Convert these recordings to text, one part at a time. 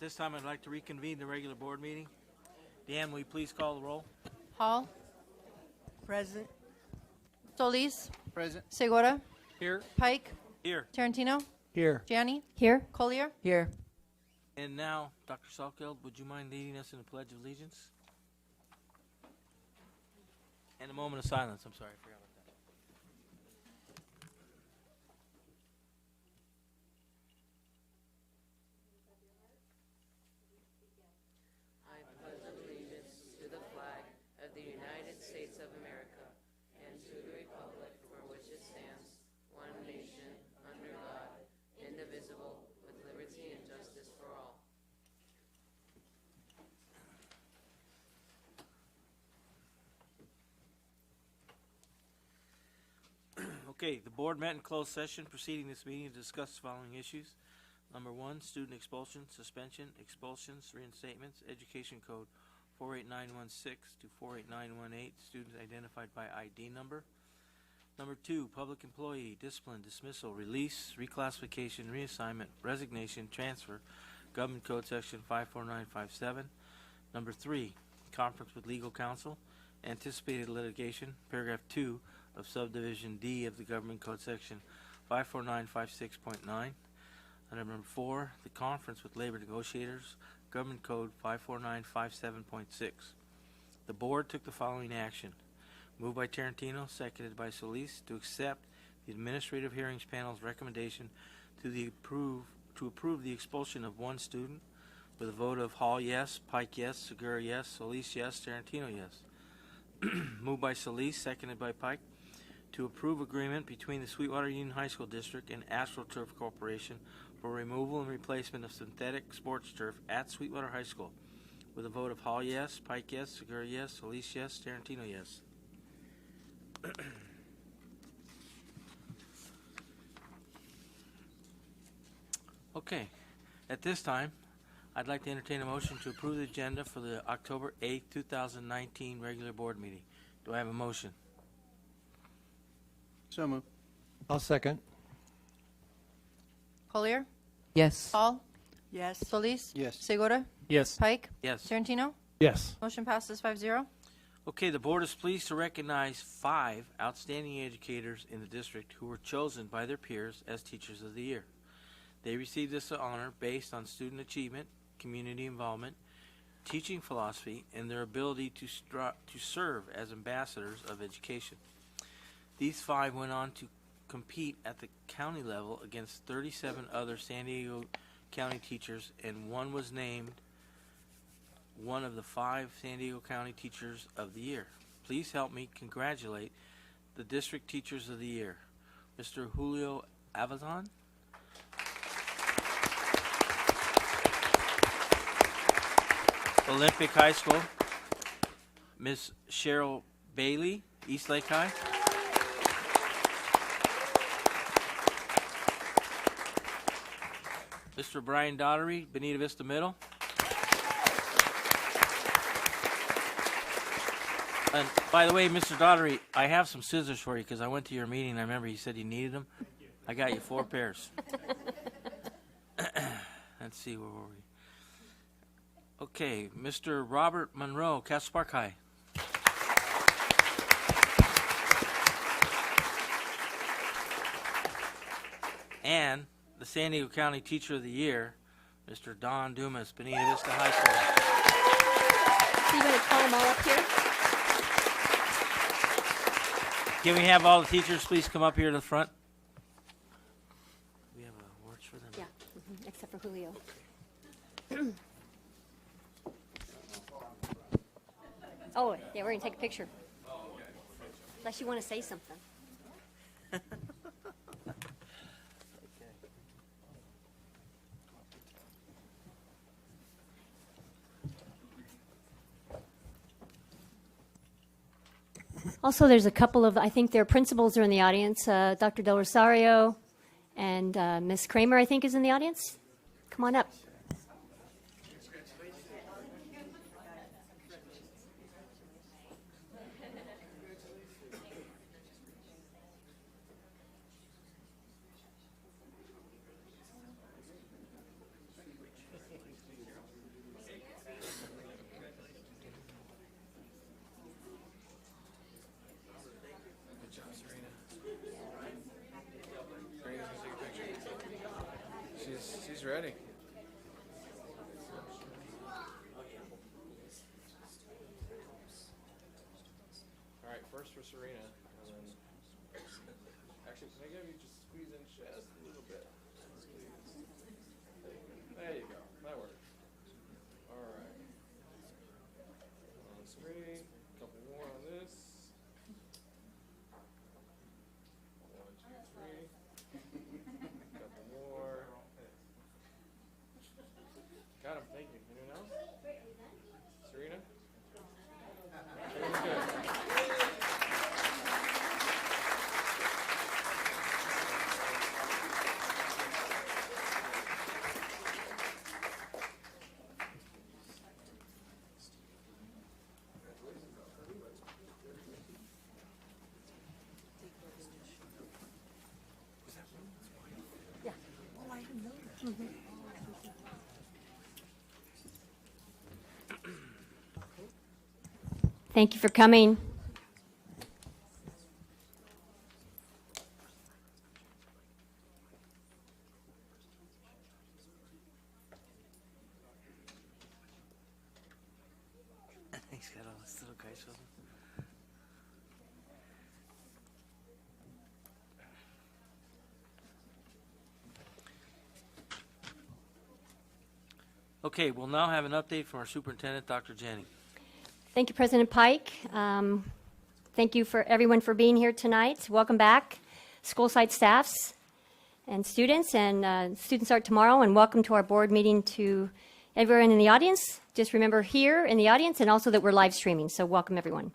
this time, I'd like to reconvene the regular board meeting. Dan, will you please call the roll? Hall, Present. Solis, Present. Segura, Here. Pike, Here. Tarantino, Here. Janney, Here. Collier. Here. And now, Dr. Salkeld, would you mind leading us in the Pledge of Allegiance? And a moment of silence. I'm sorry, I forgot about that. I pledge allegiance to the flag of the United States of America and to the republic for which it stands, one nation, under God, indivisible, with liberty and justice for all. Okay, the board met in closed session preceding this meeting to discuss the following issues. Number 1, student expulsion, suspension, expulsions, reinstatements, Education Code 48916 to 48918, students identified by ID number. Number 2, public employee, discipline, dismissal, release, reclassification, reassignment, resignation, transfer, Government Code Section 54957. Number 3, conference with legal counsel, anticipated litigation, paragraph 2 of subdivision D of the Government Code Section 54956.9. Number 4, the conference with labor negotiators, Government Code 54957.6. The board took the following action. Moved by Tarantino, seconded by Solis, to accept the Administrative Hearings Panel's recommendation to approve the expulsion of one student with a vote of Hall yes, Pike yes, Segura yes, Solis yes, Tarantino yes. Moved by Solis, seconded by Pike, to approve agreement between the Sweetwater Union High School District and AstroTurf Corporation for removal and replacement of synthetic sports turf at Sweetwater High School, with a vote of Hall yes, Pike yes, Segura yes, Solis yes, Tarantino yes. Okay, at this time, I'd like to entertain a motion to approve the agenda for the October 8th, 2019 regular board meeting. Do I have a motion? So moved. I'll second. Collier, Yes. Hall, Yes. Solis, Yes. Segura, Yes. Pike, Yes. Tarantino. Yes. Motion passes 5-0. Okay, the board is pleased to recognize 5 outstanding educators in the district who were chosen by their peers as Teachers of the Year. They received this honor based on student achievement, community involvement, teaching philosophy, and their ability to serve as ambassadors of education. These 5 went on to compete at the county level against 37 other San Diego County teachers, and one was named one of the 5 San Diego County Teachers of the Year. Please help me congratulate the District Teachers of the Year. Mr. Julio Avazan, Olympic High School, Miss Cheryl Bailey, Eastlake High, Mr. Brian Daughtery, Bonita Vista Middle, and by the way, Mr. Daughtery, I have some scissors for you because I went to your meeting. I remember you said you needed them. I got you 4 pairs. Let's see, where were we? Okay, Mr. Robert Monroe, Castle Park High. And the San Diego County Teacher of the Year, Mr. Don Dumas, Bonita Vista High School. So you want to call them all up here? Can we have all the teachers please come up here to the front? We have awards for them. Yeah, except for Julio. Oh, yeah, we're going to take a picture. Unless you want to say something. Also, there's a couple of, I think their principals are in the audience. Dr. Del Rosario and Miss Kramer, I think, is in the audience. Come on up. She's ready. All right, first for Serena, and then actually, can I get you just squeeze in just a little bit, please? There you go. That works. All right. On Serena, a couple more on this. 1, 2, 3. Couple more. Got him. Thank you. Anyone else? Serena? Serena's good. Thank you for coming. He's got all this little guys with him. Okay, we'll now have an update from our superintendent, Dr. Jennings. Thank you, President Pike. Thank you for everyone for being here tonight. Welcome back, school site staffs and students. And students start tomorrow. And welcome to our board meeting to everyone in the audience. Just remember here in the audience, and also that we're live streaming. So welcome everyone.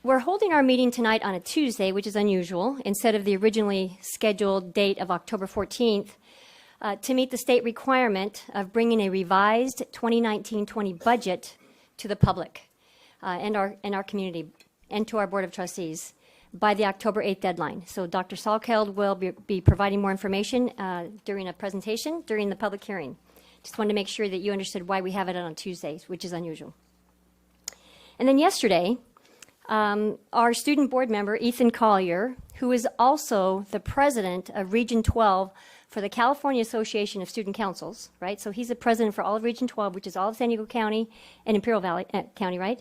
We're holding our meeting tonight on a Tuesday, which is unusual, instead of the originally scheduled date of October 14th. To meet the state requirement of bringing a revised 2019-20 budget to the public and our community and to our Board of Trustees by the October 8th deadline. So Dr. Salkeld will be providing more information during a presentation during the public hearing. Just wanted to make sure that you understood why we have it on Tuesdays, which is unusual. And then yesterday, our student board member, Ethan Collier, who is also the president of Region 12 for the California Association of Student Councils, right? So he's the president for all of Region 12, which is all of San Diego County and Imperial Valley County, right?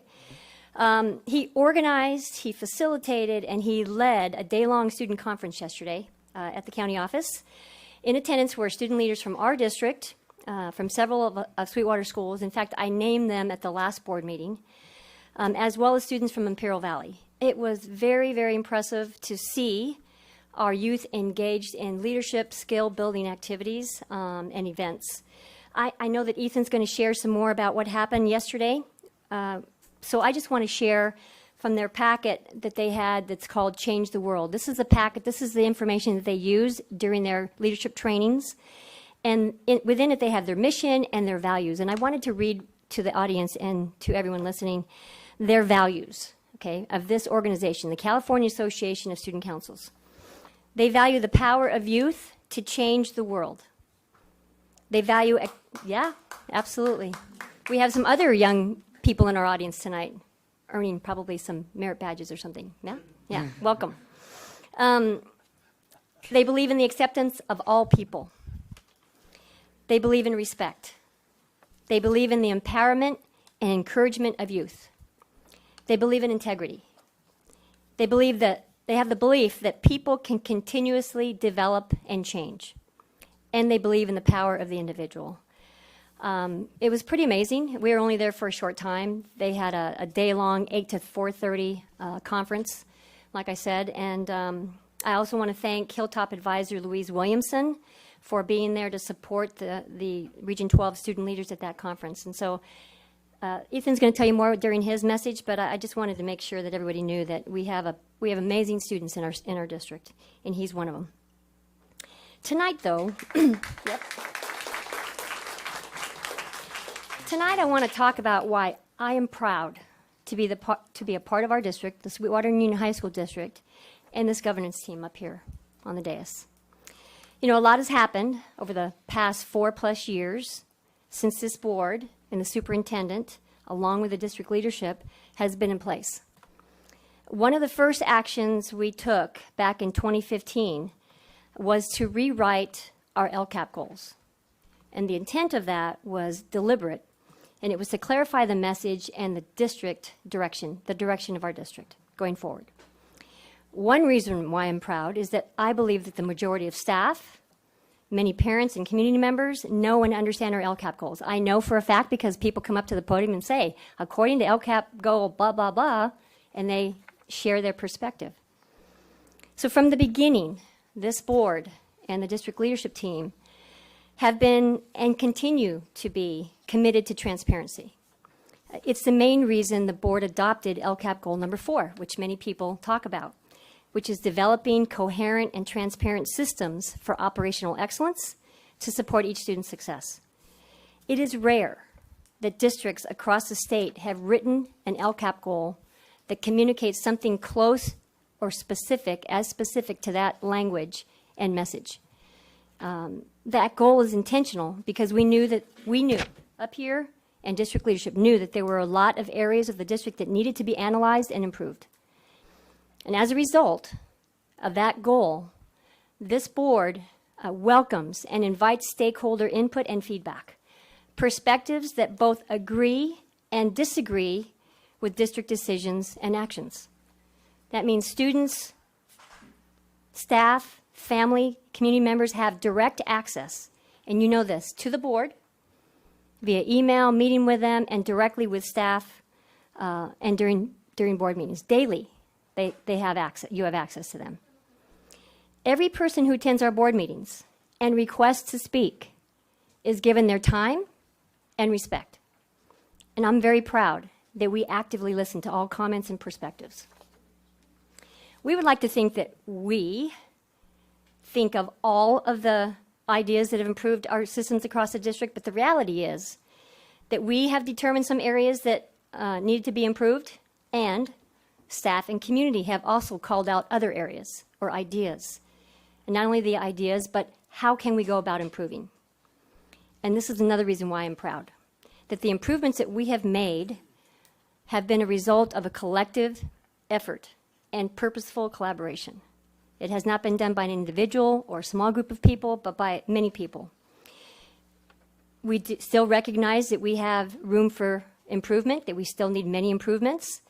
He organized, he facilitated, and he led a day-long student conference yesterday at the county office. In attendance were student leaders from our district, from several of Sweetwater schools. In fact, I named them at the last board meeting, as well as students from Imperial Valley. It was very, very impressive to see our youth engaged in leadership, skill-building activities and events. I know that Ethan's going to share some more about what happened yesterday. So I just want to share from their packet that they had that's called Change the World. This is the packet, this is the information that they use during their leadership trainings. And within it, they have their mission and their values. And I wanted to read to the audience and to everyone listening their values, okay, of this organization, the California Association of Student Councils. They value the power of youth to change the world. They value, yeah, absolutely. We have some other young people in our audience tonight earning probably some merit badges or something. Yeah? Yeah, welcome. They believe in the acceptance of all people. They believe in respect. They believe in the empowerment and encouragement of youth. They believe in integrity. They believe that they have the belief that people can continuously develop and change. And they believe in the power of the individual. It was pretty amazing. We were only there for a short time. They had a day-long 8 to 4:30 conference, like I said. And I also want to thank Hilltop Advisor Louise Williamson for being there to support the Region 12 student leaders at that conference. And so Ethan's going to tell you more during his message, but I just wanted to make sure that everybody knew that we have amazing students in our district, and he's one of them. Tonight, though, yep. Tonight I want to talk about why I am proud to be a part of our district, the Sweetwater Union High School District, and this governance team up here on the dais. You know, a lot has happened over the past 4+ years since this board and the superintendent, along with the district leadership, has been in place. One of the first actions we took back in 2015 was to rewrite our LCAP goals. And the intent of that was deliberate, and it was to clarify the message and the district direction, the direction of our district going forward. One reason why I'm proud is that I believe that the majority of staff, many parents and community members know and understand our LCAP goals. I know for a fact because people come up to the podium and say, according to LCAP goal, blah, blah, blah, and they share their perspective. So from the beginning, this board and the district leadership team have been and continue to be committed to transparency. It's the main reason the board adopted LCAP goal number 4, which many people talk about, which is developing coherent and transparent systems for operational excellence to support each student's success. It is rare that districts across the state have written an LCAP goal that communicates something close or specific, as specific to that language and message. That goal is intentional because we knew up here, and district leadership knew that there were a lot of areas of the district that needed to be analyzed and improved. And as a result of that goal, this board welcomes and invites stakeholder input and feedback, perspectives that both agree and disagree with district decisions and actions. That means students, staff, family, community members have direct access, and you know this, to the board via email, meeting with them, and directly with staff and during board meetings. Daily, they have access, you have access to them. Every person who attends our board meetings and requests to speak is given their time and respect. And I'm very proud that we actively listen to all comments and perspectives. We would like to think that we think of all of the ideas that have improved our systems across the district, but the reality is that we have determined some areas that needed to be improved, and staff and community have also called out other areas or ideas. And not only the ideas, but how can we go about improving? And this is another reason why I'm proud, that the improvements that we have made have been a result of a collective effort and purposeful collaboration. It has not been done by an individual or a small group of people, but by many people. We still recognize that we have room for improvement, that we still need many improvements.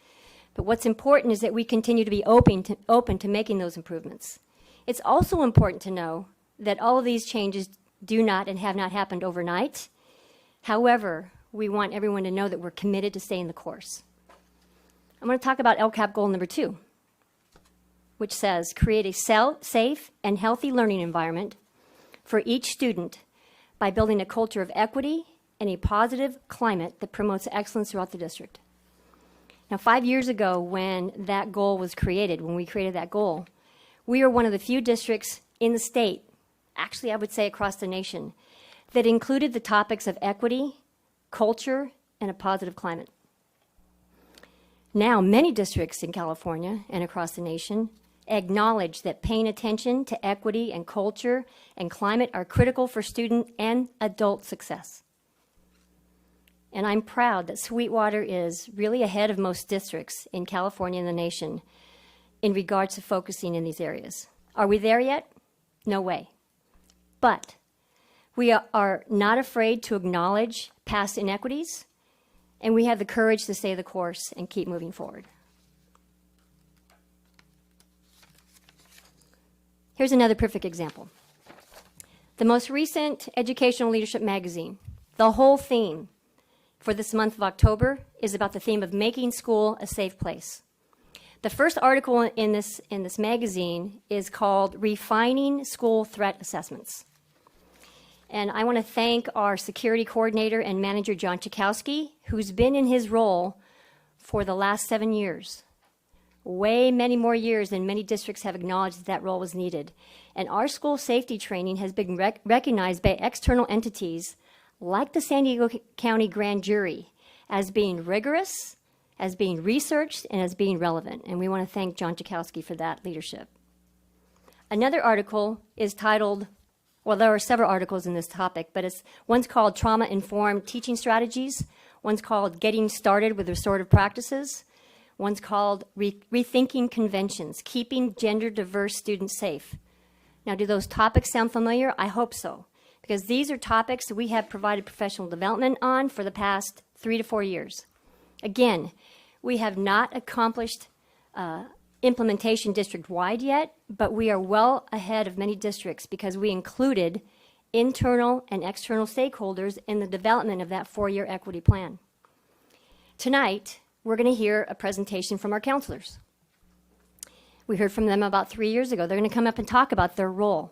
But what's important is that we continue to be open to making those improvements. It's also important to know that all of these changes do not and have not happened overnight. However, we want everyone to know that we're committed to staying the course. I'm going to talk about LCAP goal number 2, which says create a safe and healthy learning environment for each student by building a culture of equity and a positive climate that promotes excellence throughout the district. Now, 5 years ago, when that goal was created, when we created that goal, we are one of the few districts in the state, actually I would say across the nation, that included the topics of equity, culture, and a positive climate. Now, many districts in California and across the nation acknowledge that paying attention to equity and culture and climate are critical for student and adult success. And I'm proud that Sweetwater is really ahead of most districts in California and the nation in regards to focusing in these areas. Are we there yet? No way. But we are not afraid to acknowledge past inequities, and we have the courage to stay the course and keep moving forward. Here's another perfect example. The most recent Educational Leadership magazine, the whole theme for this month of October is about the theme of making school a safe place. The first article in this magazine is called Refining School Threat Assessments. And I want to thank our security coordinator and manager, John Chakowski, who's been in his role for the last 7 years. Way many more years than many districts have acknowledged that role was needed. And our school safety training has been recognized by external entities like the San Diego County Grand Jury as being rigorous, as being researched, and as being relevant. And we want to thank John Chakowski for that leadership. Another article is titled, well, there are several articles in this topic, but one's called Trauma-Informed Teaching Strategies, one's called Getting Started with Restorative Practices, one's called Rethinking Conventions, Keeping Gender Diverse Students Safe. Now, do those topics sound familiar? I hope so, because these are topics that we have provided professional development on for the past 3 to 4 years. Again, we have not accomplished implementation district-wide yet, but we are well ahead of many districts because we included internal and external stakeholders in the development of that 4-year equity plan. Tonight, we're going to hear a presentation from our counselors. We heard from them about 3 years ago. They're going to come up and talk about their role.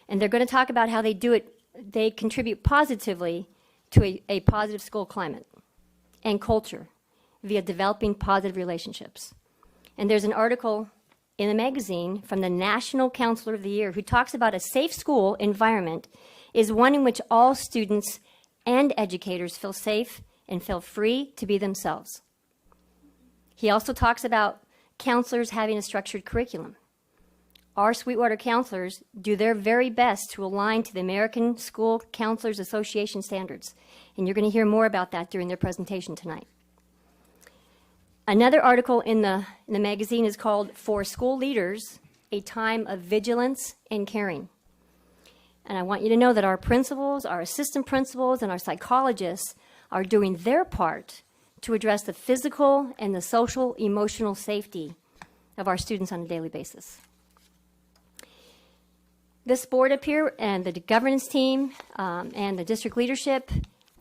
And they're going to talk about how they do it, they contribute positively to a positive school climate and culture via developing positive relationships. And there's an article in the magazine from the National Counselor of the Year who talks about a safe school environment is one in which all students and educators feel safe and feel free to be themselves. He also talks about counselors having a structured curriculum. Our Sweetwater counselors do their very best to align to the American School Counselors Association standards, and you're going to hear more about that during their presentation tonight. Another article in the magazine is called For School Leaders, A Time of Vigilance and Caring. And I want you to know that our principals, our assistant principals, and our psychologists are doing their part to address the physical and the social, emotional safety of our students on a daily basis. This board up here and the governance team and the district leadership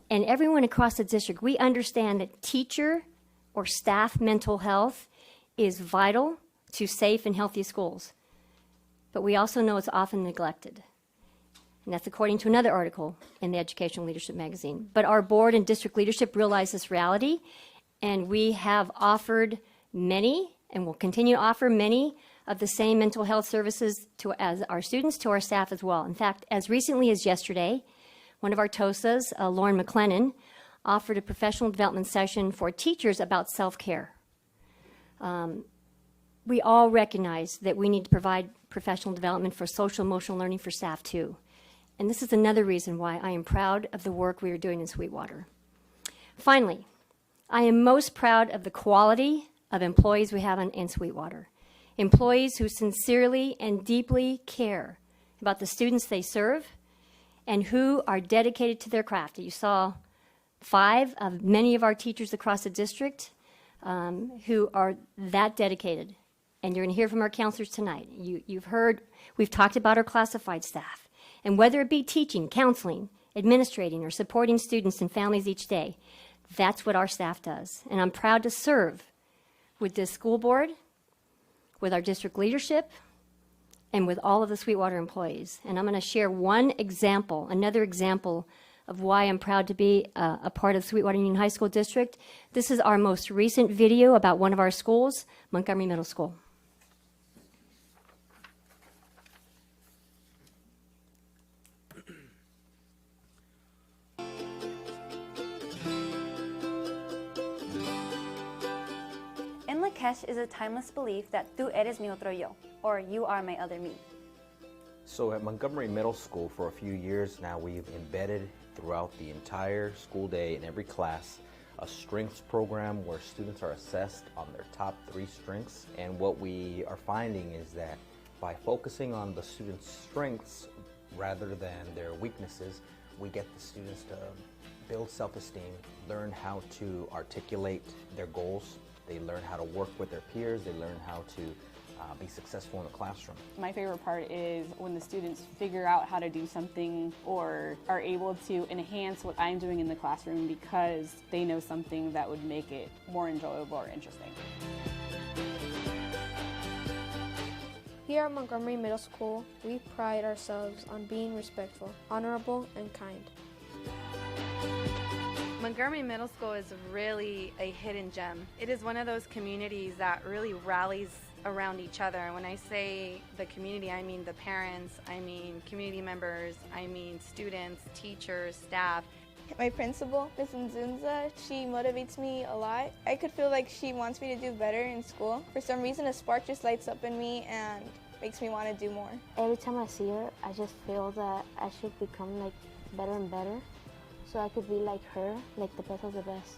and everyone across the district, we understand that teacher or staff mental health is vital to safe and healthy schools. But we also know it's often neglected. And that's according to another article in the Educational Leadership magazine. But our board and district leadership realize this reality, and we have offered many, and will continue to offer many, of the same mental health services as our students, to our staff as well. In fact, as recently as yesterday, one of our TOSAs, Lauren McLennan, offered a professional development session for teachers about self-care. We all recognize that we need to provide professional development for social emotional learning for staff too. And this is another reason why I am proud of the work we are doing in Sweetwater. Finally, I am most proud of the quality of employees we have in Sweetwater. Employees who sincerely and deeply care about the students they serve and who are dedicated to their craft. You saw 5 of many of our teachers across the district who are that dedicated. And you're going to hear from our counselors tonight. You've heard, we've talked about our classified staff. And whether it be teaching, counseling, administrating, or supporting students and families each day, that's what our staff does. And I'm proud to serve with this school board, with our district leadership, and with all of the Sweetwater employees. And I'm going to share one example, another example of why I'm proud to be a part of Sweetwater Union High School District. This is our most recent video about one of our schools, Montgomery Middle School. In Lakesh is a timeless belief that tú eres mi otro yo, or you are my other me. So at Montgomery Middle School for a few years now, we've embedded throughout the entire school day in every class a strengths program where students are assessed on their top 3 strengths. And what we are finding is that by focusing on the students' strengths rather than their weaknesses, we get the students to build self-esteem, learn how to articulate their goals. They learn how to work with their peers. They learn how to be successful in the classroom. My favorite part is when the students figure out how to do something or are able to enhance what I'm doing in the classroom because they know something that would make it more enjoyable or interesting. Here at Montgomery Middle School, we pride ourselves on being respectful, honorable, and kind. Montgomery Middle School is really a hidden gem. It is one of those communities that really rallies around each other. And when I say the community, I mean the parents, I mean community members, I mean students, teachers, staff. My principal, Ms. Nzunza, she motivates me a lot. I could feel like she wants me to do better in school. For some reason, a spark just lights up in me and makes me want to do more. Every time I see her, I just feel that I should become like better and better so I could be like her, like the best of the best.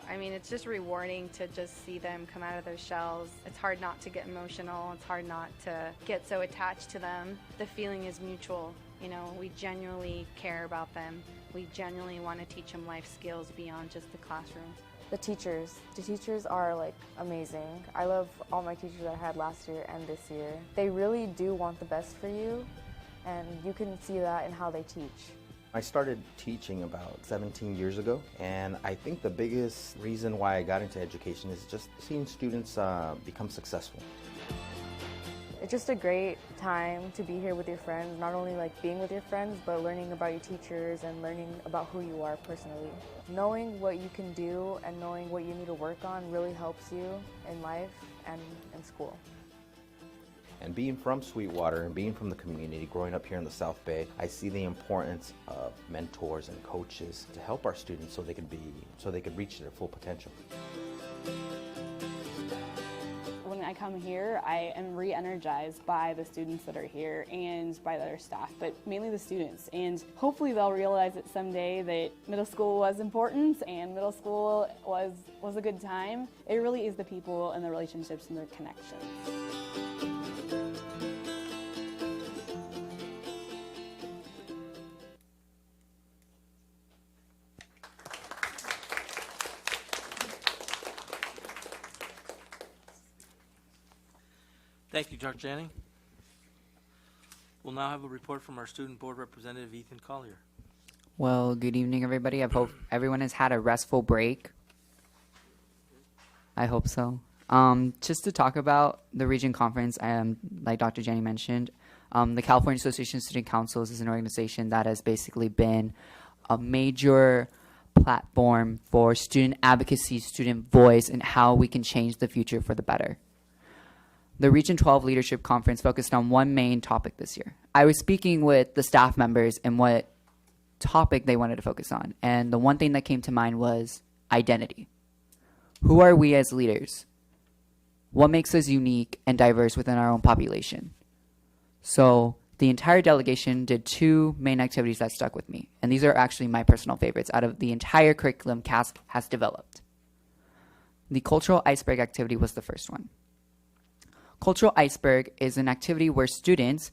I mean, it's just rewarding to just see them come out of their shells. It's hard not to get emotional. It's hard not to get so attached to them. The feeling is mutual. You know, we genuinely care about them. We genuinely want to teach them life skills beyond just the classroom. The teachers are like amazing. I love all my teachers I had last year and this year. They really do want the best for you, and you can see that in how they teach. I started teaching about 17 years ago, and I think the biggest reason why I got into education is just seeing students become successful. It's just a great time to be here with your friends, not only like being with your friends, but learning about your teachers and learning about who you are personally. Knowing what you can do and knowing what you need to work on really helps you in life and in school. And being from Sweetwater and being from the community, growing up here in the South Bay, I see the importance of mentors and coaches to help our students so they could reach their full potential. When I come here, I am re-energized by the students that are here and by their staff, but mainly the students. And hopefully they'll realize it someday that middle school was important and middle school was a good time. It really is the people and the relationships and the connections. Thank you, Dr. Janning. We'll now have a report from our Student Board Representative, Ethan Collier. Well, good evening, everybody. I hope everyone has had a restful break. I hope so. Just to talk about the Region Conference, like Dr. Janning mentioned, the California Association of Student Councils is an organization that has basically been a major platform for student advocacy, student voice, and how we can change the future for the better. The Region 12 Leadership Conference focused on one main topic this year. I was speaking with the staff members and what topic they wanted to focus on. And the one thing that came to mind was identity. Who are we as leaders? What makes us unique and diverse within our own population? So the entire delegation did two main activities that stuck with me. And these are actually my personal favorites out of the entire curriculum CAS has developed. The Cultural Iceberg activity was the first one. Cultural Iceberg is an activity where students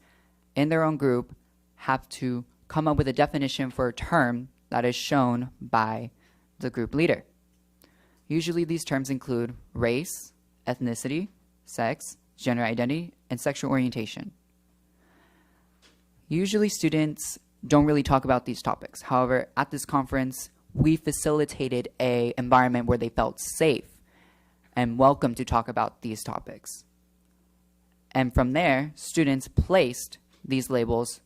in their own group have to come up with a definition for a term that is shown by the group leader. Usually these terms include race, ethnicity, sex, gender identity, and sexual orientation. Usually students don't really talk about these topics. However, at this conference, we facilitated an environment where they felt safe and welcome to talk about these topics. And from there, students placed these labels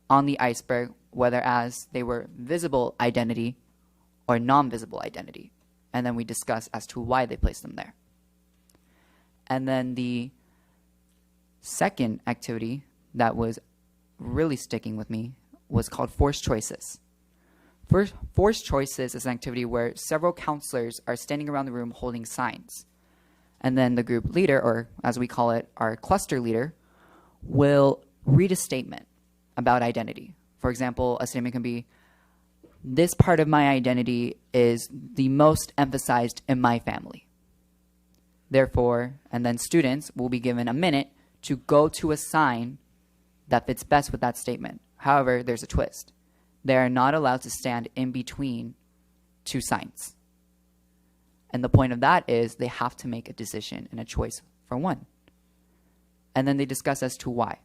on the iceberg, whether as they were visible identity or non-visible identity. And then we discussed as to why they placed them there. And then the second activity that was really sticking with me was called Forced Choices. Forced Choices is an activity where several counselors are standing around the room holding signs. And then the group leader, or as we call it, our cluster leader, will read a statement about identity. For example, a statement can be, this part of my identity is the most emphasized in my family. Therefore, and then students will be given a minute to go to a sign that fits best with that statement. However, there's a twist. They are not allowed to stand in between two signs. And the point of that is they have to make a decision and a choice for one. And then they discuss as to why.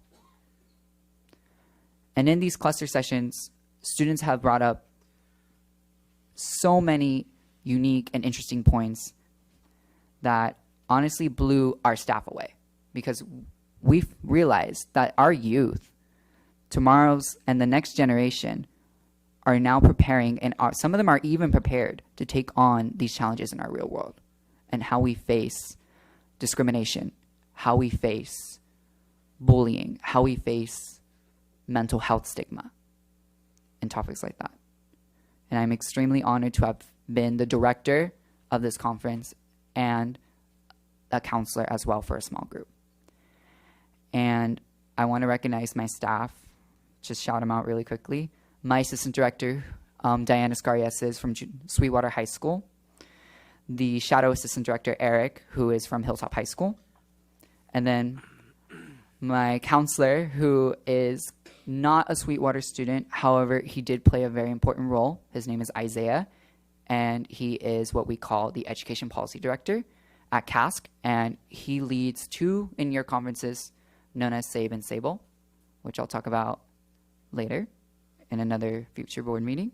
And in these cluster sessions, students have brought up so many unique and interesting points that honestly blew our staff away, because we've realized that our youth, tomorrow's and the next generation, are now preparing, and some of them are even prepared to take on these challenges in our real world, and how we face discrimination, how we face bullying, how we face mental health stigma, and topics like that. And I'm extremely honored to have been the director of this conference and a counselor as well for a small group. And I want to recognize my staff, just shout them out really quickly. My assistant director, Diana Scarias, is from Sweetwater High School. The shadow assistant director, Eric, who is from Hilltop High School. And then my counselor, who is not a Sweetwater student. However, he did play a very important role. His name is Isaiah, and he is what we call the Education Policy Director at CASC, and he leads 2 in-year conferences known as SABE and SABLE, which I'll talk about later in another future board meeting,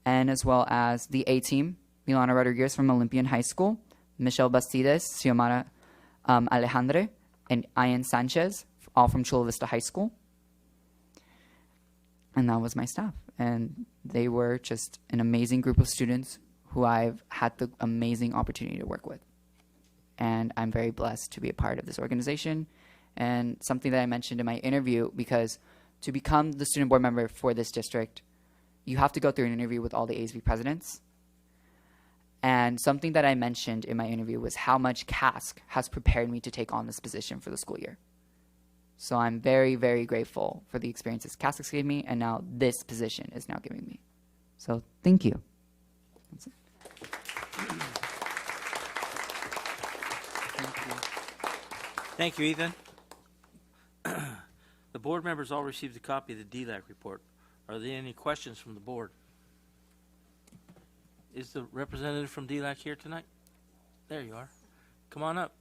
and as well as the A-team, Milana Rodriguez from Olympian High School, Michelle Bastides, Xiomara Alejandre, and Ian Sanchez, all from Chula Vista High School. And that was my staff. And they were just an amazing group of students who I've had the amazing opportunity to work with. And I'm very blessed to be a part of this organization. And something that I mentioned in my interview, because to become the student board member for this district, you have to go through an interview with all the ASB presidents. And something that I mentioned in my interview was how much CASC has prepared me to take on this position for the school year. So I'm very, very grateful for the experiences CASC gave me, and now this position is now giving me. So thank you. That's it. Thank you, Ethan. The board members all received a copy of the DLAC report. Are there any questions from the board? Is the representative from DLAC here tonight? There you are. Come on up.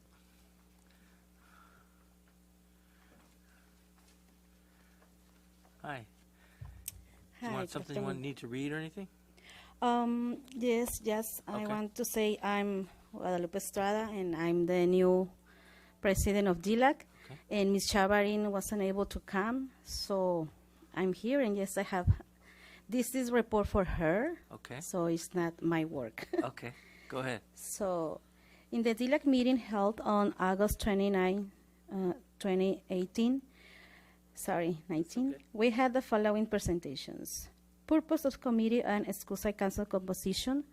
Hi. Do you Hi, want something you need to read or anything? Yes. I Okay. want to say I'm Guadalupe Estrada, and I'm the new president of DLAC. Okay. And Ms. Chavarin wasn't able to come, so I'm here. And yes, I have. This is report for her. Okay. So it's not my work. Okay. Go ahead. So, in the DLAC meeting held on August 29, 2018, 19, we had the following presentations. Purpose of Committee and School Site Council composition,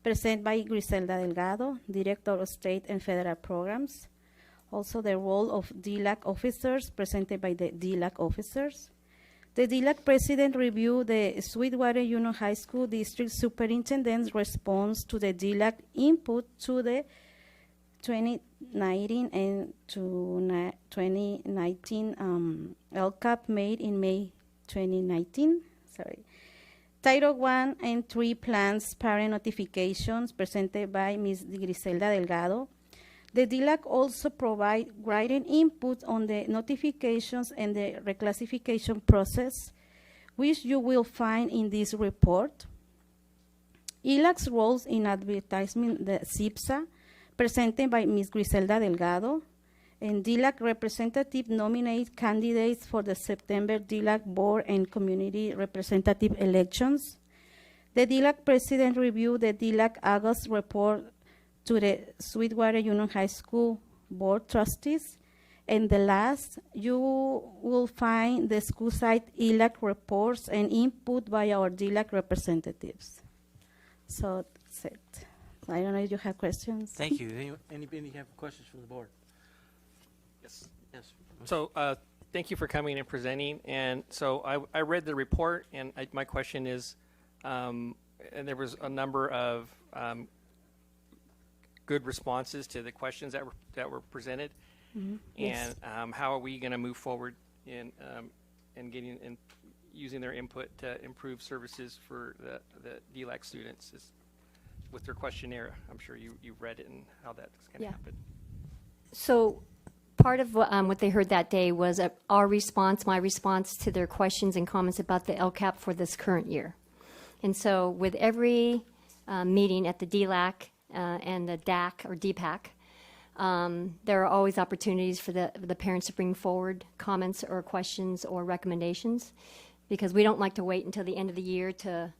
presented by Griselda Delgado, Director of State and Federal Programs. Also, the role of DLAC officers, presented by the DLAC officers. The DLAC president reviewed the Sweetwater Union High School District Superintendent's response to the DLAC input to the 2019 and 2019 LCAP made in May 2019. Title 1 and 3 plans parent notifications presented by Ms. Griselda Delgado. The DLAC also provide writing input on the notifications and the reclassification process, which you will find in this report. ELAC's roles in advertising the CIPSA, presented by Ms. Griselda Delgado, and DLAC representative nominate candidates for the September DLAC board and community representative elections. The DLAC president reviewed the DLAC August report to the Sweetwater Union High School Board Trustees. And the last, you will find the school site ELAC reports and input by our DLAC representatives. So that's it. I don't know if you have questions. Thank you. Anybody have questions from the board? Yes. Yes. So thank you for coming and presenting. And so I read the report, and my question is, and there was a number of good responses to the questions that were presented. Mm-hmm. And how are we going to move forward in getting and using their input to improve services for the DLAC students with their questionnaire? I'm sure you've read it and how that's going to happen. So part of what they heard that day was our response, my response to their questions and comments about the LCAP for this current year. And so with every meeting at the DLAC and the DAC or DPAC, there are always opportunities for the parents to bring forward comments or questions or recommendations, because we don't like to wait until the end of the year to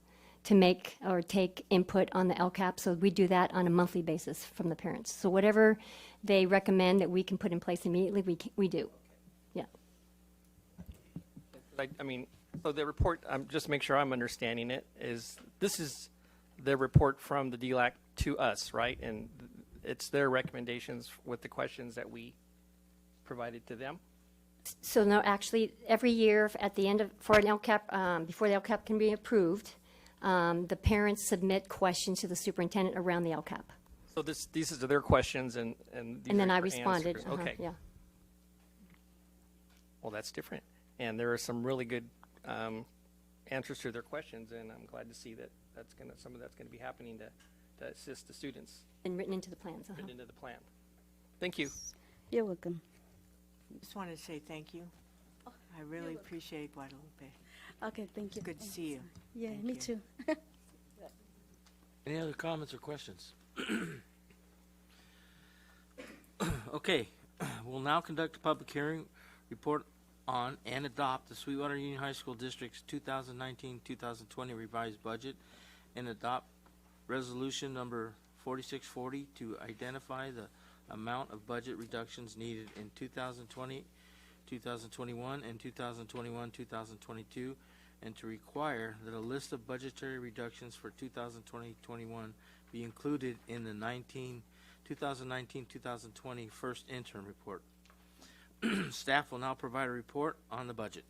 make or take input on the LCAP. So we do that on a monthly basis from the parents. So whatever they recommend that we can put in place immediately, we do. Yeah. I mean, so the report, just make sure I'm understanding it, this is the report from the DLAC to us, right? And it's their recommendations with the questions that we provided to them? So no, actually, every year at the end of, for an LCAP, before the LCAP can be approved, the parents submit questions to the superintendent around the LCAP. So these are their questions, and these And then are I your responded. answers. Okay. Yeah. Well, that's different. And there are some really good answers to their questions, and I'm glad to see that some of that's going to be happening to assist the students. And written into the plans. Written into the plan. Thank you. You're welcome. Just wanted to say thank you. I really appreciate Guadalupe. Okay, thank you. Good to see you. Yeah, Thank me you. too. Any other comments or questions? Okay, we'll now conduct a public hearing, report on and adopt the Sweetwater Union High School District's 2019-2020 revised budget and adopt resolution number 4640 to identify the amount of budget reductions needed in 2020, 2021, and 2021-2022, and to require that a list of budgetary reductions for 2020-21 be included in the 2019-2020 first interim report. Staff will now provide a report on the budget.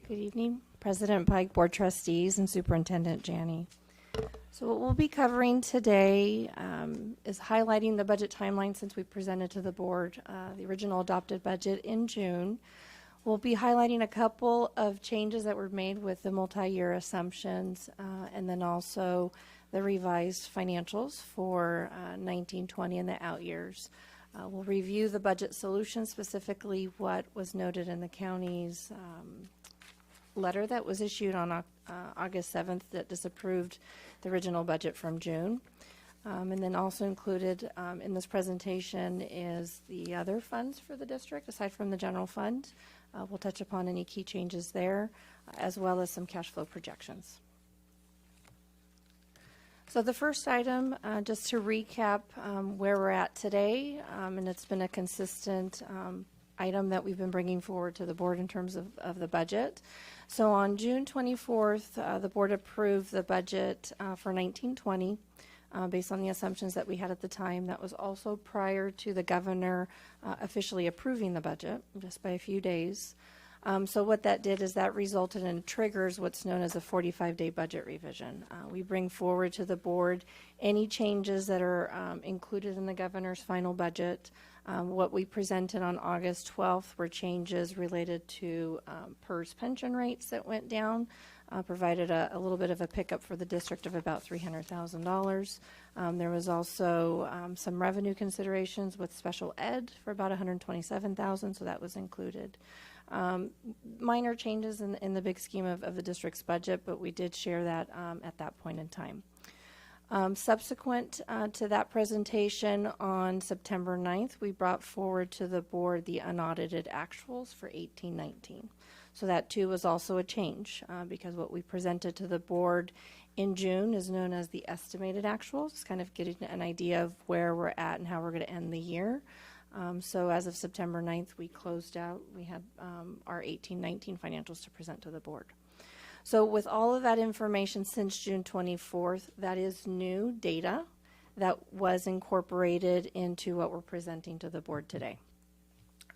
Good evening, President Pike, Board Trustees, and Superintendent Janney. So what we'll be covering today is highlighting the budget timeline since we presented to the board the original adopted budget in June. We'll be highlighting a couple of changes that were made with the multi-year assumptions and then also the revised financials for 1920 and the out years. We'll review the budget solution, specifically what was noted in the county's letter that was issued on August 7th that disapproved the original budget from June. And then also included in this presentation is the other funds for the district, aside from the general fund. We'll touch upon any key changes there, as well as some cash flow projections. So the first item, just to recap where we're at today, and it's been a consistent item that we've been bringing forward to the board in terms of the budget. So on June 24th, the board approved the budget for 1920 based on the assumptions that we had at the time. That was also prior to the governor officially approving the budget, just by a few days. So what that did is that resulted in triggers what's known as a 45-day budget revision. We bring forward to the board any changes that are included in the governor's final budget. What we presented on August 12th were changes related to PERS pension rates that went down, provided a little bit of a pickup for the district of about $300,000. There was also some revenue considerations with special ed for about $127,000, so that was included. Minor changes in the big scheme of the district's budget, but we did share that at that point in time. Subsequent to that presentation on September 9th, we brought forward to the board the unaudited actuals for 18-19. So that too was also a change because what we presented to the board in June is known as the estimated actuals, kind of getting an idea of where we're at and how we're going to end the year. So as of September 9th, we closed out, we had our 18-19 financials to present to the board. So with all of that information since June 24th, that is new data that was incorporated into what we're presenting to the board today.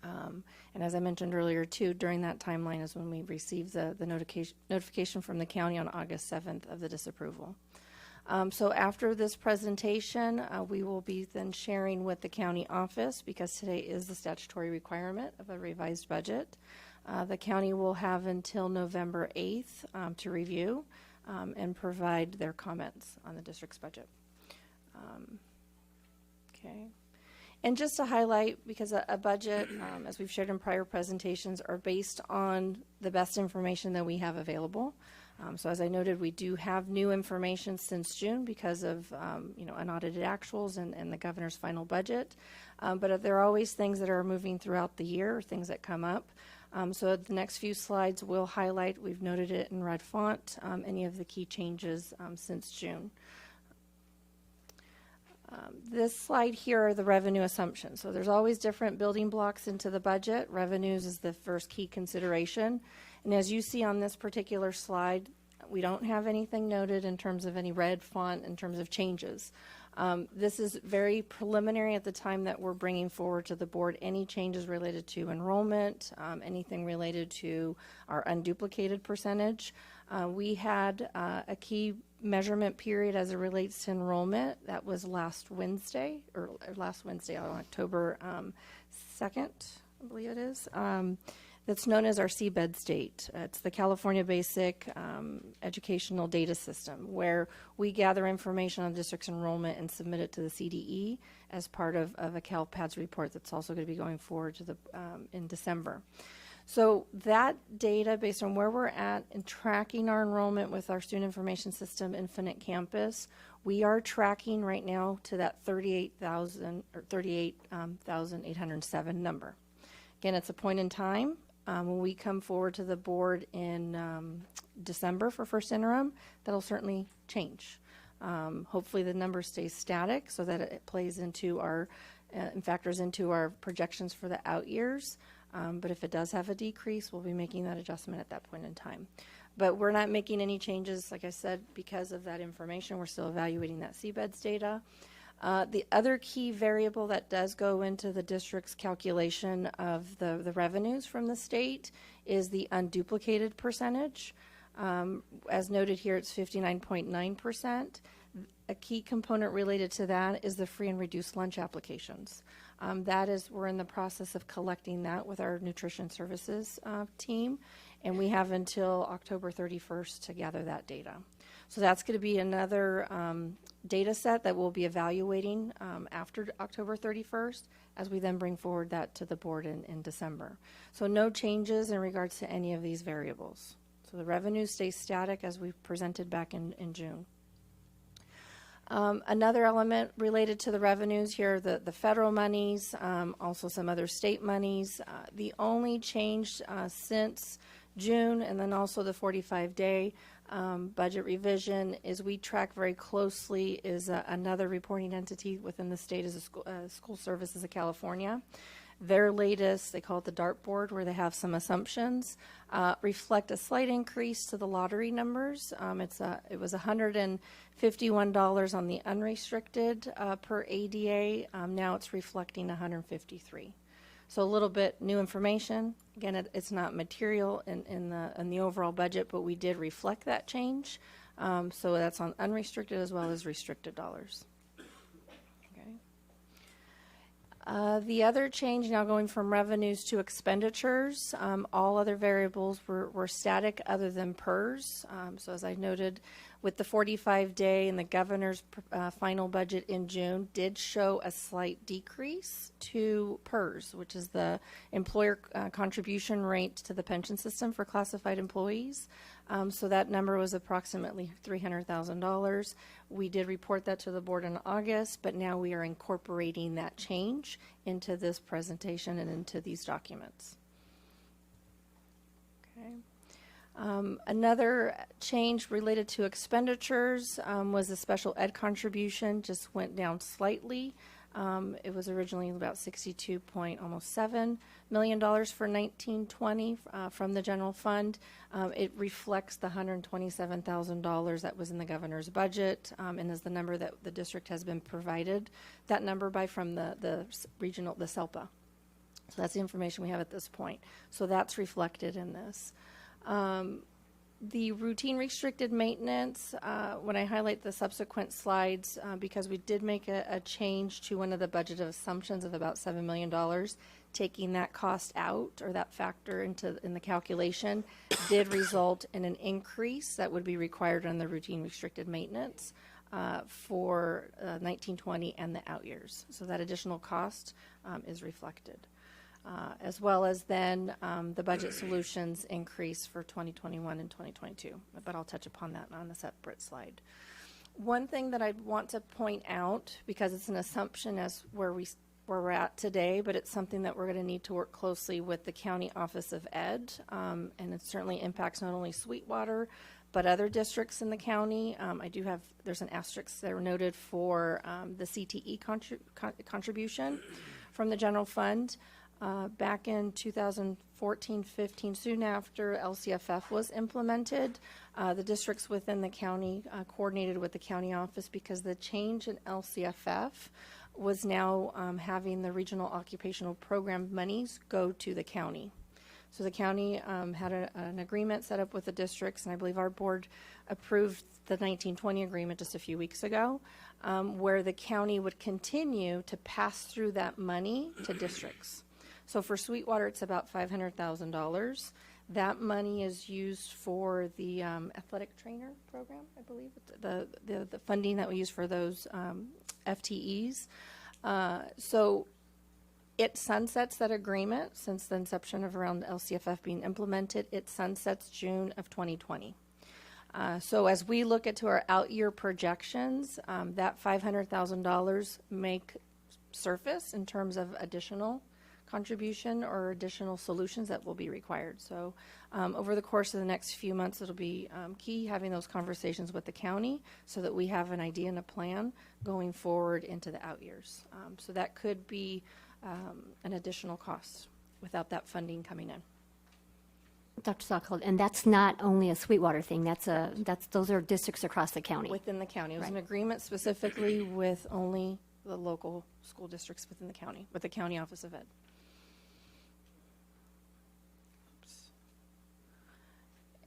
And as I mentioned earlier too, during that timeline is when we received the notification from the county on August 7th of the disapproval. So after this presentation, we will be then sharing with the county office, because today is the statutory requirement of a revised budget. The county will have until November 8th to review and provide their comments on the district's budget. Okay. And just to highlight, because a budget, as we've shared in prior presentations, are based on the best information that we have available. So as I noted, we do have new information since June because of unaudited actuals and the governor's final budget. But there are always things that are moving throughout the year, things that come up. So the next few slides will highlight, we've noted it in red font, any of the key changes since June. This slide here are the revenue assumptions. So there's always different building blocks into the budget. Revenues is the first key consideration. And as you see on this particular slide, We don't have anything noted in terms of any red font in terms of changes. This is very preliminary at the time that we're bringing forward to the board any changes related to enrollment, anything related to our unduplicated percentage. We had a key measurement period as it relates to enrollment. That was last Wednesday on October 2nd, I believe it is. That's known as our CBED state. It's the California Basic Educational Data System, where we gather information on district's enrollment and submit it to the CDE as part of a CalPADS report that's also going to be going forward to the in December. So that data, based on where we're at in tracking our enrollment with our student information system, Infinite Campus, we are tracking right now to that 38,807 number. Again, it's a point in time. When we come forward to the board in December for first interim, that'll certainly change. Hopefully the number stays static so that it plays into our and factors into our projections for the out years. But if it does have a decrease, we'll be making that adjustment at that point in time. But we're not making any changes, like I said, because of that information. We're still evaluating that CBEDS data. The other key variable that does go into the district's calculation of the revenues from the state is the unduplicated percentage. As noted here, it's 59.9%. A key component related to that is the free and reduced lunch applications. We're in the process of collecting that with our nutrition services team, and we have until October 31st to gather that data. So that's going to be another data set that we'll be evaluating after October 31st as we then bring forward that to the board in December. So no changes in regards to any of these variables. So the revenue stays static as we presented back in June. Another element related to the revenues here, the federal monies, also some other state monies. The only change since June and then also the 45-day budget revision is we track very closely is another reporting entity within the state is School Services of California. Their latest, they call it the dartboard, where they have some assumptions, reflect a slight increase to the lottery numbers. It was $151 on the unrestricted per ADA. Now it's reflecting $153. So a little bit new information. Again, it's not material in the overall budget, but we did reflect that change. So that's on unrestricted as well as restricted dollars. The other change now going from revenues to expenditures, all other variables were static other than PERS. So as I noted, with the 45-day and the governor's final budget in June did show a slight decrease to PERS, which is the employer contribution rate to the pension system for classified employees. So that number was approximately $300,000. We did report that to the board in August, but now we are incorporating that change into this presentation and into these documents. Okay. Another change related to expenditures was the special ed contribution just went down slightly. It was originally about $62.7 million for 1920 from the general fund. It reflects the $127,000 that was in the governor's budget and is the number that the district has been provided that number by from the regional, the SELPA. So that's the information we have at this point. So that's reflected in this. The routine restricted maintenance, when I highlight the subsequent slides, because we did make a change to one of the budget assumptions of about $7 million, taking that cost out or that factor in the calculation did result in an increase that would be required on the routine restricted maintenance for 1920 and the out years. So that additional cost is reflected. As well as then the budget solutions increase for 2021 and 2022. But I'll touch upon that on a separate slide. One thing that I want to point out, because it's an assumption as where we're at today, but it's something that we're going to need to work closely with the County Office of Ed, and it certainly impacts not only Sweetwater, but other districts in the county. There's an asterisk there noted for the CTE contribution from the general fund. Back in 2014-15, soon after LCFF was implemented, the districts within the county coordinated with the county office because the change in LCFF was now having the regional occupational program monies go to the county. So the county had an agreement set up with the districts, and I believe our board approved the 1920 agreement just a few weeks ago, where the county would continue to pass through that money to districts. So for Sweetwater, it's about $500,000. That money is used for the athletic trainer program, I believe, the funding that we use for those FTEs. So it sunsets that agreement since the inception of around LCFF being implemented. It sunsets June of 2020. So as we look into our out-year projections, that $500,000 make surface in terms of additional contribution or additional solutions that will be required. So over the course of the next few months, it'll be key having those conversations with the county so that we have an idea and a plan going forward into the out years. So that could be an additional cost without that funding coming in. Dr. Sockhold, and that's not only a Sweetwater thing. Those are districts across the county. Within the county. It was an agreement specifically with only the local school districts within the county, with the County Office of Ed.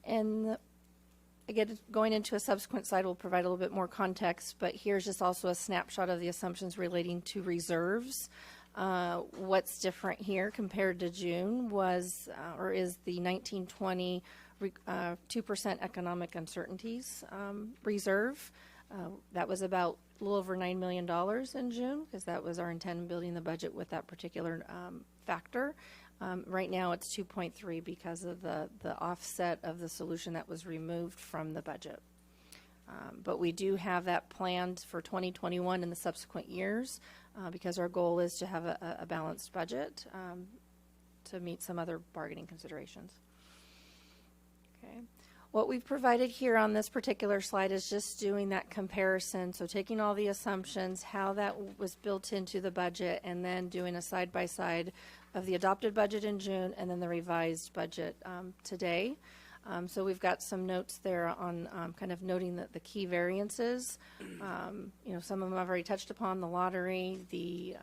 And again, going into a subsequent slide will provide a little bit more context, but here's just also a snapshot of the assumptions relating to reserves. What's different here compared to June was, or is the 1920 2% economic uncertainties reserve. That was about a little over $9 million in June, because that was our intent in building the budget with that particular factor. Right now it's 2.3 because of the offset of the solution that was removed from the budget. But we do have that planned for 2021 and the subsequent years because our goal is to have a balanced budget to meet some other bargaining considerations. Okay. What we've provided here on this particular slide is just doing that comparison. So taking all the assumptions, how that was built into the budget, and then doing a side-by-side of the adopted budget in June and then the revised budget today. So we've got some notes there on kind of noting the key variances. Some of them I've already touched upon, the lottery, the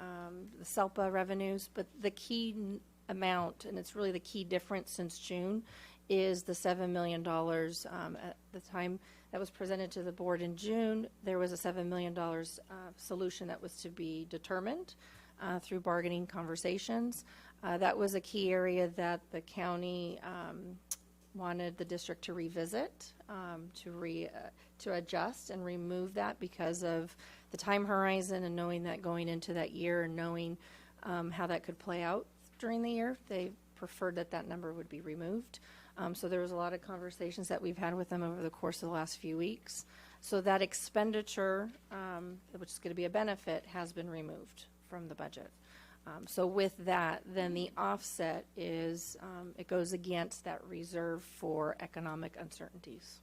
SELPA revenues, but the key amount, and it's really the key difference since June, is the $7 million. At the time that was presented to the board in June, there was a $7 million solution that was to be determined through bargaining conversations. That was a key area that the county wanted the district to revisit, to adjust and remove that because of the time horizon and knowing that going into that year and knowing how that could play out during the year. They preferred that number would be removed. So there was a lot of conversations that we've had with them over the course of the last few weeks. So that expenditure, which is going to be a benefit, has been removed from the budget. So with that, then the offset is, it goes against that reserve for economic uncertainties.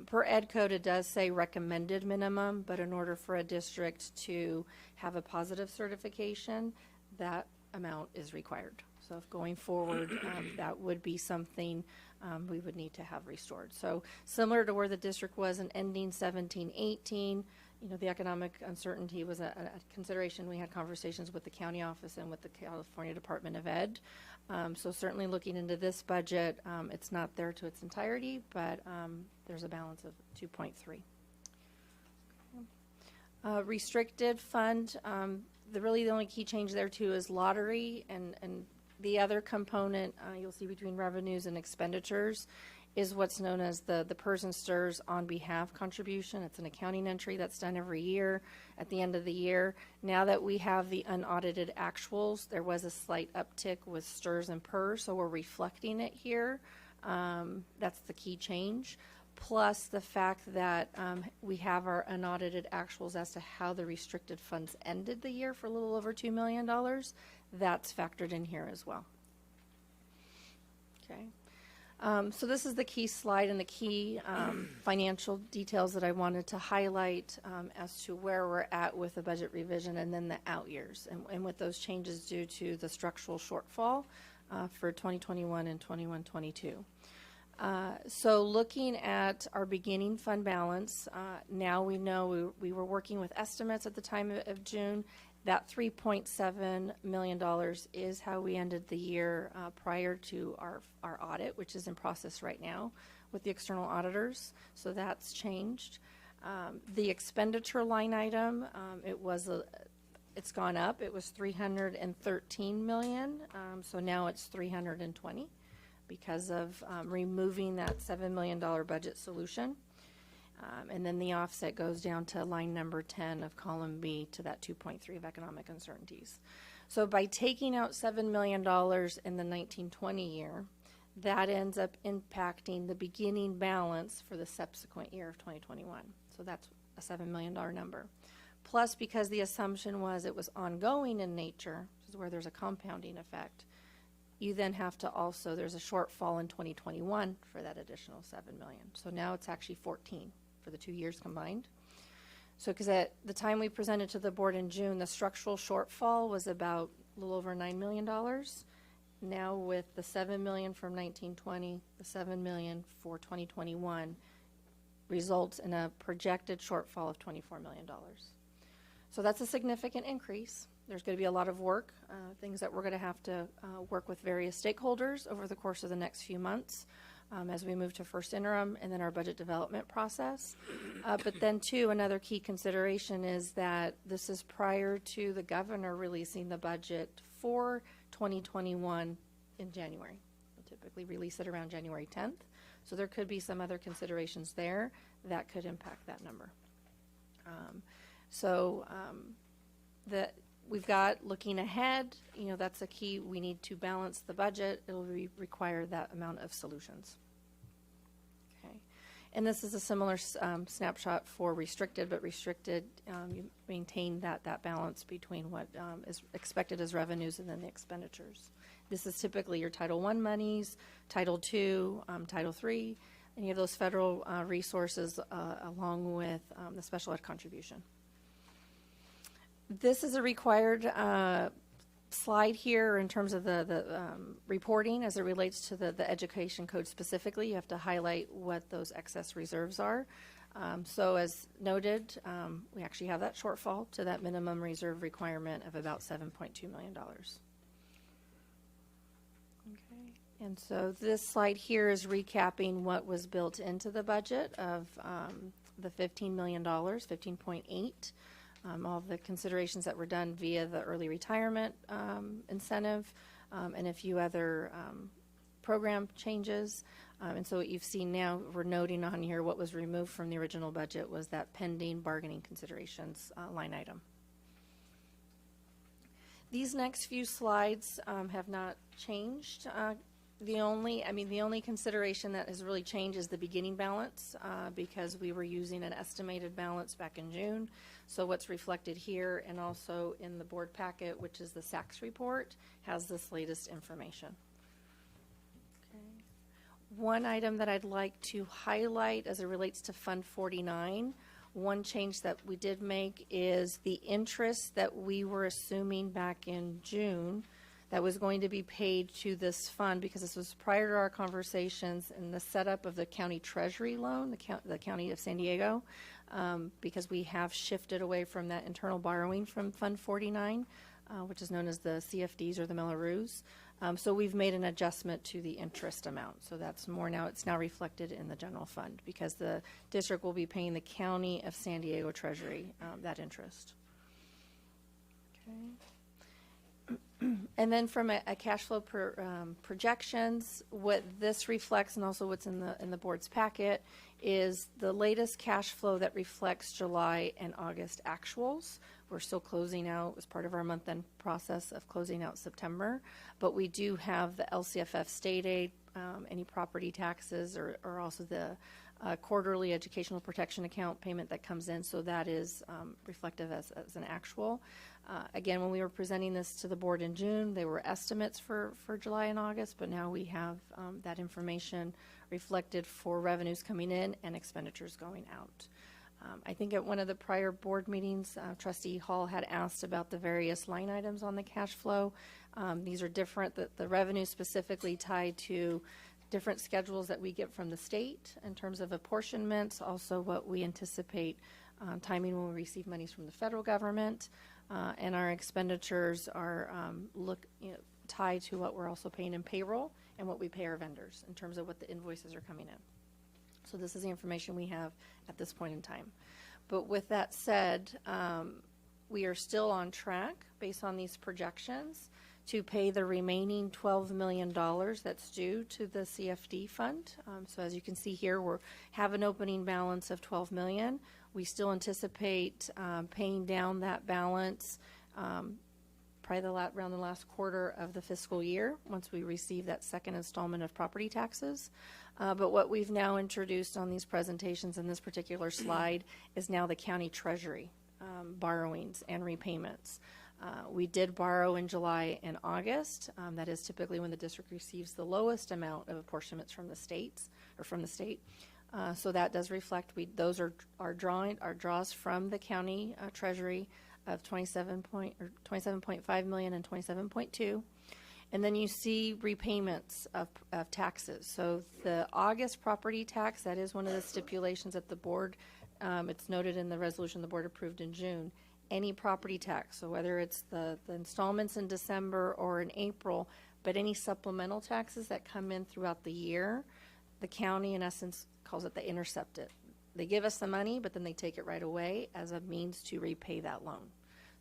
Per Ed Code, it does say recommended minimum, but in order for a district to have a positive certification, that amount is required. So if going forward, that would be something we would need to have restored. So similar to where the district was in ending 17-18, the economic uncertainty was a consideration. We had conversations with the county office and with the California Department of Ed. So certainly looking into this budget, it's not there to its entirety, but there's a balance of 2.3. Restricted fund, the only key change there too is lottery, and the other component you'll see between revenues and expenditures is what's known as the PERS and STIRS on behalf contribution. It's an accounting entry that's done every year at the end of the year. Now that we have the unaudited actuals, there was a slight uptick with STIRS and PERS, so we're reflecting it here. That's the key change. Plus the fact that we have our unaudited actuals as to how the restricted funds ended the year for a little over $2 million. That's factored in here as well. Okay. So this is the key slide and the key financial details that I wanted to highlight as to where we're at with the budget revision and then the out years and with those changes due to the structural shortfall for 2021 and 21-22. So looking at our beginning fund balance, now we know we were working with estimates at the time of June. That $3.7 million is how we ended the year prior to our audit, which is in process right now with the external auditors. So that's changed. The expenditure line item, it's gone up. It was $313 million, so now it's $320 because of removing that $7 million budget solution. And then the offset goes down to line number 10 of column B to that 2.3 of economic uncertainties. So by taking out $7 million in the 1920 year, that ends up impacting the beginning balance for the subsequent year of 2021. So that's a $7 million number. Plus, because the assumption was it was ongoing in nature, which is where there's a compounding effect, you then have to also, there's a shortfall in 2021 for that additional $7 million. So now it's actually 14 for the 2 years combined. So because at the time we presented to the board in June, the structural shortfall was about a little over $9 million. Now with the $7 million from 1920, the $7 million for 2021 results in a projected shortfall of $24 million. So that's a significant increase. There's going to be a lot of work, things that we're going to have to work with various stakeholders over the course of the next few months as we move to first interim and then our budget development process. But then, too, another key consideration is that this is prior to the governor releasing the budget for 2021 in January. We'll typically release it around January 10th. So there could be some other considerations there that could impact that number. That we've got looking ahead, that's a key. We need to balance the budget. It will require that amount of solutions. Okay. And this is a similar snapshot for restricted, but restricted, you maintain that balance between what is expected as revenues and then the expenditures. This is typically your Title I monies, Title II, Title III, any of those federal resources along with the special ed contribution. This is a required slide here in terms of the reporting as it relates to the education code specifically. You have to highlight what those excess reserves are. So as noted, we actually have that shortfall to that minimum reserve requirement of about $7.2 million. Okay. And so this slide here is recapping what was built into the budget of the $15 million, 15.8. All of the considerations that were done via the early retirement incentive and a few other program changes. And so what you've seen now, we're noting on here what was removed from the original budget was that pending bargaining considerations line item. These next few slides have not changed. The only consideration that has really changed is the beginning balance because we were using an estimated balance back in June. So what's reflected here and also in the board packet, which is the SACS report, has this latest information. Okay. One item that I'd like to highlight as it relates to Fund 49, one change that we did make is the interest that we were assuming back in June that was going to be paid to this fund because this was prior to our conversations and the setup of the county treasury loan, the county of San Diego, because we have shifted away from that internal borrowing from Fund 49, which is known as the CFDs or the Mellorews. So we've made an adjustment to the interest amount. So that's more now, it's now reflected in the general fund because the district will be paying the county of San Diego treasury that interest. Okay. And then from a cash flow projections, what this reflects and also what's in the board's packet is the latest cash flow that reflects July and August actuals. We're still closing out as part of our month-end process of closing out September, but we do have the LCFF state aid, any property taxes or also the quarterly educational protection account payment that comes in, so that is reflective as an actual. Again, when we were presenting this to the board in June, they were estimates for July and August, but now we have that information reflected for revenues coming in and expenditures going out. I think at one of the prior board meetings, Trustee Hall had asked about the various line items on the cash flow. These are different. The revenue specifically tied to different schedules that we get from the state in terms of apportionments, also what we anticipate timing when we receive monies from the federal government, and our expenditures are tied to what we're also paying in payroll and what we pay our vendors in terms of what the invoices are coming in. So this is the information we have at this point in time. But with that said, we are still on track based on these projections to pay the remaining $12 million that's due to the CFD fund. So as you can see here, we have an opening balance of $12 million. We still anticipate paying down that balance probably around the last quarter of the fiscal year once we receive that second installment of property taxes. But what we've now introduced on these presentations in this particular slide is now the county treasury borrowings and repayments. We did borrow in July and August. That is typically when the district receives the lowest amount of apportionments from the states or from the state. So that does reflect. Those are draws from the county treasury of 27.5 million and 27.2. And then you see repayments of taxes. So the August property tax, that is one of the stipulations at the board. It's noted in the resolution the board approved in June. Any property tax, so whether it's the installments in December or in April, but any supplemental taxes that come in throughout the year, the county in essence calls it the intercept it. They give us the money, but then they take it right away as a means to repay that loan.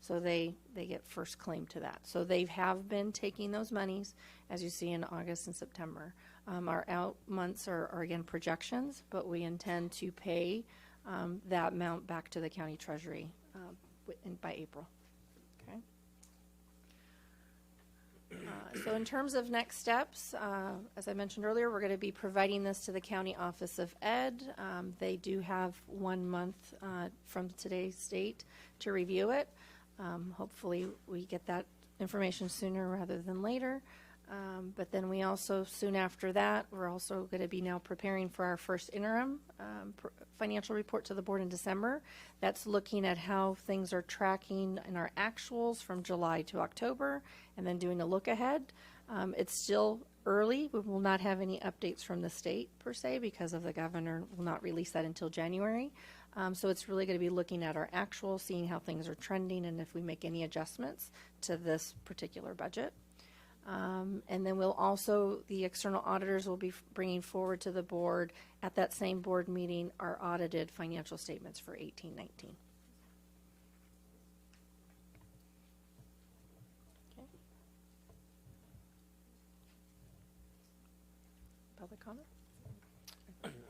So they get first claim to that. So they have been taking those monies, as you see in August and September. Our out months are again projections, but we intend to pay that amount back to the county treasury by April. Okay. So in terms of next steps, as I mentioned earlier, we're going to be providing this to the County Office of Ed. They do have 1 month from today's date to review it. Hopefully we get that information sooner rather than later. But then we also, soon after that, we're also going to be now preparing for our first interim financial report to the board in December. That's looking at how things are tracking in our actuals from July to October, and then doing a look ahead. It's still early. We will not have any updates from the state per se because of the governor will not release that until January. So it's really going to be looking at our actual, seeing how things are trending, and if we make any adjustments to this particular budget. And then we'll also, the external auditors will be bringing forward to the board at that same board meeting our audited financial statements for 18-19. Okay. Public comment?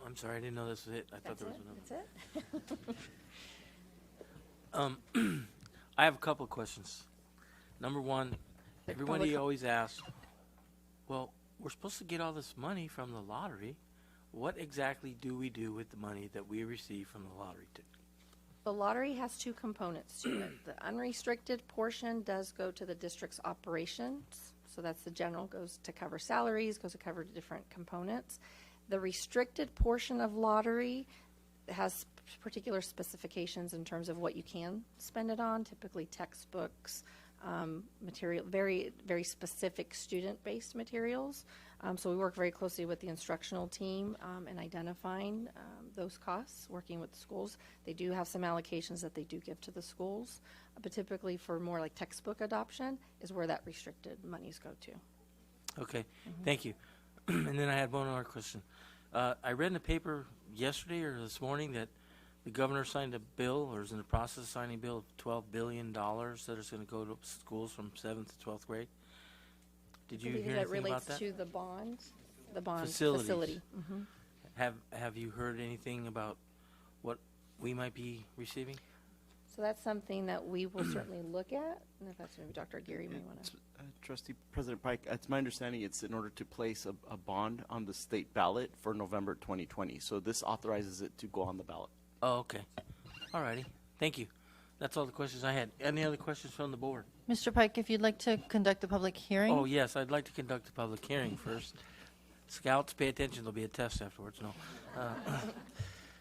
I'm sorry, I didn't know this was it. I thought there was another. That's it? I have a couple of questions. Number one, everybody always asks, well, we're supposed to get all this money from the lottery. What exactly do we do with the money that we receive from the lottery? The lottery has two components to it. The unrestricted portion does go to the district's operations. So that's the general, goes to cover salaries, goes to cover different components. The restricted portion of lottery has particular specifications in terms of what you can spend it on, typically textbooks, material, very, very specific student-based materials. So we work very closely with the instructional team in identifying those costs, working with the schools. They do have some allocations that they do give to the schools, but typically for more like textbook adoption is where that restricted monies go to. Okay, thank you. And then I had one other question. I read in the paper yesterday or this morning that the governor signed a bill, or is in the process of signing a bill of $12 billion that is going to go to schools from 7th to 12th grade. Did you hear anything about that? That relates to the bond Facilities. facility. Have you heard anything about what we might be receiving? So that's something that we will certainly look at, and if that's maybe Dr. Geary may want to. Trustee President Pike, it's my understanding it's in order to place a bond on the state ballot for November 2020. So this authorizes it to go on the ballot. Oh, okay. All righty. Thank you. That's all the questions I had. Any other questions from the board? Mr. Pike, if you'd like to conduct the public hearing? Oh, yes, I'd like to conduct the public hearing first. Scouts, pay attention. There'll be a test afterwards. No.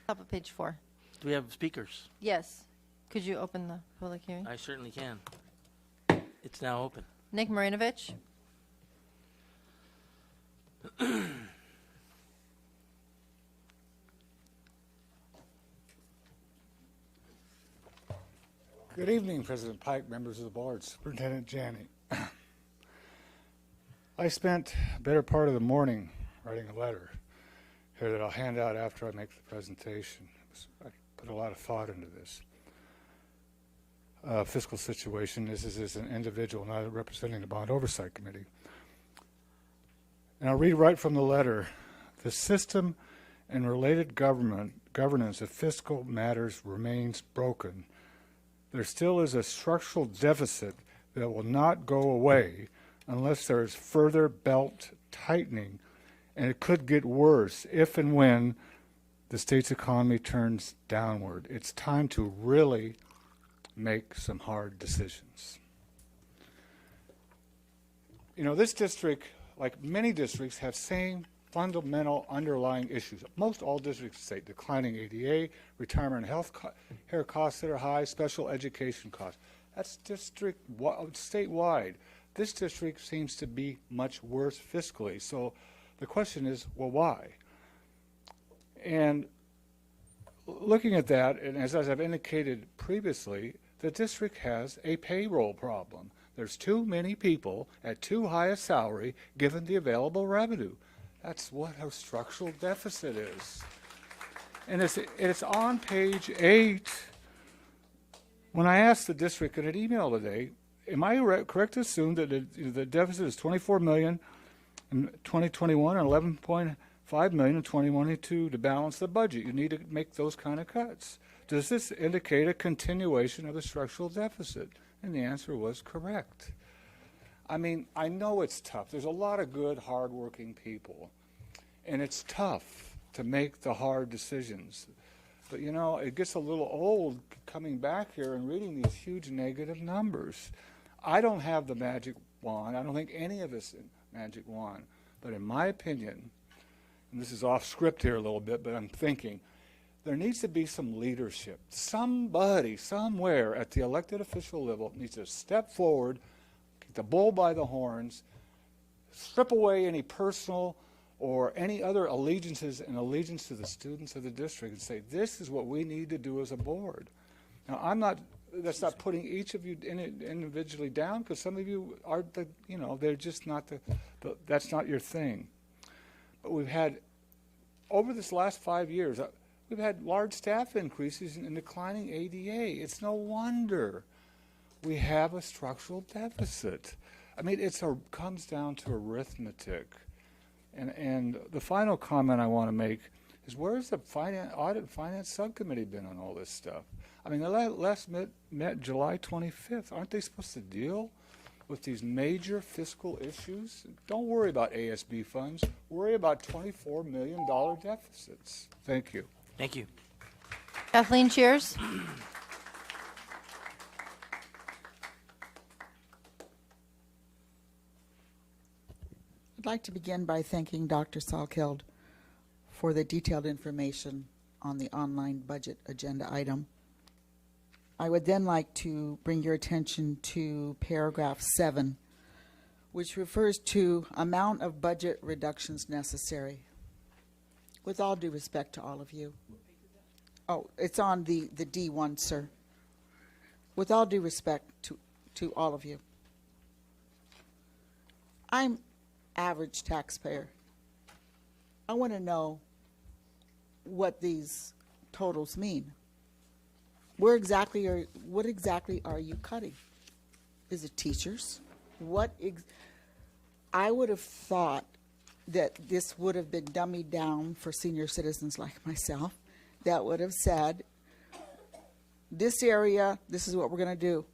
Top of page 4. Do we have speakers? Yes. Could you open the public hearing? I certainly can. It's now open. Nick Marinovich. Good evening, President Pike, members of the board, Superintendent Janney. I spent a better part of the morning writing a letter here that I'll hand out after I make the presentation. I put a lot of thought into this fiscal situation. This is as an individual, not representing the Bond Oversight Committee. And I'll read right from the letter. The system and related governance of fiscal matters remains broken. There still is a structural deficit that will not go away unless there is further belt tightening, and it could get worse if and when the state's economy turns downward. It's time to really make some hard decisions. You know, this district, like many districts, have same fundamental underlying issues. Most all districts say declining ADA, retirement and health care costs that are high, special education costs. That's statewide. This district seems to be much worse fiscally. So the question is, well, why? And looking at that, and as I've indicated previously, the district has a payroll problem. There's too many people at too high a salary given the available revenue. That's what a structural deficit is. And it's on page 8. When I asked the district in an email today, am I correct to assume that the deficit is $24 million in 2021 and $11.5 million in 2022 to balance the budget? You need to make those kind of cuts. Does this indicate a continuation of the structural deficit? And the answer was correct. I mean, I know it's tough. There's a lot of good, hardworking people, and it's tough to make the hard decisions. But, you know, it gets a little old coming back here and reading these huge negative numbers. I don't have the magic wand. I don't think any of us have magic wand. But in my opinion, and this is off script here a little bit, but I'm thinking, there needs to be some leadership. Somebody, somewhere at the elected official level needs to step forward, get the bull by the horns, strip away any personal or any other allegiances and allegiance to the students of the district and say, this is what we need to do as a board. Now, that's not putting each of you individually down, because some of you are, they're just not that's not your thing. But we've had, over this last 5 years, we've had large staff increases and declining ADA. It's no wonder we have a structural deficit. I mean, it comes down to arithmetic. And the final comment I want to make is, where's the Audit and Finance Subcommittee been on all this stuff? I mean, they last met July 25th. Aren't they supposed to deal with these major fiscal issues? Don't worry about ASB funds. Worry about $24 million deficits. Thank you. Thank you. Kathleen Cheers. I'd like to begin by thanking Dr. Salkeld for the detailed information on the online budget agenda item. I would then like to bring your attention to paragraph 7, which refers to amount of budget reductions necessary. With all due respect to all of you. Oh, it's on the D1, sir. With all due respect to all of you. I'm average taxpayer. I want to know what these totals mean. What exactly are you cutting? Is it teachers? I would have thought that this would have been dummied down for senior citizens like myself, that would have said, this area, this is what we're going to do.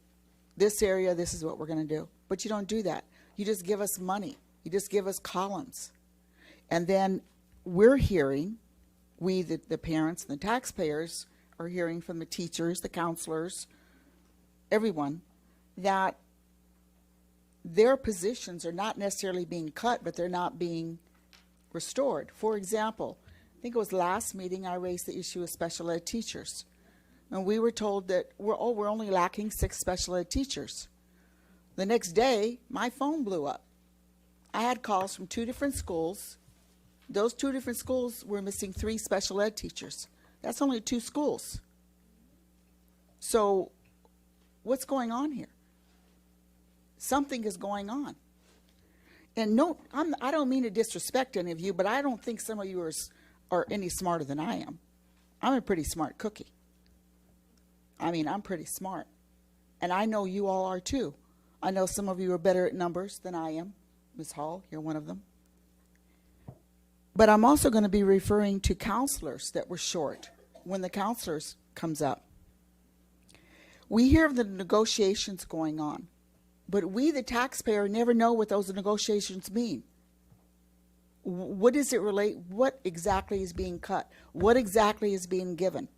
This area, this is what we're going to do. But you don't do that. You just give us money. You just give us columns. And then we're hearing, the parents and the taxpayers are hearing from the teachers, the counselors, everyone, that their positions are not necessarily being cut, but they're not being restored. For example, I think it was last meeting I raised the issue of special ed teachers. And we were told that we're only lacking 6 special ed teachers. The next day, my phone blew up. I had calls from 2 different schools. Those 2 different schools were missing 3 special ed teachers. That's only 2 schools. So what's going on here? Something is going on. And no, I don't mean to disrespect any of you, but I don't think some of you are any smarter than I am. I'm a pretty smart cookie. I mean, I'm pretty smart. And I know you all are too. I know some of you are better at numbers than I am. Ms. Hall, you're one of them. But I'm also going to be referring to counselors that were short when the counselors comes up. We hear of the negotiations going on, but we, the taxpayer, never know what those negotiations mean. What does it relate? What exactly is being cut? What exactly is being given?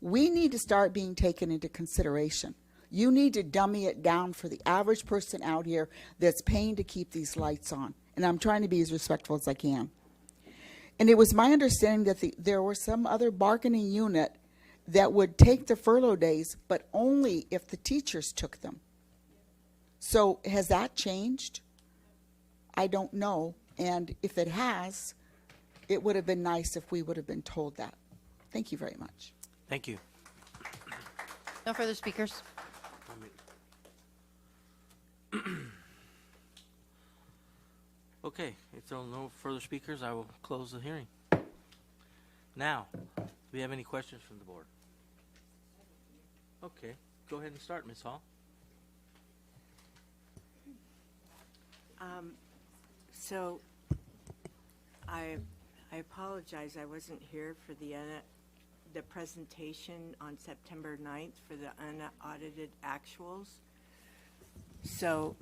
We need to start being taken into consideration. You need to dummy it down for the average person out here that's paying to keep these lights on. And I'm trying to be as respectful as I can. And it was my understanding that there was some other bargaining unit that would take the furlough days, but only if the teachers took them. So has that changed? I don't know. And if it has, it would have been nice if we would have been told that. Thank you very much. Thank you. No further speakers. Okay, if there are no further speakers, I will close the hearing. Now, do we have any questions from the board? Okay, go ahead and start, Ms. Hall. So I apologize, I wasn't here for the presentation on September 9th for the unaudited actuals. So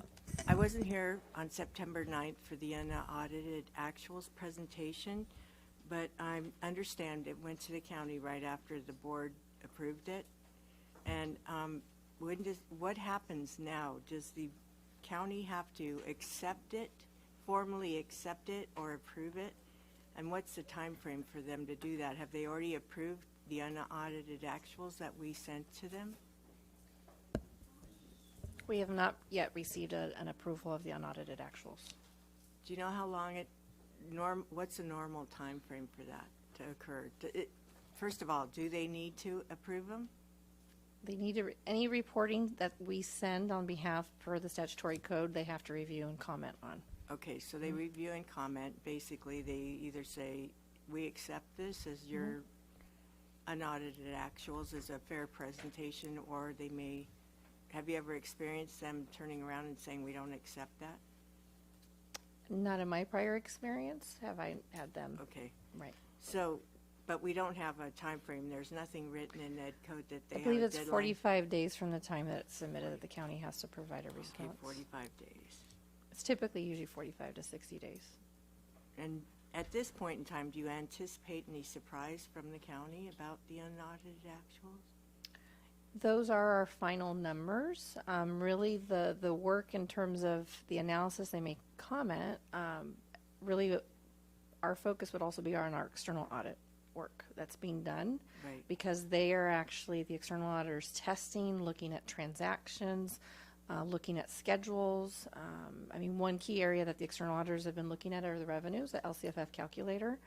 I wasn't here on September 9th for the unaudited actuals presentation, but I understand it went to the county right after the board approved it. And what happens now? Does the county have to accept it, formally accept it or approve it? And what's the time frame for them to do that? Have they already approved the unaudited actuals that we sent to them? We have not yet received an approval of the unaudited actuals. Do you know how long what's the normal time frame for that to occur? First of all, do they need to approve them? They need to, any reporting that we send on behalf per the statutory code, they have to review and comment on. Okay, so they review and comment. Basically, they either say, we accept this as your unaudited actuals as a fair presentation, or they may, have you ever experienced them turning around and saying, we don't accept that? Not in my prior experience have I had them. Okay. Right. So, but we don't have a time frame. There's nothing written in Ed Code that they I believe have a it's deadline. 45 days from the time that it's submitted that the county has to provide a response. Okay, 45 days. It's typically usually 45 to 60 days. And at this point in time, do you anticipate any surprise from the county about the unaudited actuals? Those are our final numbers. Really, the work in terms of the analysis they may comment, really our focus would also be on our external audit work that's being done. Right. Because they are actually, the external auditors testing, looking at transactions, looking at schedules. I mean, one key area that the external auditors have been looking at are the revenues, the LCFF calculator.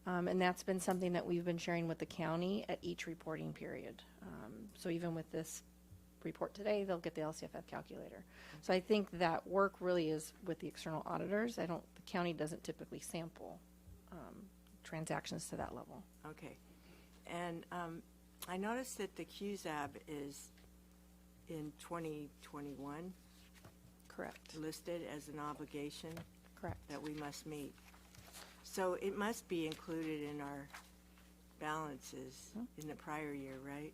And that's been something that we've been sharing with the county at each reporting period. So even with this report today, they'll get the LCFF calculator. So I think that work really is with the external auditors. The county doesn't typically sample transactions to that level. Okay. And I noticed that the QZAB is in 2021. Correct. Listed as an obligation. Correct. That we must meet. So it must be included in our balances in the prior year, right?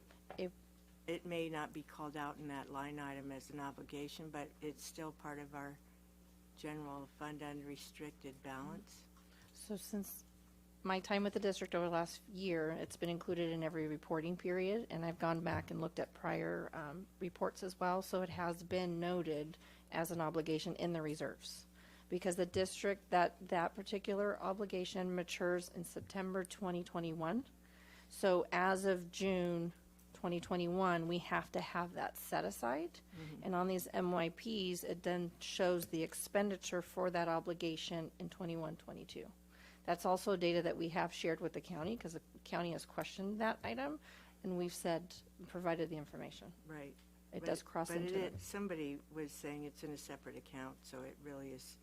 it may not be called out in that line item as an obligation, but it's still part of our general fund unrestricted balance. So since my time with the district over the last year, it's been included in every reporting period, and I've gone back and looked at prior reports as well, so it has been noted as an obligation in the reserves. Because the district, that particular obligation matures in September 2021. So as of June 2021, we have to have that set aside. And on these MYPs, it then shows the expenditure for that obligation in 21-22. That's also data that we have shared with the county, because the county has questioned that item, and we've said, provided the information. Right. It does cross but into it it. Somebody was saying it's in a separate account, so it really is,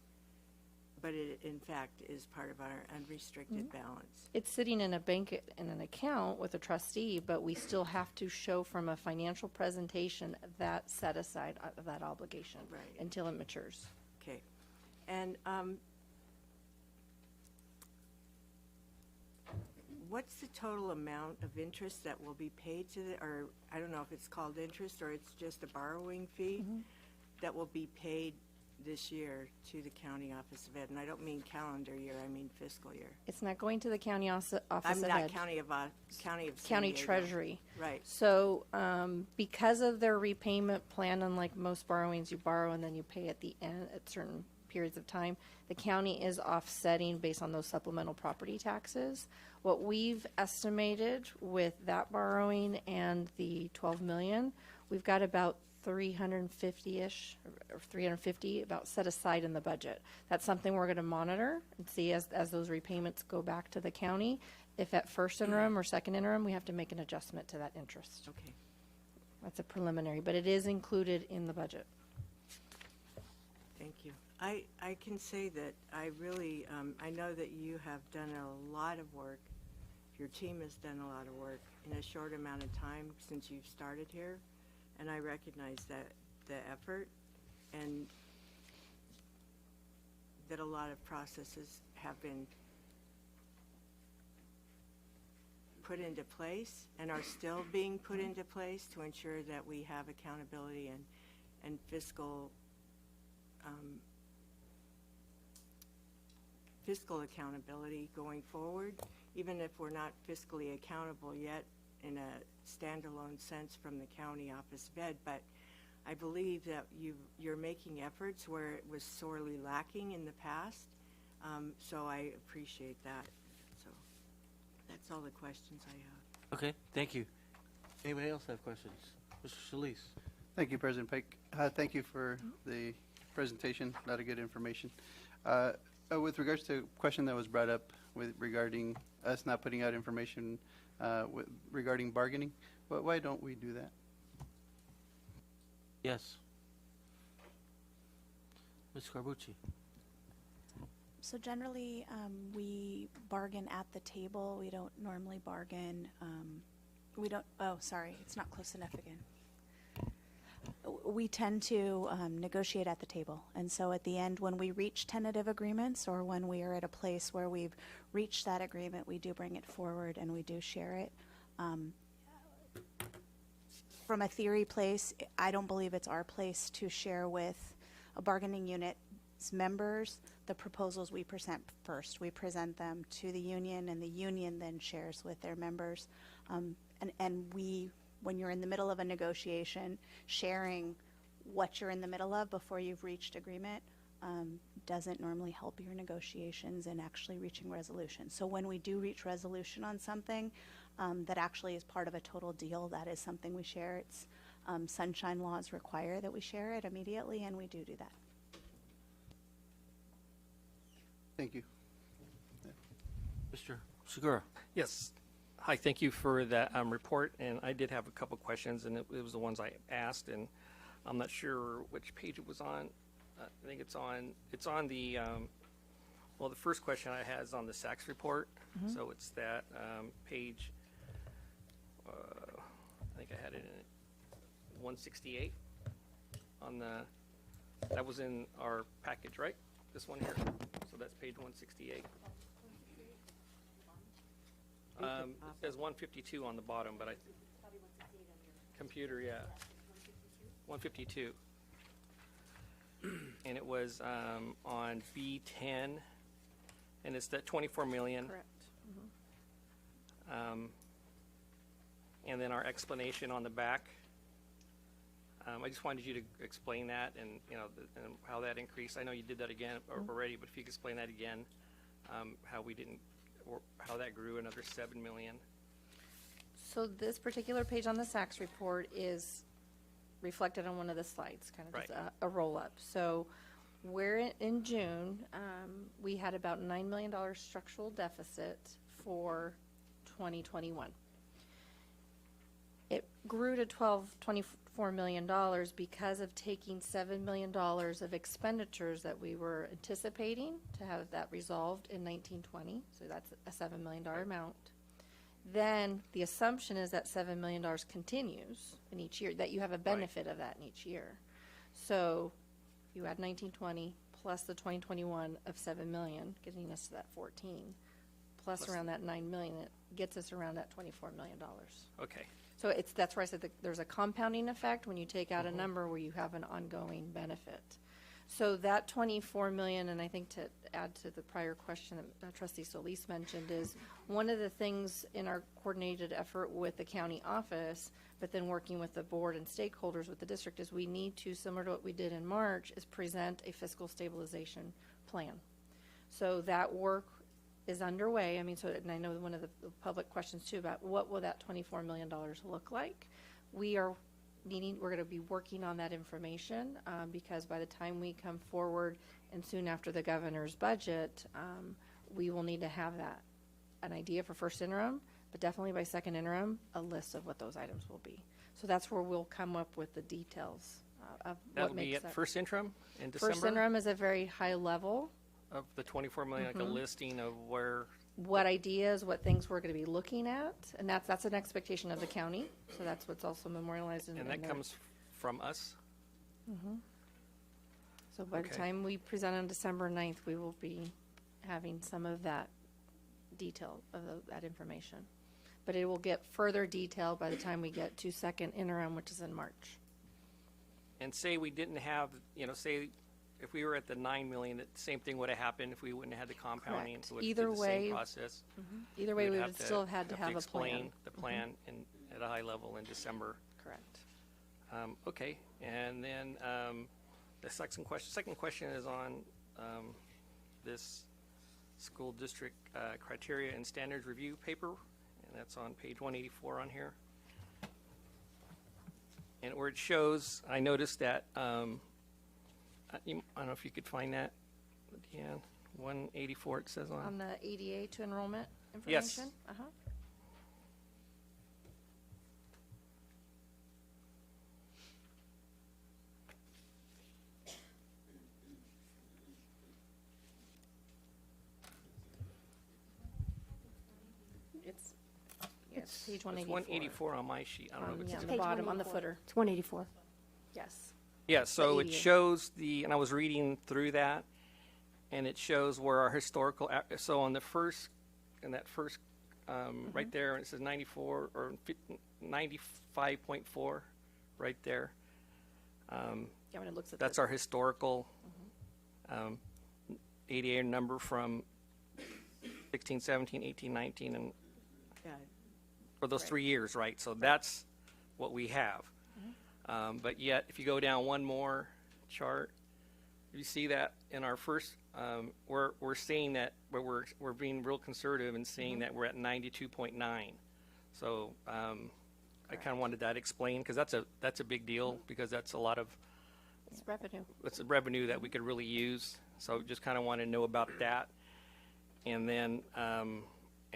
but it in fact is part of our unrestricted balance. It's sitting in a bank, in an account with a trustee, but we still have to show from a financial presentation that set aside of that obligation until it matures. Okay. And what's the total amount of interest that will be paid to the, or I don't know if it's called interest or it's just a borrowing fee that will be paid this year to the County Office of Ed? And I don't mean calendar year, I mean fiscal year. It's not going to the county office of I'm not Ed. County of San County Diego. Treasury. Right. So because of their repayment plan, unlike most borrowings, you borrow and then you pay at the end at certain periods of time, the county is offsetting based on those supplemental property taxes. What we've estimated with that borrowing and the 12 million, we've got about 350-ish or 350 about set aside in the budget. That's something we're going to monitor and see as those repayments go back to the county. If at first interim or second interim, we have to make an adjustment to that interest. Okay. That's a preliminary, but it is included in the budget. Thank you. I can say that I really, I know that you have done a lot of work. Your team has done a lot of work in a short amount of time since you've started here, and I recognize that the effort and that a lot of processes have been put into place and are still being put into place to ensure that we have accountability and fiscal accountability going forward, even if we're not fiscally accountable yet in a standalone sense from the County Office of Ed. But I believe that you're making efforts where it was sorely lacking in the past, so I appreciate that. So that's all the questions I have. Okay, thank you. Anybody else have questions? Mr. Solis. Thank you, President Pike. Thank you for the presentation. A lot of good information. With regards to a question that was brought up regarding us not putting out information regarding bargaining, why don't we do that? Yes. Ms. Carbucci. So generally, we bargain at the table. We don't normally bargain. We don't, oh, sorry, it's not close enough again. We tend to negotiate at the table. And so at the end, when we reach tentative agreements or when we are at a place where we've reached that agreement, we do bring it forward and we do share it. From a theory place, I don't believe it's our place to share with a bargaining unit's members the proposals we present first. We present them to the union, and the union then shares with their members. And we, when you're in the middle of a negotiation, sharing what you're in the middle of before you've reached agreement doesn't normally help your negotiations and actually reaching resolution. So when we do reach resolution on something that actually is part of a total deal, that is something we share. It's sunshine laws require that we share it immediately, and we do that. Thank you. Mr. Segura. Yes. Hi, thank you for that report, and I did have a couple questions, and it was the ones I asked, and I'm not sure which page it was on. I think it's on the, well, the first question I had is on the SACS report, so it's that page, I think I had it in 168 on the, that was in our package, right? This one here, so that's page 168. It says 152 on the bottom, but computer, yeah. 152. And it was on B10, and it's that 24 million. Correct. And then our explanation on the back. I just wanted you to explain that and, you know, and how that increased. I know you did that again already, but if you could explain that again, how we didn't, or how that grew another 7 million. So this particular page on the SACS report is reflected on one of the slides, kind of just a roll-up. So we're in June, we had about $9 million structural deficit for 2021. It grew to $24 million because of taking $7 million of expenditures that we were anticipating to have that resolved in 1920. So that's a $7 million amount. Then the assumption is that $7 million continues in each year, that you have a benefit of that in each year. So you add 1920 plus the 2021 of 7 million, getting us to that 14, plus around that 9 million, it gets us around that $24 million. Okay. So that's where I said that there's a compounding effect when you take out a number where you have an ongoing benefit. So that 24 million, and I think to add to the prior question that Trustee Solis mentioned, is one of the things in our coordinated effort with the county office, but then working with the board and stakeholders with the district, is we need to, similar to what we did in March, is present a fiscal stabilization plan. So that work is underway. I mean, so, and I know one of the public questions too about what will that $24 million look like. We're going to be working on that information because by the time we come forward and soon after the governor's budget, we will need to have an idea for first interim, but definitely by second interim, a list of what those items will be. So that's where we'll come up with the details of That'll what be makes at first interim in December? First interim is a very high level. Of the 24 million, like a listing of where. What ideas, what things we're going to be looking at, and that's an expectation of the county. So that's what's also memorialized in. And that comes from us. So by the time we present on December 9th, we will be having some of that detail of that information, but it will get further detailed by the time we get to second interim, which is in March. And say we didn't have, you know, say if we were at the 9 million, the same thing would have happened if we wouldn't have had the compounding. Correct. So it's Either the way, same process. Either way, we have would still have had to have a explain plan. the plan at a high level in December. Correct. Okay, and then the second question is on this school district criteria and standards review paper, and that's on page 184 on here. And where it shows, I noticed that, I don't know if you could find that, yeah, 184 it says on. On the ADA to enrollment Yes. information? It's page 184. It's 184 on my sheet. I don't know if it's. On the bottom, on the footer. It's 184. Yes. Yeah, so it ADA. shows and I was reading through that, and it shows where our historical, so on the first, in that first, right there, it says 94 or 95.4, right there. Yeah, when it looks at That's our historical ADA number from 16, 17, 18, 19, and for those 3 years, right? So that's what we have. But yet, if you go down one more chart, you see that in our first, we're seeing that, but we're being real conservative and seeing that we're at 92.9. So I kind of wanted that explained because that's a big deal because that's a lot of. It's revenue. It's a revenue that we could really use. So just kind of want to know about that, and then.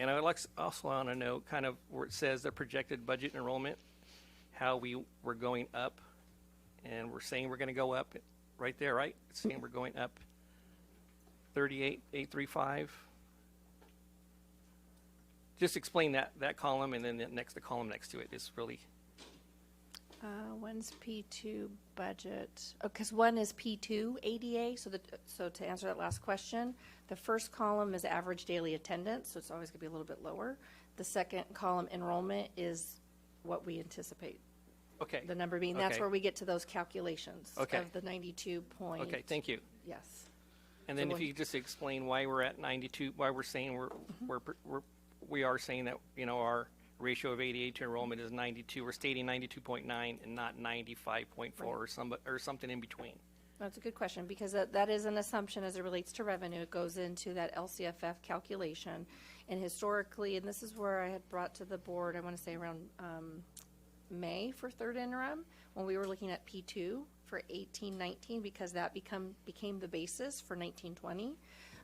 And I would also want to know kind of where it says the projected budget enrollment, how we're going up, and we're saying we're going to go up right there, right? It's saying we're going up 38,835. Just explain that column, and then the column next to it is really. When's P2 budget? Because one is P2 ADA. So to answer that last question, the first column is average daily attendance, so it's always going to be a little bit lower. The second column, enrollment, is what we anticipate Okay. The number being, that's Okay. where we get to those calculations Okay. of the 92 point. Okay, thank you. Yes. And then So if we'll- you could just explain why we're at 92, why we're saying we are saying that, you know, our ratio of 88 to enrollment is 92. We're stating 92.9 and not 95.4 or something in between. That's a good question, because that is an assumption as it relates to revenue. It goes into that LCFF calculation. And historically, and this is where I had brought to the board, I want to say around May for third interim, when we were looking at P2 for 18-19, because that became the basis for 19-20.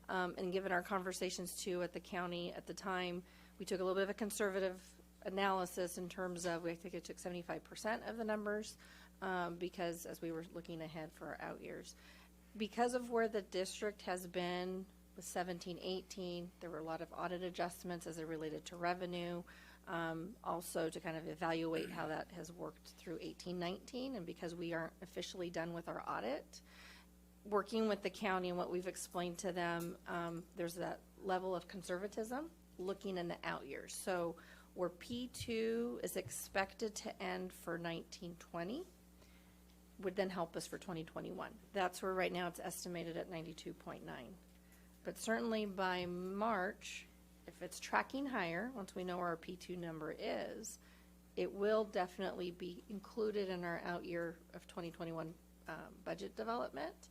And given our conversations too at the county at the time, we took a little bit of a conservative analysis in terms of, I think it took 75% of the numbers, because as we were looking ahead for our out years. Because of where the district has been with 17-18, there were a lot of audit adjustments as it related to revenue, also to kind of evaluate how that has worked through 18-19, and because we aren't officially done with our audit, working with the county and what we've explained to them, there's that level of conservatism looking in the out years. So where P2 is expected to end for 19-20 would then help us for 2021. That's where right now it's estimated at 92.9. But certainly by March, if it's tracking higher, once we know where our P2 number is, it will definitely be included in our out year of 2021 budget development.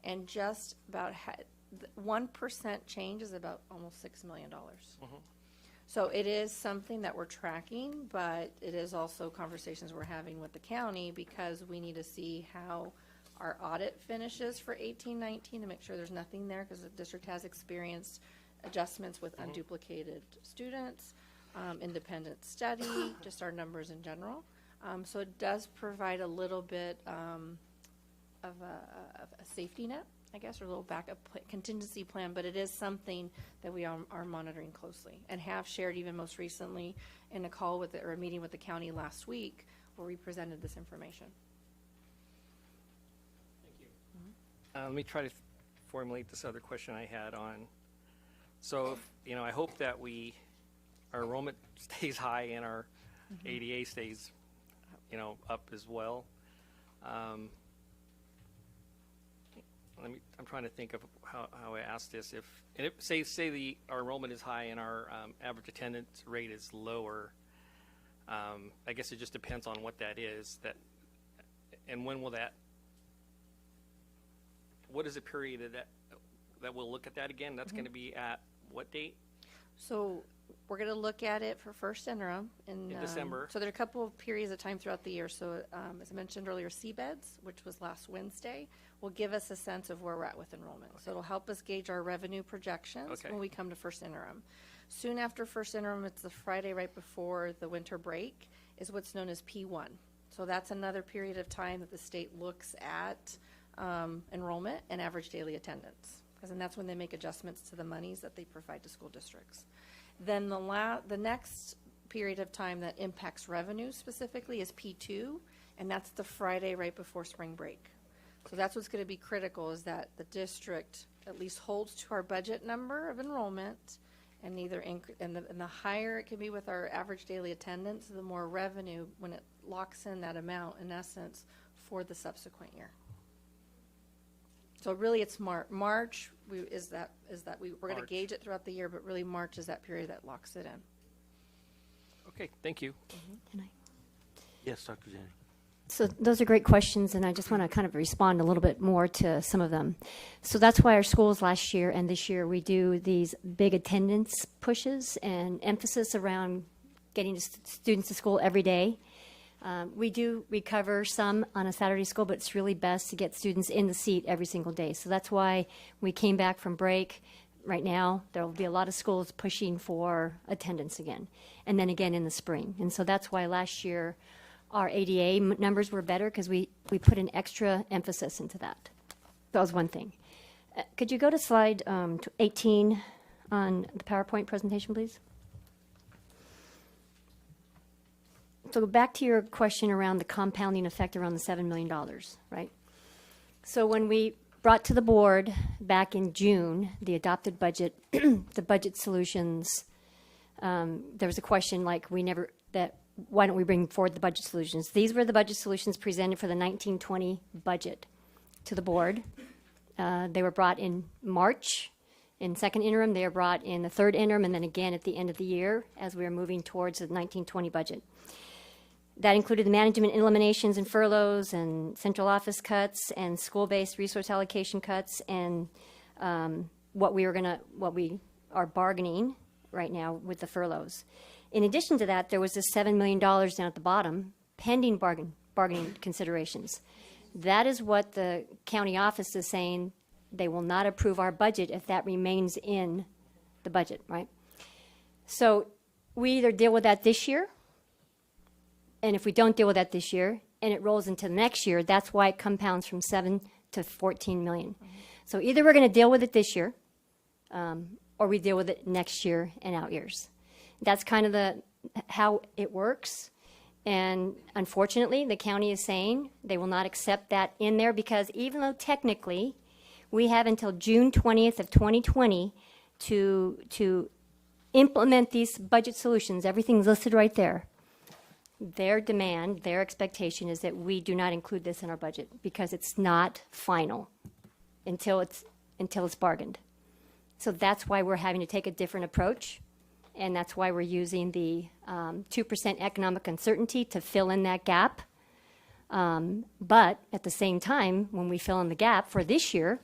And just about 1% change is about almost $6 million. So it is something that we're tracking, but it is also conversations we're having with the county, because we need to see how our audit finishes for 18-19 to make sure there's nothing there, because the district has experienced adjustments with unduplicated students, independent study, just our numbers in general. So it does provide a little bit of a safety net, I guess, or a little backup contingency plan, but it is something that we are monitoring closely and have shared even most recently in a call with or a meeting with the county last week where we presented this information. Let me try to formulate this other question I had on. So, you know, I hope that our enrollment stays high and our ADA stays, you know, up as well. I'm trying to think of how I ask this. Say our enrollment is high and our average attendance rate is lower. I guess it just depends on what that is. And when will that? What is the period that we'll look at that again? That's going to be at what date? So we're going to look at it for first interim in December. So there are a couple of periods of time throughout the year. So as I mentioned earlier, CBEDS, which was last Wednesday, will give us a sense of where we're at with enrollment. Okay. So it'll help us gauge our revenue projections when we come to first interim. Soon after first interim, it's the Friday right before the winter break, is what's known as P1. So that's another period of time that the state looks at enrollment and average daily attendance, and that's when they make adjustments to the monies that they provide to school districts. Then the next period of time that impacts revenue specifically is P2, and that's the Friday right before spring break. So that's what's going to be critical, is that the district at least holds to our budget number of enrollment, and the higher it can be with our average daily attendance, the more revenue when it locks in that amount in essence for the subsequent year. So really, it's March. We're going to gauge it throughout the year, but really March is that period that locks it in. Okay, thank you. Can I? Yes, Dr. Jenny. So those are great questions, and I just want to kind of respond a little bit more to some of them. So that's why our schools last year and this year, we do these big attendance pushes and emphasis around getting students to school every day. We do recover some on a Saturday school, but it's really best to get students in the seat every single day. So that's why we came back from break. Right now, there will be a lot of schools pushing for attendance again, and then again in the spring. And so that's why last year our ADA numbers were better, because we put an extra emphasis into that. That was one thing. Could you go to slide 18 on the PowerPoint presentation, please? So back to your question around the compounding effect around the $7 million, right? So when we brought to the board back in June the adopted budget, the budget solutions, there was a question like that why don't we bring forward the budget solutions? These were the budget solutions presented for the 1920 budget to the board. They were brought in March in second interim. They were brought in the third interim, and then again at the end of the year as we were moving towards the 1920 budget. That included the management eliminations and furloughs and central office cuts and school-based resource allocation cuts and what we are bargaining right now with the furloughs. In addition to that, there was this $7 million down at the bottom, pending bargaining considerations. That is what the county office is saying. They will not approve our budget if that remains in the budget, right? So we either deal with that this year, and if we don't deal with that this year, and it rolls into the next year, that's why it compounds from 7 to 14 million. So either we're going to deal with it this year, or we deal with it next year and out years. That's kind of how it works. And unfortunately, the county is saying they will not accept that in there because even though technically we have until June 20th of 2020 to implement these budget solutions, everything's listed right there. Their demand, their expectation is that we do not include this in our budget because it's not final until it's bargained. So that's why we're having to take a different approach, and that's why we're using the 2% economic uncertainty to fill in that gap. But at the same time, when we fill in the gap for this year,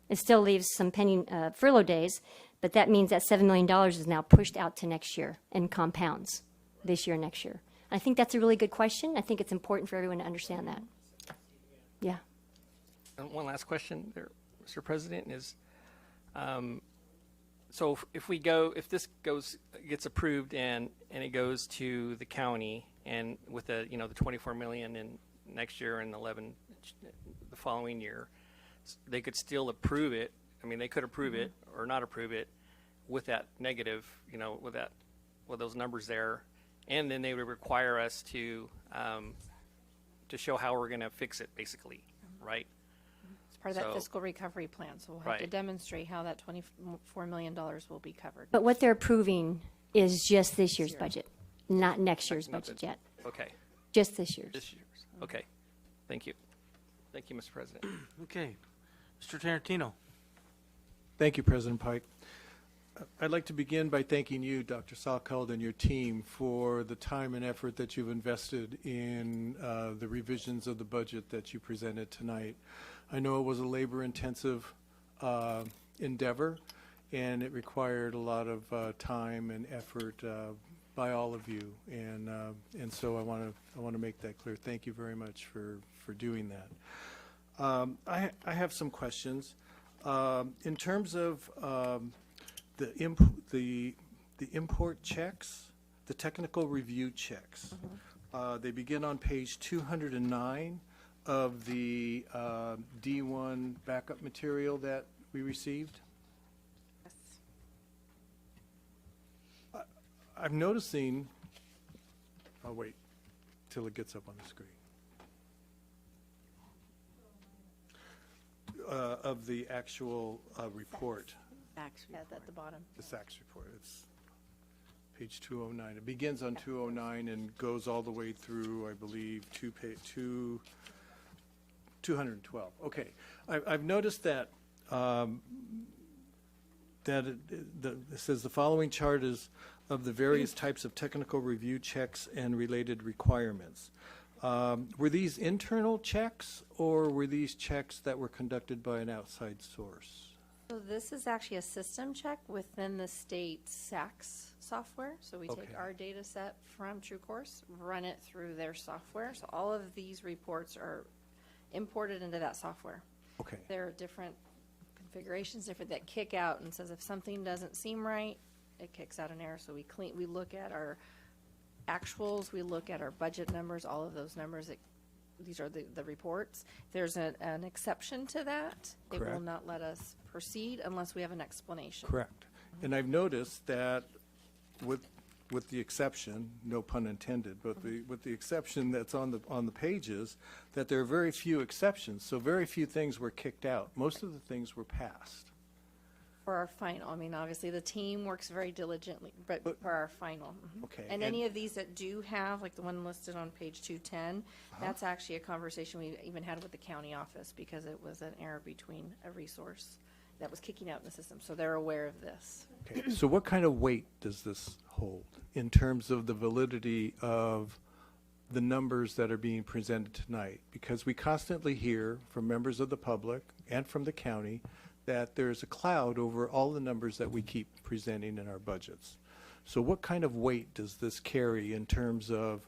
it still leaves some pending furlough days, but that means that $7 million is now pushed out to next year and compounds this year and next year. I think that's a really good question. I think it's important for everyone to understand that. Yeah. And one last question there, Mr. President, is so if this gets approved and it goes to the county and with the 24 million in next year and 11 the following year, they could still approve it. I mean, they could approve it or not approve it with that negative, with those numbers there. And then they would require us to show how we're going to fix it, basically, right? It's part of that fiscal recovery plan, so we'll have to demonstrate how that $24 million will be covered. But what they're approving is just this year's budget, not next year's budget yet. Okay. Just this year's. This year's. Okay. Thank you. Thank you, Mr. President. Okay. Mr. Tarantino. Thank you, President Pike. I'd like to begin by thanking you, Dr. Salkeld, and your team for the time and effort that you've invested in the revisions of the budget that you presented tonight. I know it was a labor-intensive endeavor, and it required a lot of time and effort by all of you, and so I want to make that clear. Thank you very much for doing that. I have some questions in terms of the import checks, the technical review checks. They begin on page 209 of the D1 backup material that we received. I'm noticing, I'll wait till it gets up on the screen. Of the actual report. At the bottom. The SACS report. It's page 209. It begins on 209 and goes all the way through, I believe, 212. Okay. I've noticed that it says the following chart is of the various types of technical review checks and related requirements. Were these internal checks or were these checks that were conducted by an outside source? So this is actually a system check within the state SACS software. So we take our data set from TrueCourse, run it through their software. So all of these reports are imported into that software. Okay. There are different configurations that kick out and says if something doesn't seem right, it kicks out an error. So we look at our actuals, we look at our budget numbers, all of those numbers. These are the reports. There's an exception to that. It will not let us proceed unless we have an explanation. Correct. And I've noticed that with the exception, no pun intended, but with the exception that's on the pages, that there are very few exceptions. So very few things were kicked out. Most of the things were passed. For our final, I mean, obviously, the team works very diligently, but for our final. Okay, And and- any of these that do have, like the one listed on page 210, that's actually a conversation we even had with the county office because it was an error between a resource that was kicking out in the system, so they're aware of this. Okay, so what kind of weight does this hold in terms of the validity of the numbers that are being presented tonight? Because we constantly hear from members of the public and from the county that there's a cloud over all the numbers that we keep presenting in our budgets. So what kind of weight does this carry in terms of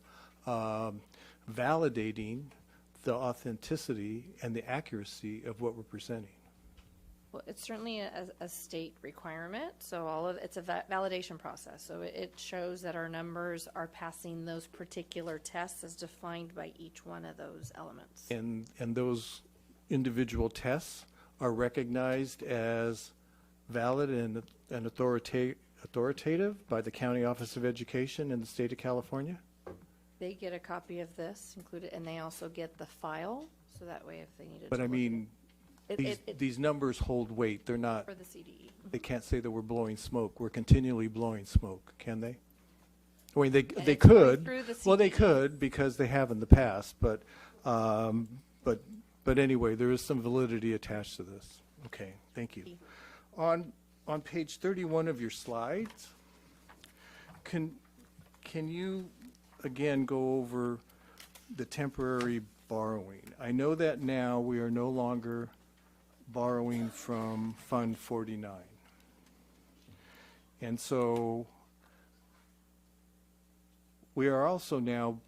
validating the authenticity and the accuracy of what we're presenting? Well, it's certainly a state requirement, so it's a validation process. So it shows that our numbers are passing those particular tests as defined by each one of those elements. And those individual tests are recognized as valid and authoritative by the County Office of Education in the state of California? They get a copy of this included, and they also get the file, so that way if they needed But to I look mean, these numbers hold weight. They're not, for the CDE. they can't say that we're blowing smoke. We're continually blowing smoke, can they? I mean, they it's could. through the Well, they CDE. could because they have in the past, but anyway, there is some validity attached to this. Okay, thank you. On page 31 of your slides, can you again go over the temporary borrowing? I know that now we are no longer borrowing from Fund 49. And so we are also now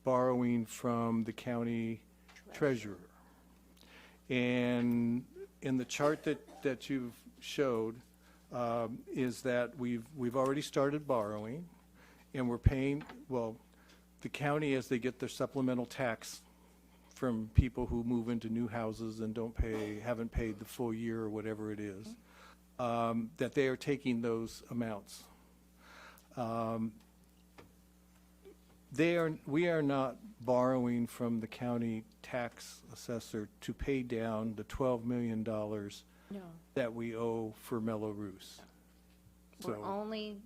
borrowing from the county treasurer. And in the chart that you've showed is that we've already started borrowing, and we're paying, well, the county, as they get their supplemental tax from people who move into new houses and haven't paid the full year or whatever it is, that they are taking those amounts. We are not borrowing from the county tax assessor to pay down the $12 million that we owe for Mello-Roos. We're only,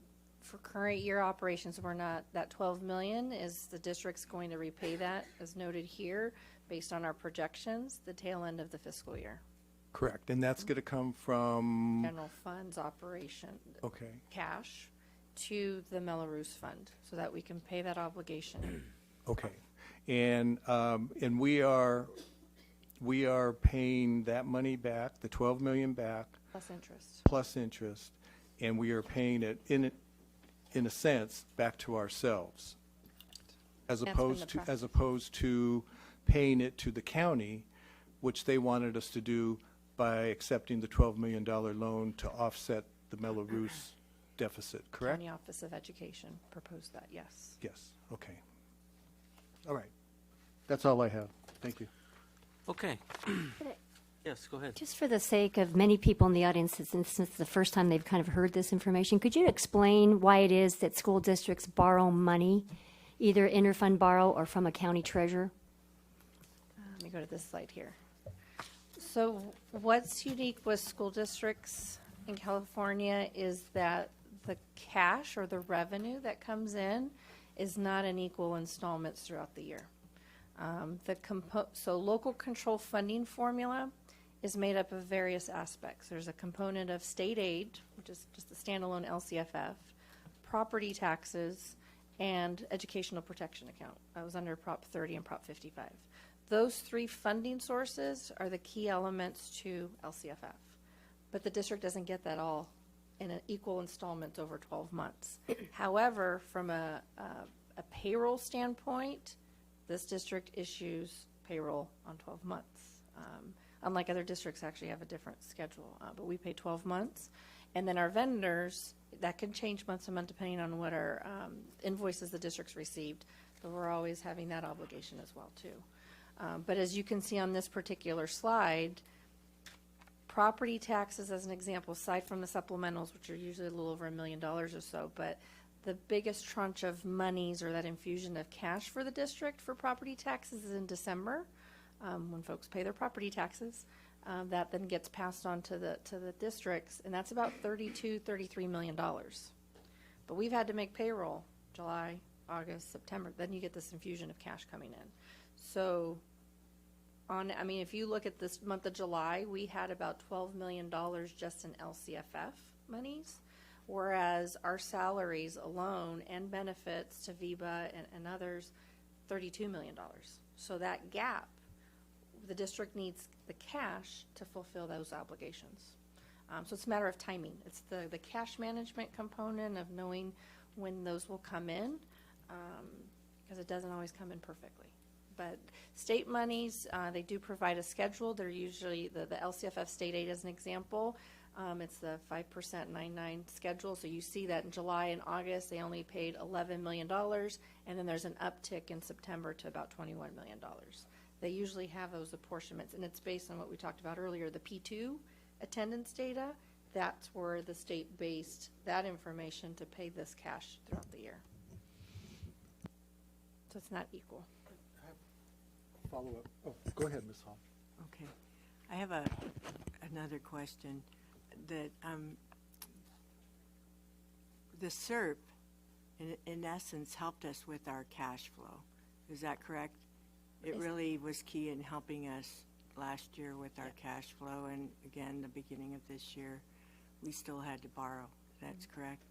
for current year operations, we're not, that 12 million is the district's going to repay that, as noted here, based on our projections, the tail end of the fiscal year. Correct, and that's going to come from, General funds operation. Okay. Cash to the Mello-Roos fund, so that we can pay that obligation. okay. And we are paying that money back, the 12 million back. Plus interest, and we are paying it in a sense back to ourselves, as opposed to paying it to the county, which they wanted us to do by accepting the $12 million loan to offset the Mello-Roos deficit, correct? County Office of Education proposed that, yes. Yes, okay. All right. That's all I have. Thank you. Okay. Yes, go ahead. Just for the sake of many people in the audience, since it's the first time they've kind of heard this information, could you explain why it is that school districts borrow money, either interfund borrow or from a county treasurer? Let me go to this slide here. So what's unique with school districts in California is that the cash or the revenue that comes in is not in equal installments throughout the year. So local control funding formula is made up of various aspects. There's a component of state aid, which is just the standalone LCFF, property taxes, and educational protection account. That was under Prop 30 and Prop 55. Those three funding sources are the key elements to LCFF. But the district doesn't get that all in an equal installments over 12 months. However, from a payroll standpoint, this district issues payroll on 12 months. Unlike other districts actually have a different schedule, but we pay 12 months. And then our vendors, that can change month to month depending on what our invoices the district's received, but we're always having that obligation as well too. But as you can see on this particular slide, property taxes as an example, aside from the supplementals, which are usually a little over $1 million or so, but the biggest tranche of monies or that infusion of cash for the district for property taxes is in December, when folks pay their property taxes. that then gets passed on to the districts, and that's about $33 million. But we've had to make payroll July, August, September. Then you get this infusion of cash coming in. So, I mean, if you look at this month of July, we had about $12 million just in LCFF monies, whereas our salaries alone and benefits to VEBA and others, $32 million. So that gap, the district needs the cash to fulfill those obligations. So it's a matter of timing. It's the cash management component of knowing when those will come in, because it doesn't always come in perfectly. But state monies, they do provide a schedule. They're usually, the LCFF state aid as an example, it's the 5% 9/9 schedule. So you see that in July and August, they only paid $11 million, and then there's an uptick in September to about $21 million. They usually have those apportionments, and it's based on what we talked about earlier, the P2 attendance data. That's where the state based that information to pay this cash throughout the year. So it's not equal. Follow up. Oh, go ahead, Ms. Hall. Okay. I have another question that the SERP, in essence, helped us with our cash flow. Is that correct? It really was key in helping us last year with our cash flow, and again, the beginning of this year, we still had to borrow. That's correct?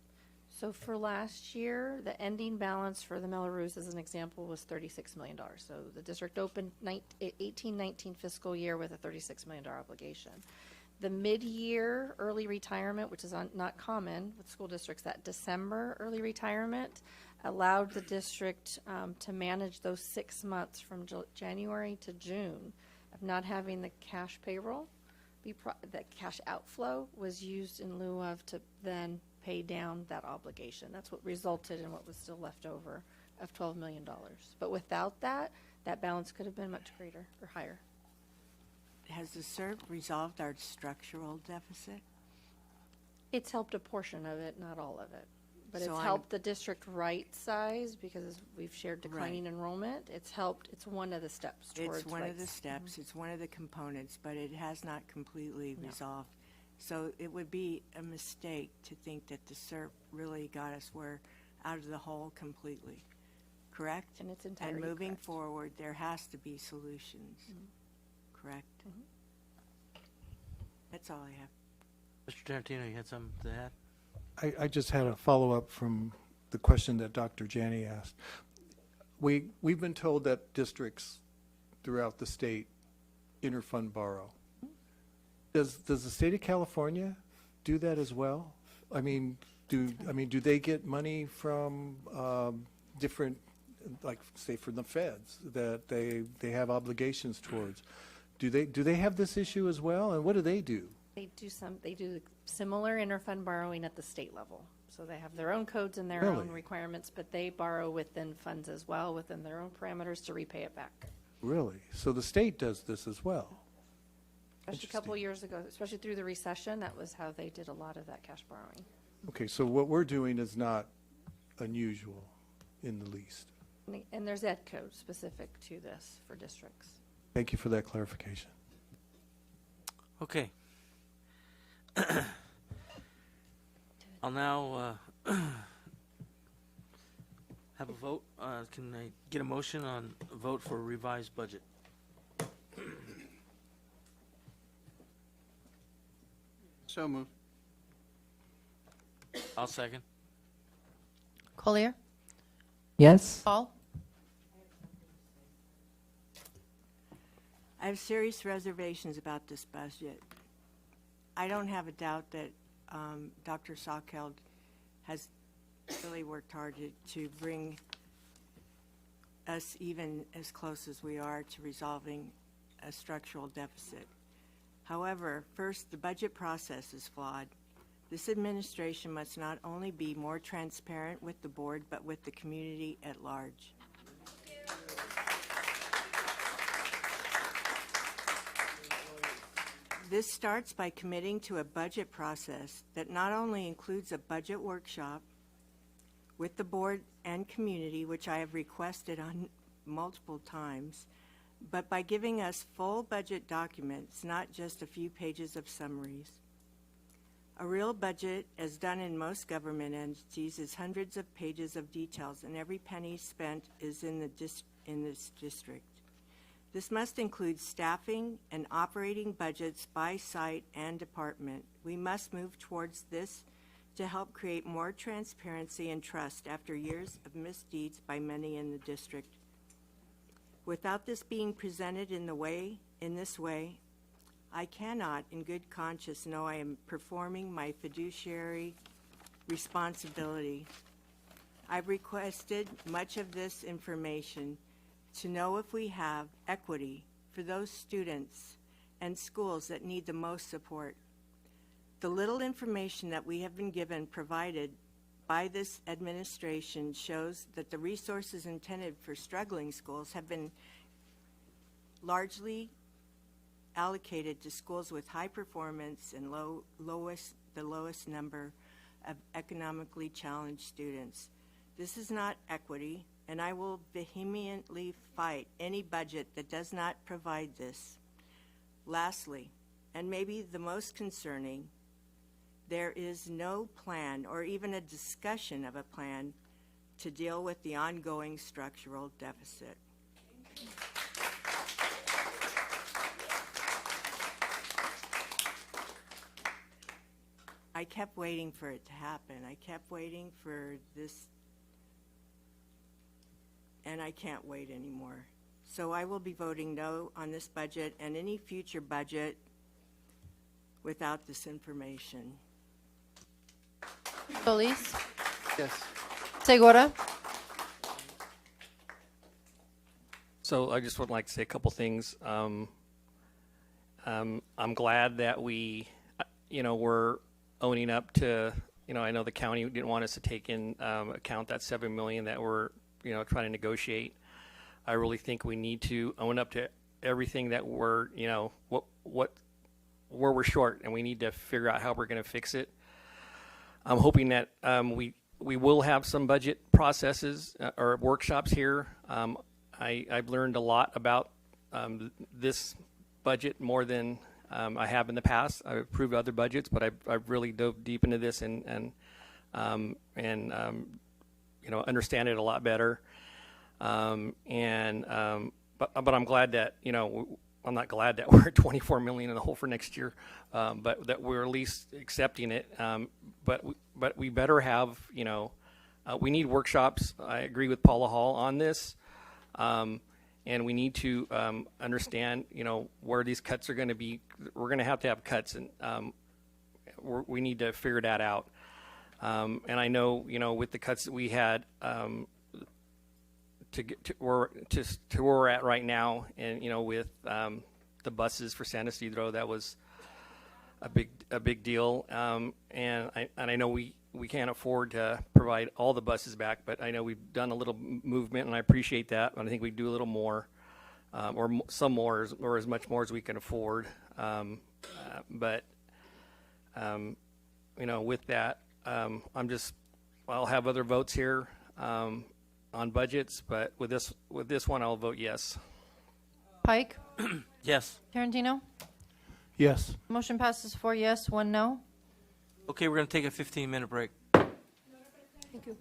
So for last year, the ending balance for the Melrose, as an example, was $36 million. So the district opened 18-19 fiscal year with a $36 million obligation. The mid-year early retirement, which is not common with school districts, that December early retirement allowed the district to manage those 6 months from January to June of not having the cash payroll. The cash outflow was used in lieu of to then pay down that obligation. That's what resulted in what was still left over of $12 million. But without that, that balance could have been much greater or higher. Has the SERP resolved our structural deficit? It's helped a portion of it, not all of it. But So it's helped the district right size because we've shared declining enrollment. It's helped, it's one of the steps towards It's one of the right- steps, it's one of the components, but it has not completely resolved. So it would be a mistake to think that the SERP really got us out of the hole completely, correct? And it's entirely And moving correct. forward, there has to be solutions, correct? That's all I have. Mr. Tarantino, you had something to add? I just had a follow-up from the question that Dr. Janney asked. We've been told that districts throughout the state interfund borrow. Does the state of California do that as well? I mean, do they get money from different, like say from the feds that they have obligations towards? Do they have this issue as well, and what do they do? They do similar interfund borrowing at the state level. So they have their own codes and their Really? own requirements, but they borrow within funds as well, within their own parameters to repay it back. Really? So the state does this as well? Especially a couple of years ago, especially through the recession, that was how they did a lot of that cash borrowing. Okay, so what we're doing is not unusual in the least. And there's ed code specific to this for districts. Thank you for that clarification. Okay. I'll now have a vote. Can I get a motion on a vote for a revised budget? So moved. I'll second. Collier? Yes. Hall? I have serious reservations about this budget. I don't have a doubt that Dr. Salkeld has really worked hard to bring us even as close as we are to resolving a structural deficit. However, first, the budget process is flawed. This administration must not only be more transparent with the board, but with the community at large. This starts by committing to a budget process that not only includes a budget workshop with the board and community, which I have requested on multiple times, but by giving us full budget documents, not just a few pages of summaries. A real budget, as done in most government entities, is hundreds of pages of details, and every penny spent is in this district. This must include staffing and operating budgets by site and department. We must move towards this to help create more transparency and trust after years of misdeeds by many in the district. Without this being presented in this way, I cannot, in good conscience, know I am performing my fiduciary responsibility. I've requested much of this information to know if we have equity for those students and schools that need the most support. The little information that we have been given provided by this administration shows that the resources intended for struggling schools have been largely allocated to schools with high performance and the lowest number of economically challenged students. This is not equity, and I will vehemently fight any budget that does not provide this. Lastly, and maybe the most concerning, there is no plan or even a discussion of a plan to deal with the ongoing structural deficit. I kept waiting for it to happen. I kept waiting for this, and I can't wait anymore. So I will be voting no on this budget and any future budget without this information. Solis? Yes. Segura? So I just would like to say a couple things. I'm glad that we, we're owning up to, I know the county didn't want us to take in account that $7 million that we're, trying to negotiate. I really think we need to own up to everything that we're, where we're short, and we need to figure out how we're going to fix it. I'm hoping that we will have some budget processes or workshops here. I've learned a lot about this budget more than I have in the past. I've approved other budgets, but I've really dove deep into this and understand it a lot better. But I'm glad that I'm not glad that we're at 24 million in the hole for next year, but that we're at least accepting it. But we better have we need workshops. I agree with Paula Hall on this. And we need to understand, where these cuts are going to be. We're going to have cuts, and we need to figure that out. And I know, with the cuts that we had, to get to where we're at right now, and with the buses for San Isidro, that was a big deal. And I know we can't afford to provide all the buses back, but I know we've done a little movement, and I appreciate that. But I think we do a little more, some more, or as much more as we can afford. But with that, I'll have other votes here on budgets, but with this one, I'll vote yes. Pike? Yes. Tarantino? Yes. Motion passes 4 yes, 1 no. Okay, we're going to take a 15-minute break. Thank you.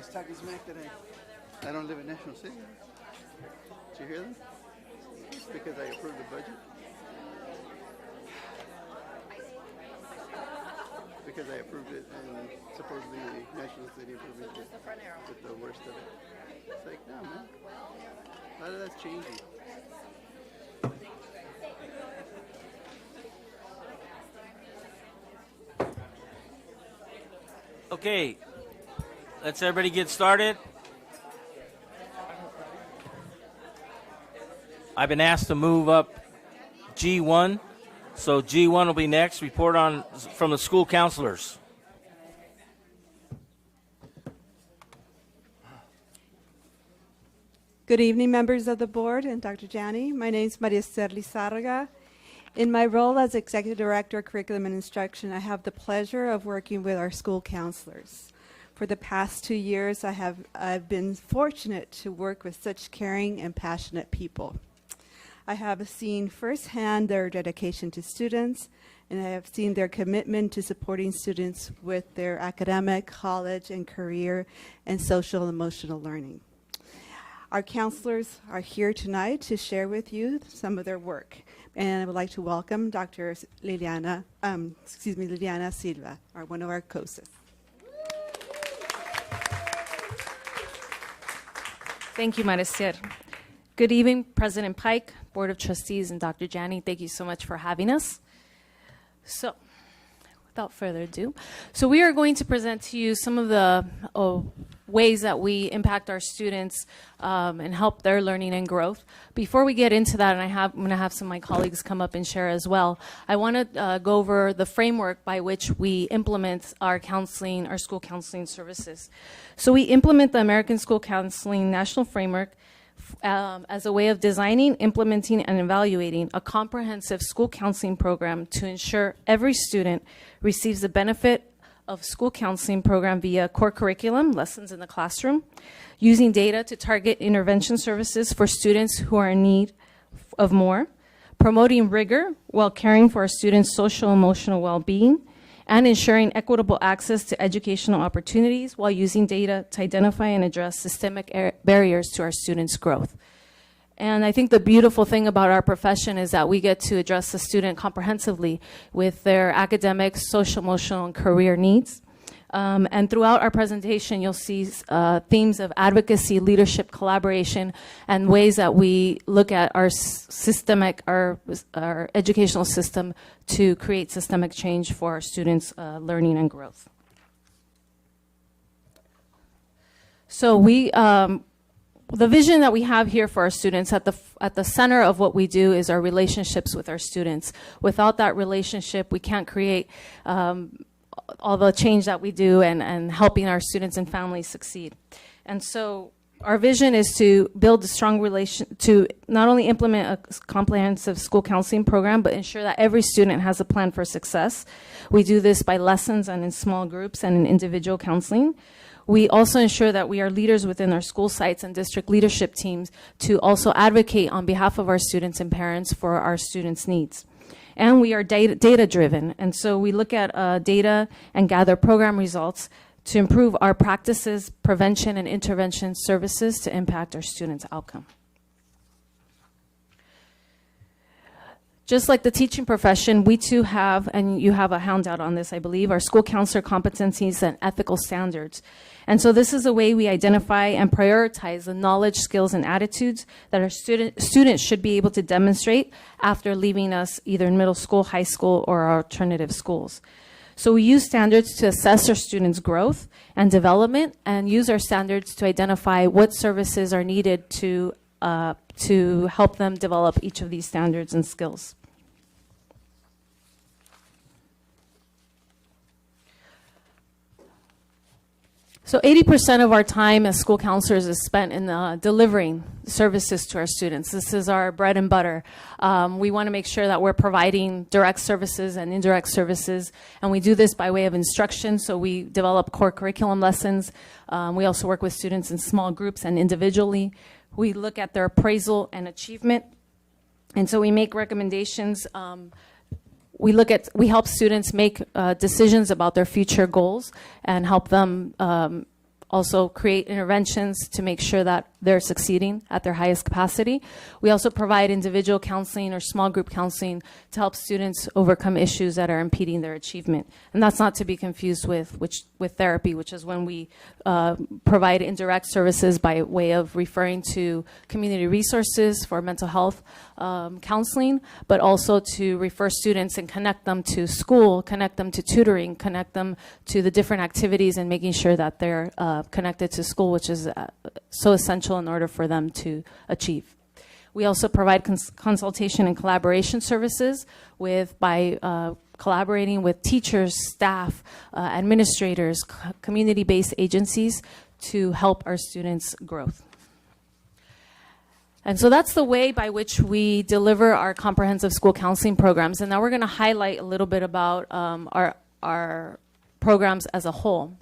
just talking smack that I don't live in National City. Did you hear them? It's because I approved the budget. Because I approved it, and supposedly the National City approved it with the worst of it. It's like, no, man. A lot of that's changing. Okay, let's everybody get started. I've been asked to move up G1, so G1 will be next. Report on from the school counselors. Good evening, members of the board and Dr. Jani. My name is Maria Esther Lizárraga. In my role as Executive Director of Curriculum and Instruction, I have the pleasure of working with our school counselors. For the past 2 years, I've been fortunate to work with such caring and passionate people. I have seen firsthand their dedication to students, and I have seen their commitment to supporting students with their academic, college, and career, and social and emotional learning. Our counselors are here tonight to share with you some of their work. And I would like to welcome Dr. Liliana Silva, one of our COSAs. Thank you, Maricier. Good evening, President Pike, Board of Trustees, and Dr. Jani. Thank you so much for having us. So, without further ado, we are going to present to you some of the ways that we impact our students and help their learning and growth. Before we get into that, and I'm going to have some of my colleagues come up and share as well, I want to go over the framework by which we implement our counseling, our school counseling services. So we implement the American School Counseling National Framework as a way of designing, implementing, and evaluating a comprehensive school counseling program to ensure every student receives the benefit of school counseling program via core curriculum, lessons in the classroom, using data to target intervention services for students who are in need of more, promoting rigor while caring for our students' social and emotional well-being, and ensuring equitable access to educational opportunities while using data to identify and address systemic barriers to our students' growth. And I think the beautiful thing about our profession is that we get to address the student comprehensively with their academic, social, emotional, and career needs. And throughout our presentation, you'll see themes of advocacy, leadership, collaboration, and ways that we look at our our educational system to create systemic change for our students' learning and growth. So the vision that we have here for our students, at the center of what we do is our relationships with our students. Without that relationship, we can't create all the change that we do and helping our students and families succeed. And so our vision is to build a strong relation, to not only implement a comprehensive school counseling program, but ensure that every student has a plan for success. We do this by lessons and in small groups and in individual counseling. We also ensure that we are leaders within our school sites and district leadership teams to also advocate on behalf of our students and parents for our students' needs. And we are data-driven, and so we look at data and gather program results to improve our practices, prevention, and intervention services to impact our students' outcome. Just like the teaching profession, we too have, and you have a handout on this, I believe, our school counselor competencies and ethical standards. And so this is a way we identify and prioritize the knowledge, skills, and attitudes that our students should be able to demonstrate after leaving us either in middle school, high school, or our alternative schools. So we use standards to assess our students' growth and development, and use our standards to identify what services are needed to help them develop each of these standards and skills. So 80% of our time as school counselors is spent in delivering services to our students. This is our bread and butter. We want to make sure that we're providing direct services and indirect services, and we do this by way of instruction. So we develop core curriculum lessons. We also work with students in small groups and individually. We look at their appraisal and achievement, and so we make recommendations. We help students make decisions about their future goals and help them also create interventions to make sure that they're succeeding at their highest capacity. We also provide individual counseling or small group counseling to help students overcome issues that are impeding their achievement. And that's not to be confused with therapy, which is when we provide indirect services by way of referring to community resources for mental health counseling, but also to refer students and connect them to school, connect them to tutoring, connect them to the different activities, and making sure that they're connected to school, which is so essential in order for them to achieve. We also provide consultation and collaboration services by collaborating with teachers, staff, administrators, community-based agencies to help our students' growth. And so that's the way by which we deliver our comprehensive school counseling programs. And now we're going to highlight a little bit about our programs as a whole.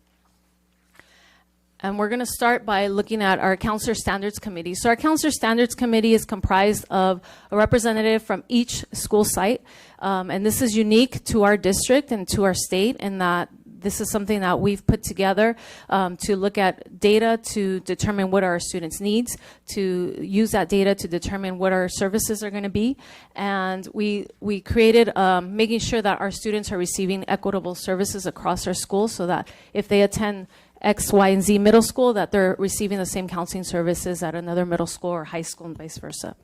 And we're going to start by looking at our Counselor Standards Committee. So our Counselor Standards Committee is comprised of a representative from each school site. And this is unique to our district and to our state in that this is something that we've put together to look at data to determine what our students' needs, to use that data to determine what our services are going to be. And we created making sure that our students are receiving equitable services across our schools so that if they attend X, Y, and Z middle school, that they're receiving the same counseling services at another middle school or high school and vice versa.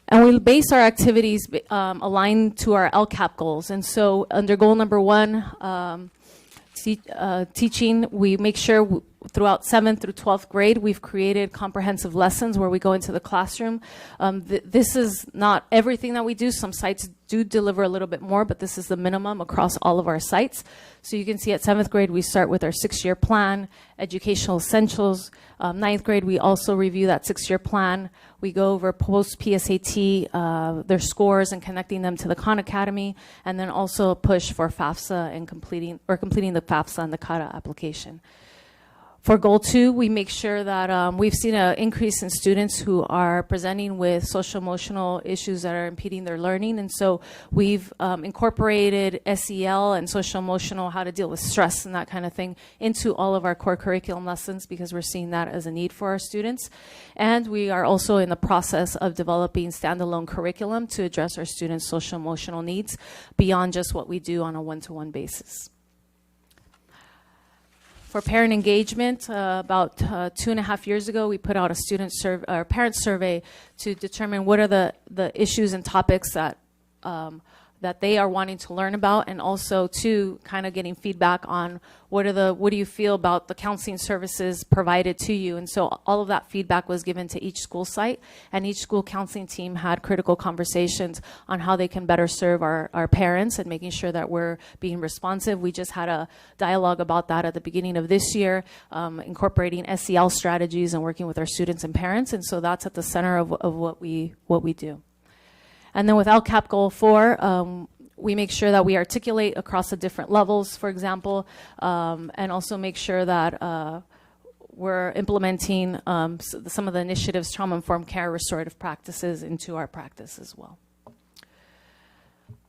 And we base our activities aligned to our LCAP goals. And so under goal number 1, teaching, we make sure throughout 7th through 12th grade, we've created comprehensive lessons where we go into the classroom. This is not everything that we do. Some sites do deliver a little bit more, but this is the minimum across all of our sites. So you can see at 7th grade, we start with our 6-year plan, educational essentials. 9th grade, we also review that 6-year plan. We go over post-PSAT, their scores and connecting them to the Khan Academy, and then also push for FAFSA and completing the FAFSA and the CARA application. For goal 2, we make sure that we've seen an increase in students who are presenting with social emotional issues that are impeding their learning. And so we've incorporated SEL and social emotional, how to deal with stress and that kind of thing into all of our core curriculum lessons because we're seeing that as a need for our students. And we are also in the process of developing standalone curriculum to address our students' social emotional needs beyond just what we do on a one-to-one basis. For parent engagement, about 2.5 years ago, we put out a parent survey to determine what are the issues and topics that that they are wanting to learn about, and also to kind of getting feedback on what do you feel about the counseling services provided to you. And so all of that feedback was given to each school site, and each school counseling team had critical conversations on how they can better serve our parents and making sure that we're being responsive. We just had a dialogue about that at the beginning of this year, incorporating SEL strategies and working with our students and parents. And so that's at the center of what we do. And then with LCAP Goal 4, we make sure that we articulate across the different levels, for example, and also make sure that we're implementing some of the initiatives, trauma-informed care, restorative practices into our practice as well.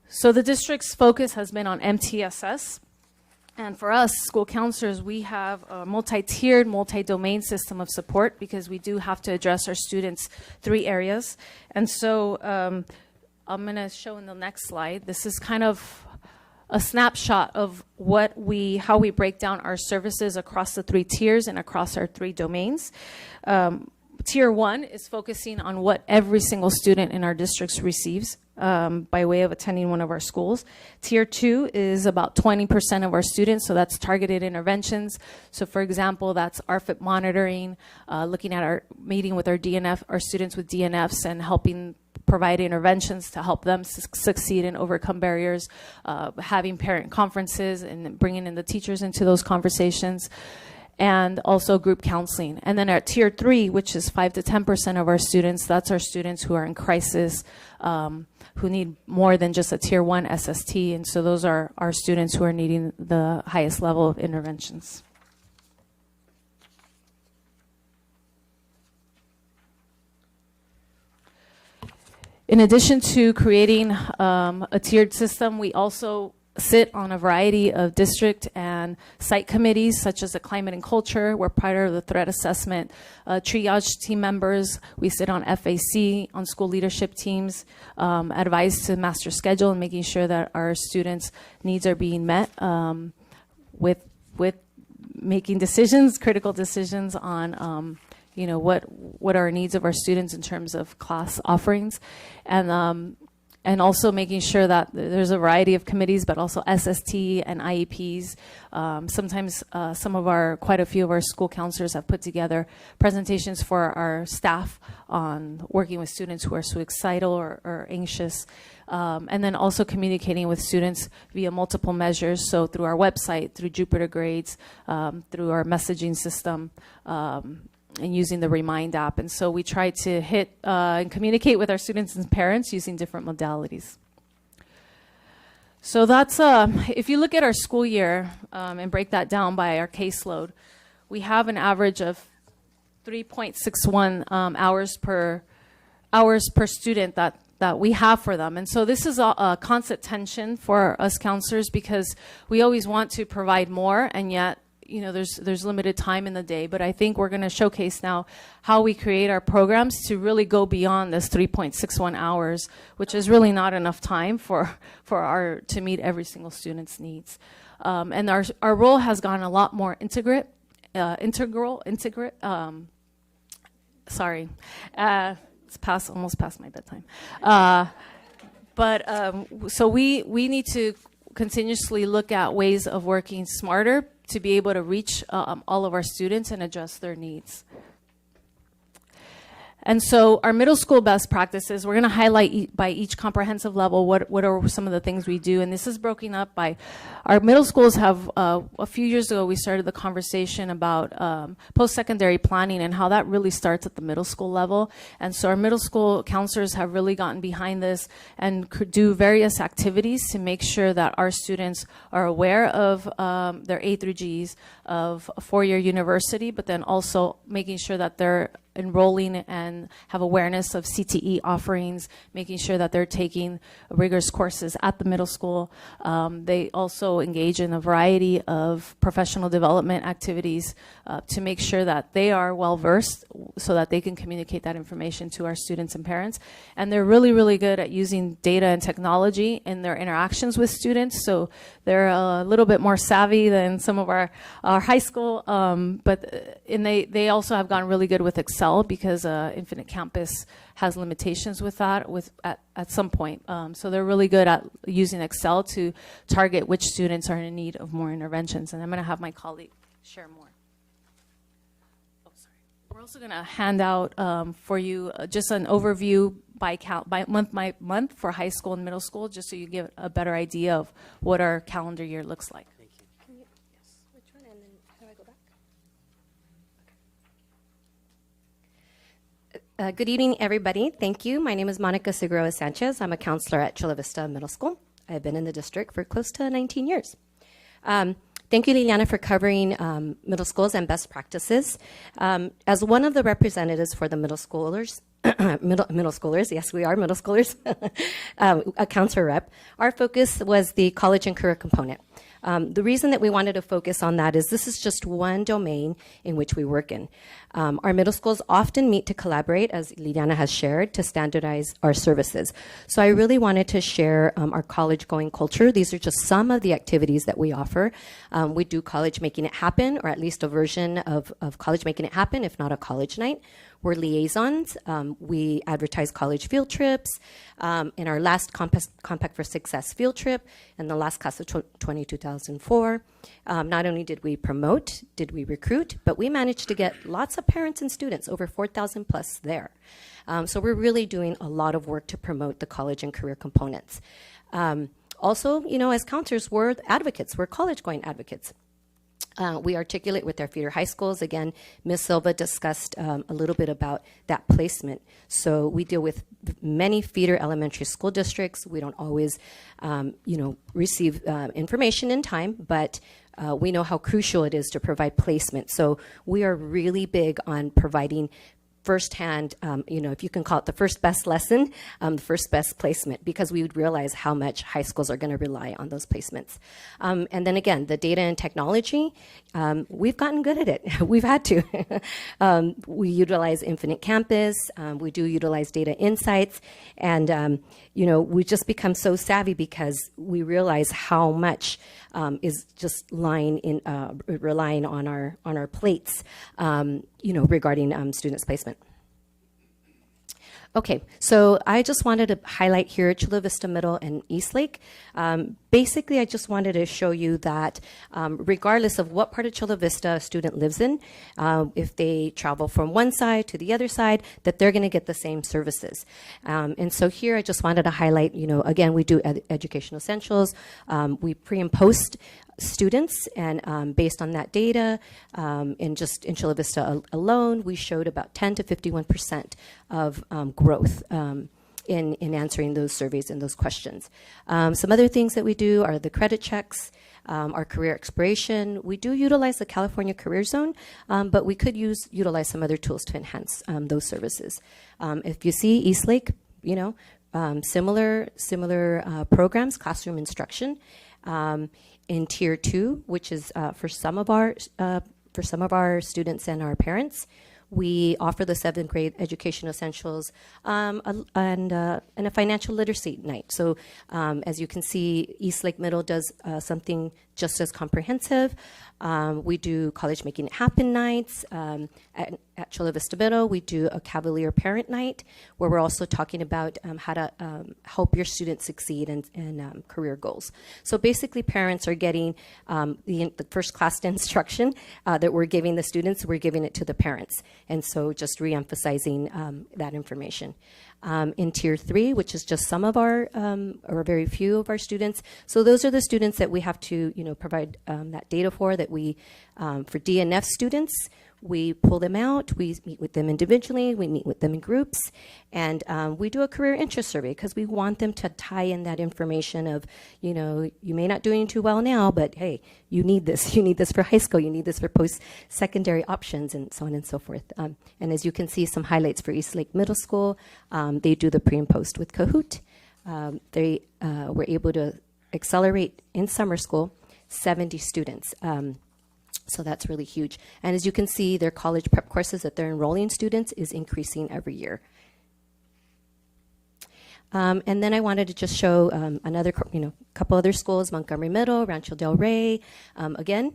So the district's focus has been on MTSS. And for us, school counselors, we have a multi-tiered, multi-domain system of support because we do have to address our students' 3 areas. And so I'm going to show in the next slide. This is kind of a snapshot of how we break down our services across the 3 tiers and across our 3 domains. Tier 1 is focusing on what every single student in our districts receives by way of attending one of our schools. Tier 2 is about 20% of our students, so that's targeted interventions. So for example, that's RFIP monitoring, looking at meeting with our students with DNFs and helping provide interventions to help them succeed and overcome barriers, having parent conferences and bringing in the teachers into those conversations, and also group counseling. And then at Tier 3, which is 5 to 10% of our students, that's our students who are in crisis, who need more than just a Tier 1 SST, and so those are our students who are needing the highest level of interventions. In addition to creating a tiered system, we also sit on a variety of district and site committees, such as the climate and culture. We're part of the threat assessment triage team members. We sit on FAC, on school leadership teams, advise to master schedule and making sure that our students' needs are being met with making decisions, critical decisions on what are our needs of our students in terms of class offerings, and also making sure that there's a variety of committees, but also SST and IEPs. Sometimes quite a few of our school counselors have put together presentations for our staff on working with students who are suicidal or anxious. And then also communicating with students via multiple measures, so through our website, through Jupiter Grades, through our messaging system, and using the Remind app. And so we try to hit and communicate with our students and parents using different modalities. So that's, if you look at our school year and break that down by our caseload, we have an average of 3.61 hours per student that we have for them. And so this is a constant tension for us counselors, because we always want to provide more, and yet there's limited time in the day. But I think we're going to showcase now how we create our programs to really go beyond this 3.61 hours, which is really not enough time to meet every single student's needs. And our role has gotten a lot more integral. Sorry, it's almost past my bedtime. So we need to continuously look at ways of working smarter to be able to reach all of our students and address their needs. And so our middle school best practices, we're going to highlight by each comprehensive level what are some of the things we do. And this is broken up by our middle schools have, a few years ago, we started the conversation about post-secondary planning and how that really starts at the middle school level. And so our middle school counselors have really gotten behind this and could do various activities to make sure that our students are aware of their A through Gs, of a four-year university, but then also making sure that they're enrolling and have awareness of CTE offerings, making sure that they're taking rigorous courses at the middle school. They also engage in a variety of professional development activities to make sure that they are well-versed so that they can communicate that information to our students and parents. And they're really, really good at using data and technology in their interactions with students. So they're a little bit more savvy than some of our high school, but they also have gotten really good with Excel, because Infinite Campus has limitations with that at some point. So they're really good at using Excel to target which students are in need of more interventions. And I'm going to have my colleague share more. Oh, sorry. We're also going to hand out for you just an overview by month for high school and middle school, just so you get a better idea of what our calendar year looks like. Good evening, everybody. Thank you. My name is Monica Segura Sanchez. I'm a counselor at Chula Vista Middle School. I've been in the district for close to 19 years. Thank you, Liliana, for covering middle schools and best practices. As one of the representatives for the middle schoolers, middle schoolers, yes, we are middle schoolers, a counselor rep, our focus was the college and career component. The reason that we wanted to focus on that is this is just one domain in which we work in. Our middle schools often meet to collaborate, as Liliana has shared, to standardize our services. So I really wanted to share our college-going culture. These are just some of the activities that we offer. We do College Making It Happen, or at least a version of College Making It Happen, if not a college night. We're liaisons. We advertise college field trips. In our last Compact for Success field trip, in the last class of 2004, not only did we promote, did we recruit, but we managed to get lots of parents and students, over 4,000 plus there. So we're really doing a lot of work to promote the college and career components. Also, as counselors, we're advocates. We're college-going advocates. We articulate with our feeder high schools. Again, Ms. Silva discussed a little bit about that placement. So we deal with many feeder elementary school districts. We don't always, receive information in time, but we know how crucial it is to provide placement. So we are really big on providing firsthand, if you can call it the first best lesson, the first best placement, because we would realize how much high schools are going to rely on those placements. And then again, the data and technology, we've gotten good at it. We've had to. We utilize Infinite Campus. We do utilize data insights. And, we just become so savvy because we realize how much is just relying on our plates, regarding students' placement. Okay, so I just wanted to highlight here Chula Vista Middle and Eastlake. Basically, I just wanted to show you that regardless of what part of Chula Vista a student lives in, if they travel from one side to the other side, that they're going to get the same services. And so here I just wanted to highlight, again, we do educational essentials. We pre and post students, and based on that data, in Chula Vista alone, we showed about 10 to 51% of growth in answering those surveys and those questions. Some other things that we do are the credit checks, our career exploration. We do utilize the California Career Zone, but we could utilize some other tools to enhance those services. If you see Eastlake, similar programs, classroom instruction. In Tier 2, which is for some of our students and our parents, we offer the 7th grade education essentials and a financial literacy night. So as you can see, Eastlake Middle does something just as comprehensive. We do college making it happen nights. At Chula Vista Middle, we do a Cavalier Parent Night, where we're also talking about how to help your students succeed in career goals. So basically, parents are getting the first class instruction that we're giving the students, we're giving it to the parents. And so just re-emphasizing that information. In Tier 3, which is just some of our, or very few of our students. So those are the students that we have to, provide that data for, that we, for DNF students, we pull them out, we meet with them individually, we meet with them in groups, and we do a career interest survey because we want them to tie in that information of, you may not doing too well now, but hey, you need this for high school, you need this for post-secondary options, and so on and so forth. And as you can see, some highlights for Eastlake Middle School, they do the pre and post with Kahoot. They were able to accelerate in summer school 70 students. So that's really huge. And as you can see, their college prep courses that they're enrolling students is increasing every year. And then I wanted to just show another, couple other schools, Montgomery Middle, Rancho Del Rey. Again,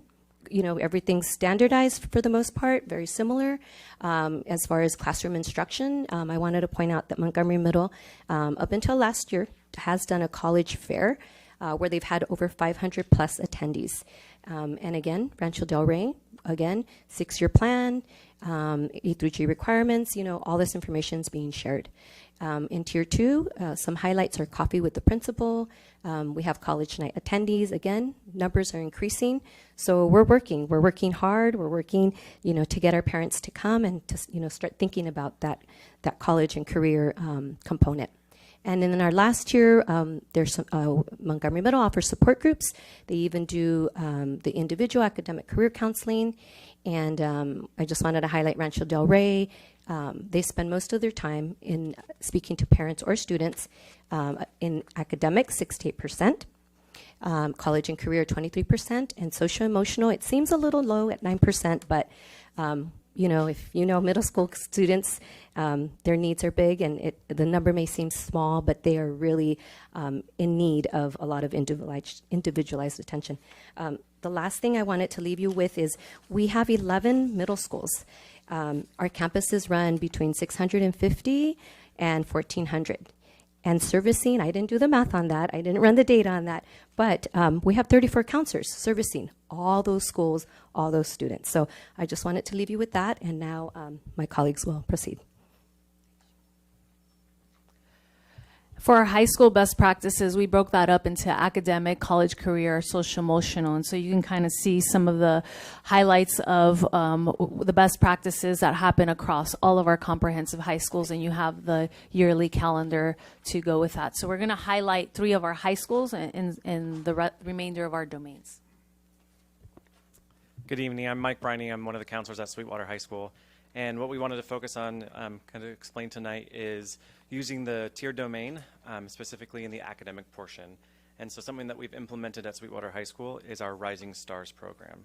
everything's standardized for the most part, very similar. As far as classroom instruction, I wanted to point out that Montgomery Middle, up until last year, has done a college fair where they've had over 500 plus attendees. And again, Rancho Del Rey, again, 6-year plan, E through G requirements, all this information is being shared. In Tier 2, some highlights are coffee with the principal. We have college night attendees. Again, numbers are increasing. So we're working hard. We're working, to get our parents to come and to, start thinking about that college and career component. And then in our last year, there's some, Montgomery Middle offers support groups. They even do the individual academic career counseling. And I just wanted to highlight Rancho Del Rey. They spend most of their time in speaking to parents or students in academics, 6 to 8%, college and career, 23%, and social emotional, it seems a little low at 9%, but if middle school students, their needs are big, and the number may seem small, but they are really in need of a lot of individualized attention. The last thing I wanted to leave you with is we have 11 middle schools. Our campuses run between 650 and 1,400. And servicing, I didn't do the math on that. I didn't run the data on that. But we have 34 counselors servicing all those schools, all those students. So I just wanted to leave you with that. And now my colleagues will proceed. For our high school best practices, we broke that up into academic, college career, social emotional. And so you can kind of see some of the highlights of the best practices that happen across all of our comprehensive high schools. And you have the yearly calendar to go with that. So we're going to highlight 3 of our high schools and the remainder of our domains. Good evening. I'm Mike Briney. I'm one of the counselors at Sweetwater High School. And what we wanted to focus on, kind of explain tonight, is using the tier domain, specifically in the academic portion. And so something that we've implemented at Sweetwater High School is our Rising Stars program.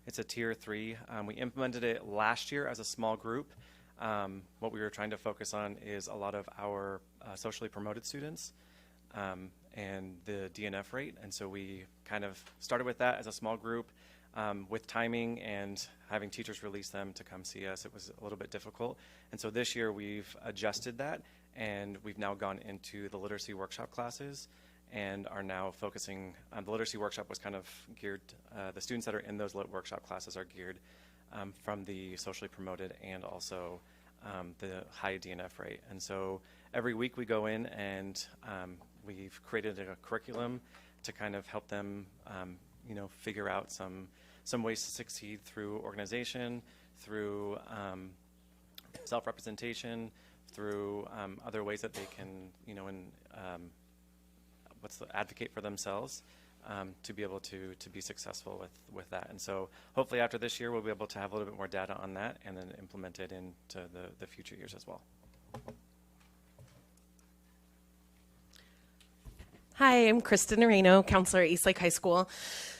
It's a tier 3. We implemented it last year as a small group. What we were trying to focus on is a lot of our socially promoted students and the DNF rate. And so we kind of started with that as a small group. With timing and having teachers release them to come see us, it was a little bit difficult. And so this year we've adjusted that, and we've now gone into the literacy workshop classes and are now focusing on the literacy workshop was kind of geared, the students that are in those lit workshop classes are geared from the socially promoted and also the high DNF rate. And so every week we go in and we've created a curriculum to kind of help them figure out some ways to succeed through organization, through self-representation, through other ways that they can, advocate for themselves to be able to be successful with that. And so hopefully after this year, we'll be able to have a little bit more data on that and then implement it into the future years as well. Hi, I'm Kristen Areno, counselor at Eastlake High School.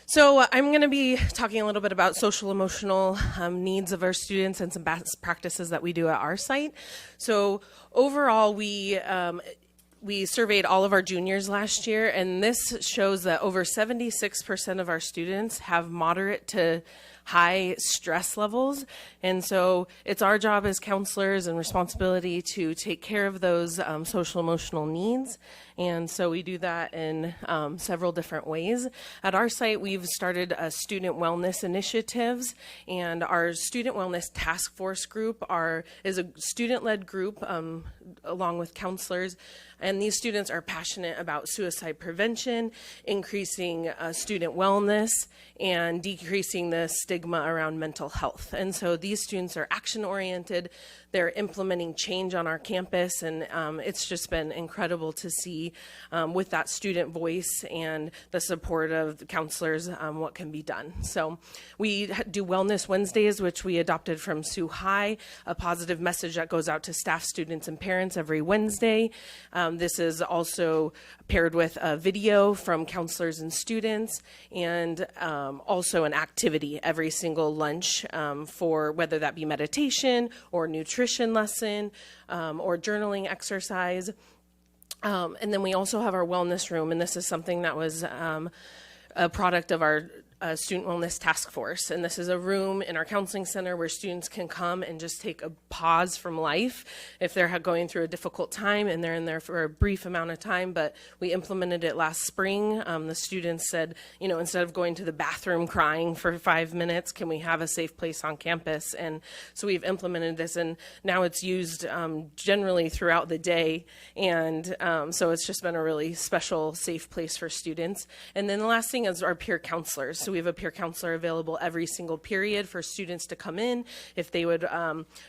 So I'm going to be talking a little bit about social emotional needs of our students and some best practices that we do at our site. So overall, we surveyed all of our juniors last year, and this shows that over 76% of our students have moderate to high stress levels. And so it's our job as counselors and responsibility to take care of those social emotional needs. And so we do that in several different ways. At our site, we've started student wellness initiatives, and our student wellness task force group is a student-led group along with counselors. And these students are passionate about suicide prevention, increasing student wellness, and decreasing the stigma around mental health. And so these students are action-oriented. They're implementing change on our campus, and it's just been incredible to see with that student voice and the support of the counselors what can be done. So we do Wellness Wednesdays, which we adopted from Sioux High, a positive message that goes out to staff, students, and parents every Wednesday. This is also paired with a video from counselors and students, and also an activity every single lunch for whether that be meditation or nutrition lesson or journaling exercise. And then we also have our wellness room, and this is something that was a product of our Student Wellness Task Force. And this is a room in our counseling center where students can come and just take a pause from life if they're going through a difficult time, and they're in there for a brief amount of time. But we implemented it last spring. The students said, instead of going to the bathroom crying for 5 minutes, can we have a safe place on campus? And so we've implemented this, and now it's used generally throughout the day. And so it's just been a really special, safe place for students. And then the last thing is our peer counselors. So we have a peer counselor available every single period for students to come in. If they would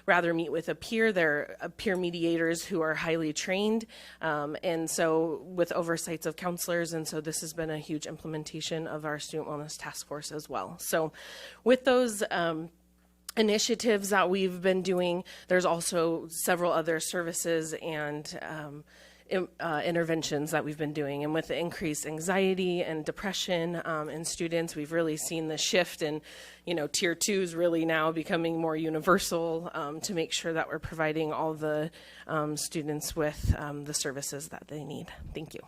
rather meet with a peer, they're peer mediators who are highly trained. And so with oversights of counselors, and so this has been a huge implementation of our Student Wellness Task Force as well. So with those initiatives that we've been doing, there's also several other services and interventions that we've been doing. And with the increased anxiety and depression in students, we've really seen the shift in, tier 2 is really now becoming more universal to make sure that we're providing all the students with the services that they need. Thank you.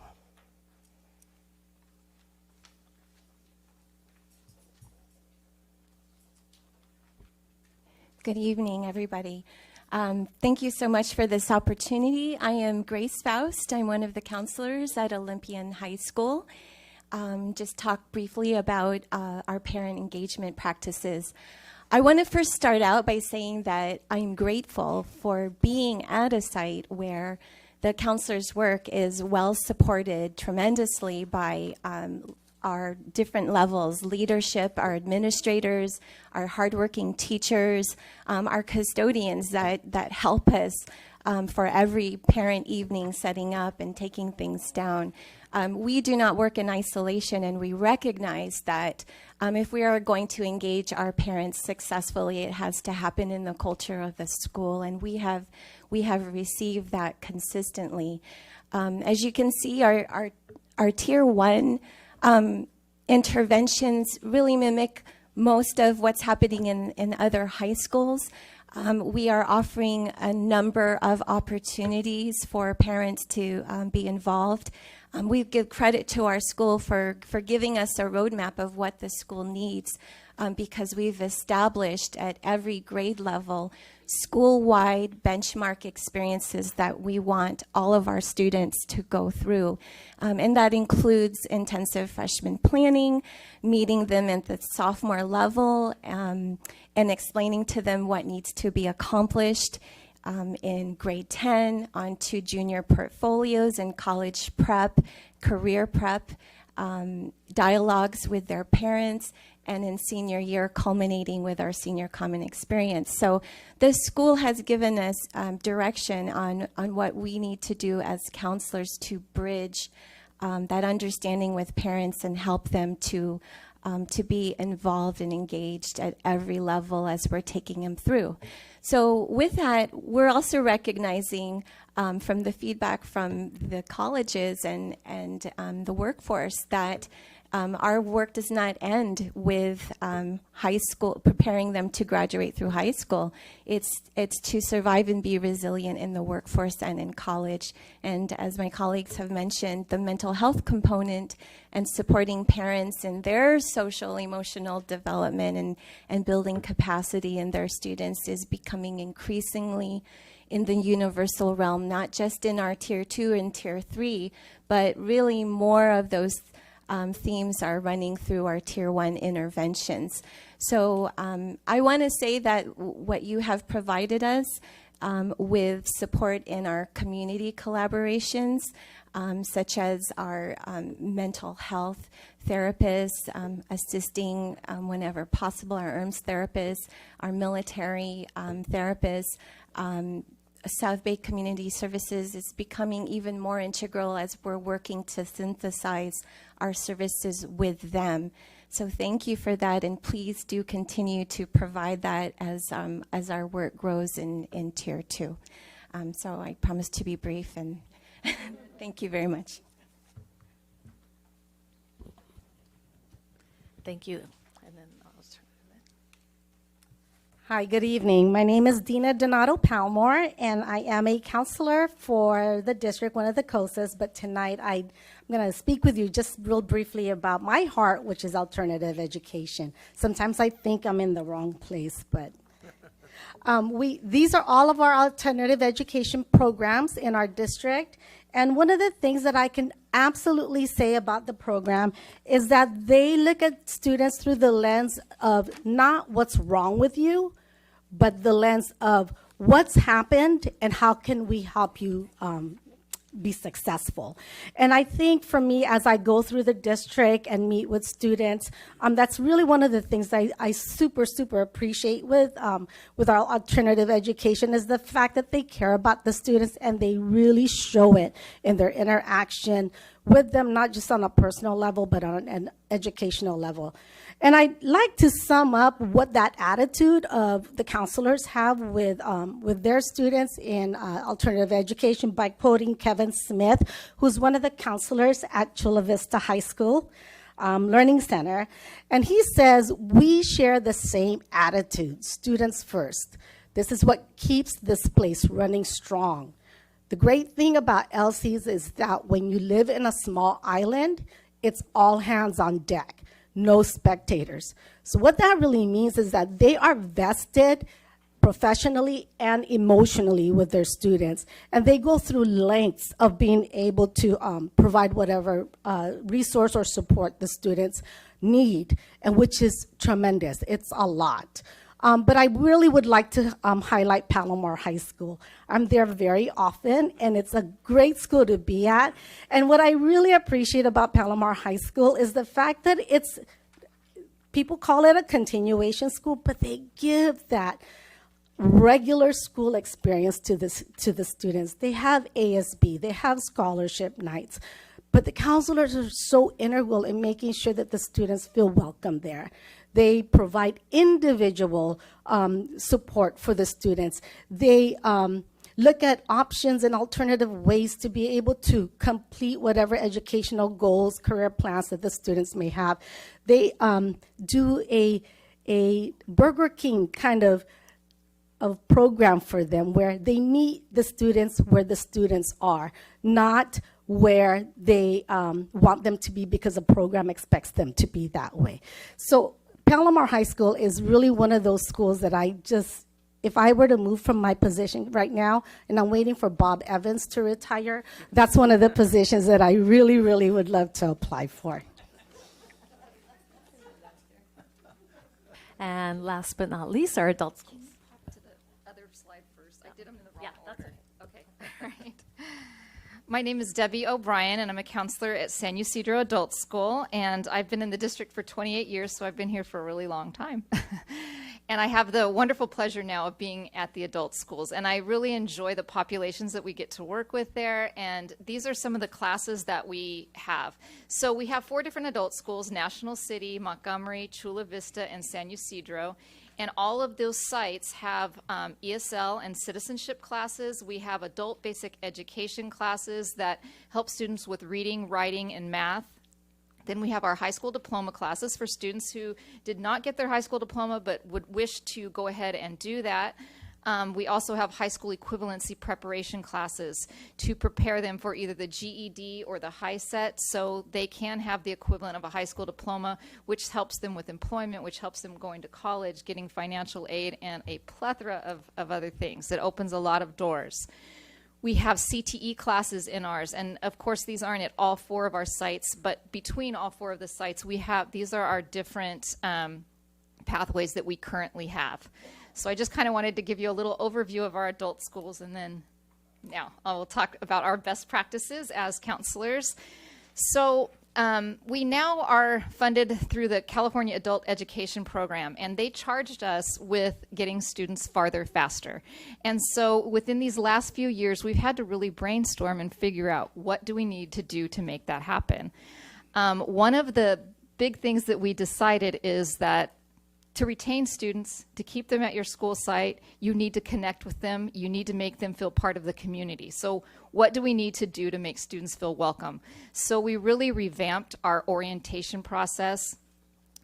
Good evening, everybody. Thank you so much for this opportunity. I am Grace Faust. I'm one of the counselors at Olympian High School. Just talk briefly about our parent engagement practices. I want to first start out by saying that I'm grateful for being at a site where the counselor's work is well supported tremendously by our different levels, leadership, our administrators, our hardworking teachers, our custodians that help us for every parent evening setting up and taking things down. we do not work in isolation, and we recognize that if we are going to engage our parents successfully, it has to happen in the culture of the school, and we have received that consistently. As you can see, our Tier 1 interventions really mimic most of what's happening in other high schools. We are offering a number of opportunities for parents to be involved. We give credit to our school for giving us a roadmap of what the school needs, because we've established at every grade level school-wide benchmark experiences that we want all of our students to go through. And that includes intensive freshman planning, meeting them at the sophomore level, and explaining to them what needs to be accomplished in grade 10, onto junior portfolios and college prep, career prep, dialogues with their parents, and in senior year culminating with our senior common experience. So the school has given us direction on what we need to do as counselors to bridge that understanding with parents and help them to be involved and engaged at every level as we're taking them through. So with that, we're also recognizing from the feedback from the colleges and the workforce that our work does not end with high school, preparing them to graduate through high school. It's to survive and be resilient in the workforce and in college. And as my colleagues have mentioned, the mental health component and supporting parents in their social emotional development and building capacity in their students is becoming increasingly in the universal realm, not just in our Tier 2 and Tier 3, but really more of those themes are running through our Tier 1 interventions. So I want to say that what you have provided us with support in our community collaborations, such as our mental health therapists, assisting whenever possible, our ERMS therapists, our military therapists, South Bay Community Services is becoming even more integral as we're working to synthesize our services with them. So thank you for that, and please do continue to provide that as our work grows in Tier 2. So I promise to be brief, and thank you very much. Thank you. Hi, good evening. My name is Dina Donato Palmore, and I am a counselor for the district, one of the COSAs, but tonight I'm going to speak with you just real briefly about my heart, which is alternative education. Sometimes I think I'm in the wrong place, but these are all of our alternative education programs in our district, and one of the things that I can absolutely say about the program is that they look at students through the lens of not what's wrong with you, but the lens of what's happened and how can we help you be successful. And I think for me, as I go through the district and meet with students, that's really one of the things I super appreciate with our alternative education is the fact that they care about the students and they really show it in their interaction with them, not just on a personal level, but on an educational level. And I'd like to sum up what that attitude of the counselors have with their students in alternative education by quoting Kevin Smith, who's one of the counselors at Chula Vista High School Learning Center. And he says, we share the same attitude, students first. This is what keeps this place running strong. The great thing about LCs is that when you live in a small island, it's all hands on deck. No spectators. So what that really means is that they are vested professionally and emotionally with their students, and they go through lengths of being able to provide whatever resource or support the students need, and which is tremendous. It's a lot. But I really would like to highlight Palomar High School. I'm there very often, and it's a great school to be at. And what I really appreciate about Palomar High School is the fact that people call it a continuation school, but they give that regular school experience to the students. They have ASB, they have scholarship nights. But the counselors are so integral in making sure that the students feel welcome there. They provide individual support for the students. They look at options and alternative ways to be able to complete whatever educational goals, career plans that the students may have. They do a Burger King kind of program for them where they meet the students where the students are, not where they want them to be because the program expects them to be that way. So Palomar High School is really one of those schools that I just, if I were to move from my position right now, and I'm waiting for Bob Evans to retire, that's one of the positions that I really, really would love to apply for. And last but not least, our adult schools. To the other slide first. I did them in the wrong order. Okay. All right. My name is Debbie O'Brien, and I'm a counselor at San Ysidro Adult School, and I've been in the district for 28 years, so I've been here for a really long time. And I have the wonderful pleasure now of being at the adult schools, and I really enjoy the populations that we get to work with there, and these are some of the classes that we have. So we have 4 different adult schools: National City, Montgomery, Chula Vista, and San Ysidro. And all of those sites have ESL and citizenship classes. We have adult basic education classes that help students with reading, writing, and math. Then we have our high school diploma classes for students who did not get their high school diploma but would wish to go ahead and do that. We also have high school equivalency preparation classes to prepare them for either the GED or the high set, so they can have the equivalent of a high school diploma, which helps them with employment, which helps them going to college, getting financial aid, and a plethora of other things. It opens a lot of doors. We have CTE classes in ours, and of course these aren't at all 4 of our sites, but between all 4 of the sites, we have, these are our different pathways that we currently have. So I just kind of wanted to give you a little overview of our adult schools, and then now I will talk about our best practices as counselors. So we now are funded through the California Adult Education Program, and they charged us with getting students farther faster. And so within these last few years, we've had to really brainstorm and figure out what do we need to do to make that happen. One of the big things that we decided is that to retain students, to keep them at your school site, you need to connect with them. You need to make them feel part of the community. So what do we need to do to make students feel welcome? So we really revamped our orientation process,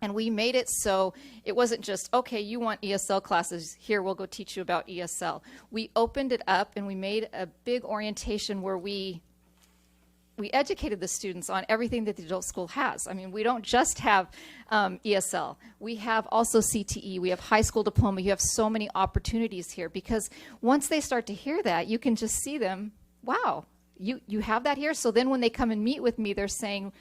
and we made it so it wasn't just, okay, you want ESL classes, here, we'll go teach you about ESL. We opened it up, and we made a big orientation where we educated the students on everything that the adult school has. I mean, we don't just have ESL. We have also CTE. We have high school diploma. You have so many opportunities here, because once they start to hear that, you can just see them, wow, you have that here? So then when they come and meet with me, they're saying,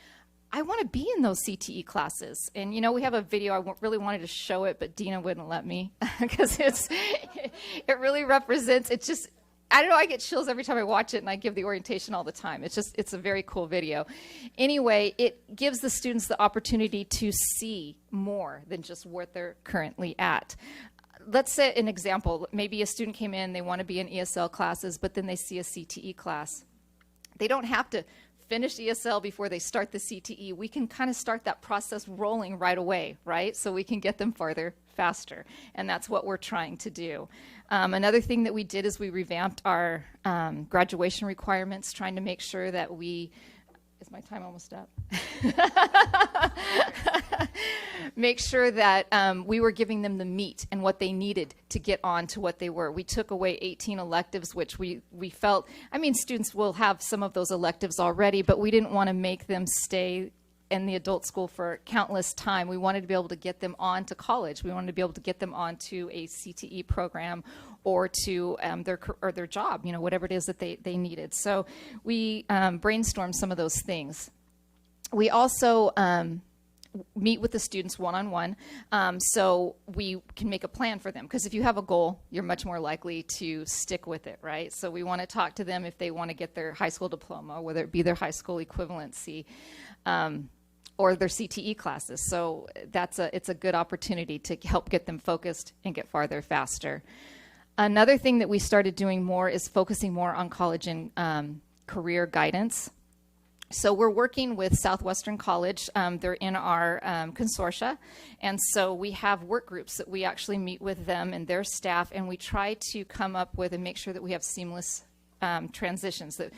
I want to be in those CTE classes. And, you know, we have a video. I really wanted to show it, but Dina wouldn't let me because it really represents, it's just, I don't know, I get chills every time I watch it, and I give the orientation all the time. It's a very cool video. Anyway, it gives the students the opportunity to see more than just what they're currently at. Let's say an example. Maybe a student came in, they want to be in ESL classes, but then they see a CTE class. They don't have to finish ESL before they start the CTE. We can kind of start that process rolling right away, right? So we can get them farther faster, and that's what we're trying to do. Another thing that we did is we revamped our graduation requirements, trying to make sure that we, is my time almost up? Make sure that we were giving them the meat and what they needed to get on to what they were. We took away 18 electives, which we felt, I mean, students will have some of those electives already, but we didn't want to make them stay in the adult school for countless time. We wanted to be able to get them on to college. We wanted to be able to get them onto a CTE program or to their job, you know, whatever it is that they needed. So we brainstormed some of those things. We also meet with the students one-on-one, so we can make a plan for them. Because if you have a goal, you're much more likely to stick with it, right? So we want to talk to them if they want to get their high school diploma, whether it be their high school equivalency, or their CTE classes. So it's a good opportunity to help get them focused and get farther faster. Another thing that we started doing more is focusing more on college and career guidance. So we're working with Southwestern College. They're in our consortia. And so we have work groups that we actually meet with them and their staff, and we try to come up with and make sure that we have seamless transitions, that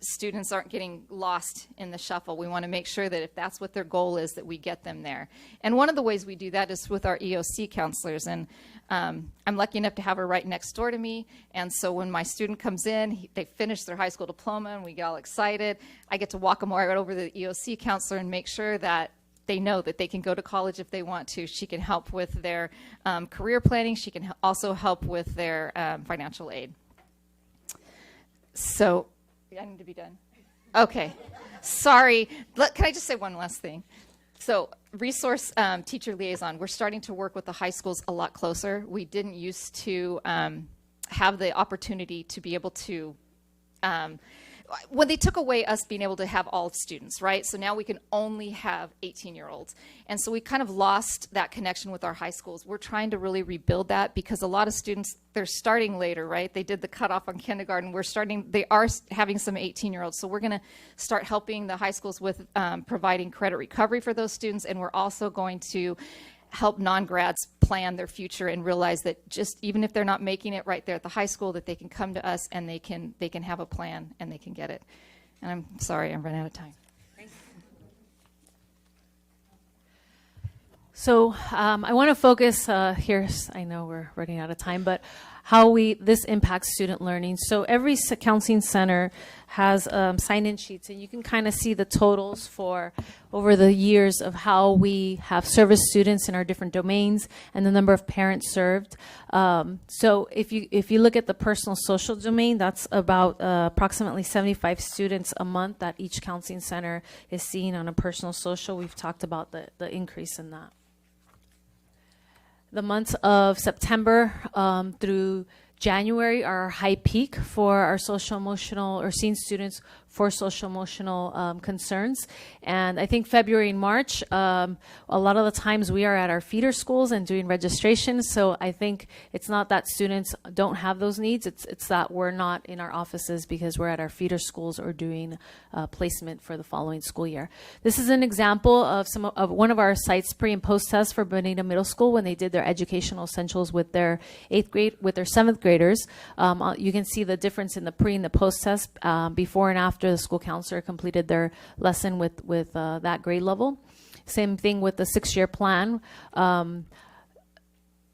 students aren't getting lost in the shuffle. We want to make sure that if that's what their goal is, that we get them there. And one of the ways we do that is with our EOC counselors. And I'm lucky enough to have her right next door to me. And so when my student comes in, they finish their high school diploma and we get all excited. I get to walk them right over to the EOC counselor and make sure that they know that they can go to college if they want to. She can help with their career planning. She can also help with their financial aid. So, I need to be done. Okay. Sorry. Can I just say one last thing? So, resource teacher liaison, we're starting to work with the high schools a lot closer. We didn't used to have the opportunity to be able to when they took away us being able to have all students, right? So now we can only have 18-year-olds. And so we kind of lost that connection with our high schools. We're trying to really rebuild that because a lot of students, they're starting later, right? They did the cutoff on kindergarten. They are having some 18-year-olds. So we're going to start helping the high schools with providing credit recovery for those students. And we're also going to help non-grads plan their future and realize that just even if they're not making it right there at the high school, that they can come to us and they can have a plan and they can get it. And I'm sorry, I'm running out of time. So I want to focus here. I know we're running out of time, but how this impacts student learning. So every counseling center has sign-in sheets, and you can kind of see the totals for over the years of how we have serviced students in our different domains and the number of parents served. So if you look at the personal social domain, that's about approximately 75 students a month that each counseling center is seeing on a personal social. We've talked about the increase in that. The months of September through January are our high peak for our social emotional or seeing students for social emotional concerns. And I think February and March, a lot of the times we are at our feeder schools and doing registration. So I think it's not that students don't have those needs. It's that we're not in our offices because we're at our feeder schools or doing placement for the following school year. This is an example of one of our sites pre and post tests for Bonita Middle School when they did their educational essentials with their 7th graders. You can see the difference in the pre and the post test before and after the school counselor completed their lesson with that grade level. Same thing with the 6-year plan.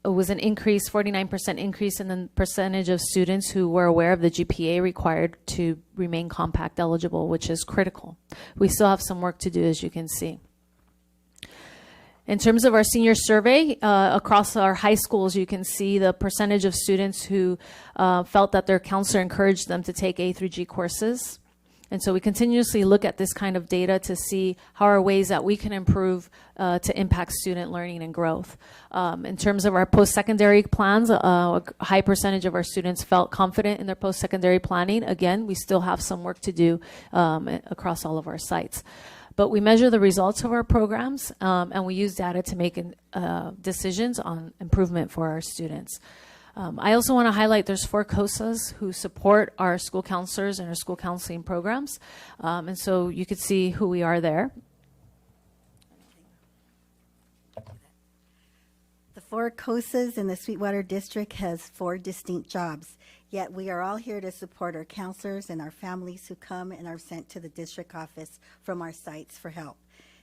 It was an increase, 49% increase in the percentage of students who were aware of the GPA required to remain compact eligible, which is critical. We still have some work to do, as you can see. In terms of our senior survey, across our high schools, you can see the percentage of students who felt that their counselor encouraged them to take A through G courses. And so we continuously look at this kind of data to see how are ways that we can improve to impact student learning and growth. In terms of our post-secondary plans, a high percentage of our students felt confident in their post-secondary planning. Again, we still have some work to do across all of our sites. But we measure the results of our programs, and we use data to make decisions on improvement for our students. I also want to highlight there's 4 COSAs who support our school counselors and our school counseling programs. And so you could see who we are there. The 4 COSAs in the Sweetwater District has 4 distinct jobs. Yet we are all here to support our counselors and our families who come and are sent to the district office from our sites for help.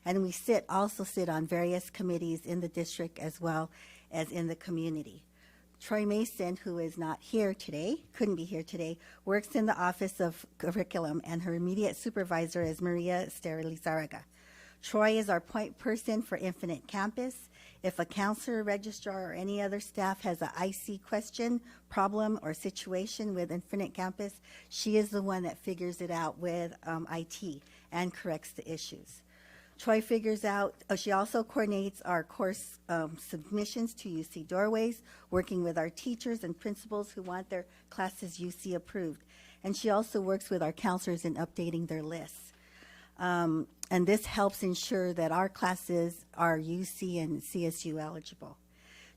And we also sit on various committees in the district as well as in the community. Troy Mason, who is not here today, couldn't be here today, works in the Office of Curriculum, and her immediate supervisor is Maria Lizarraga. Troy is our point person for Infinite Campus. If a counselor, registrar, or any other staff has an IC question, problem, or situation with Infinite Campus, she is the one that figures it out with IT and corrects the issues. Troy she also coordinates our course submissions to UC Doorways, working with our teachers and principals who want their classes UC approved. And she also works with our counselors in updating their lists. And this helps ensure that our classes are UC and CSU eligible.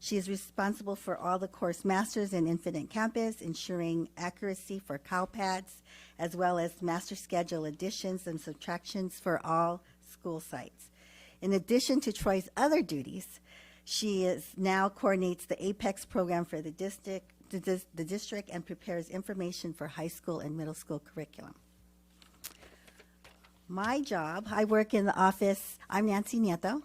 She is responsible for all the course masters in Infinite Campus, ensuring accuracy for CalPads, as well as master schedule additions and subtractions for all school sites. In addition to Troy's other duties, she now coordinates the APEX program for the district, and prepares information for high school and middle school curriculum. My job, I work in the office. I'm Nancy Nieto,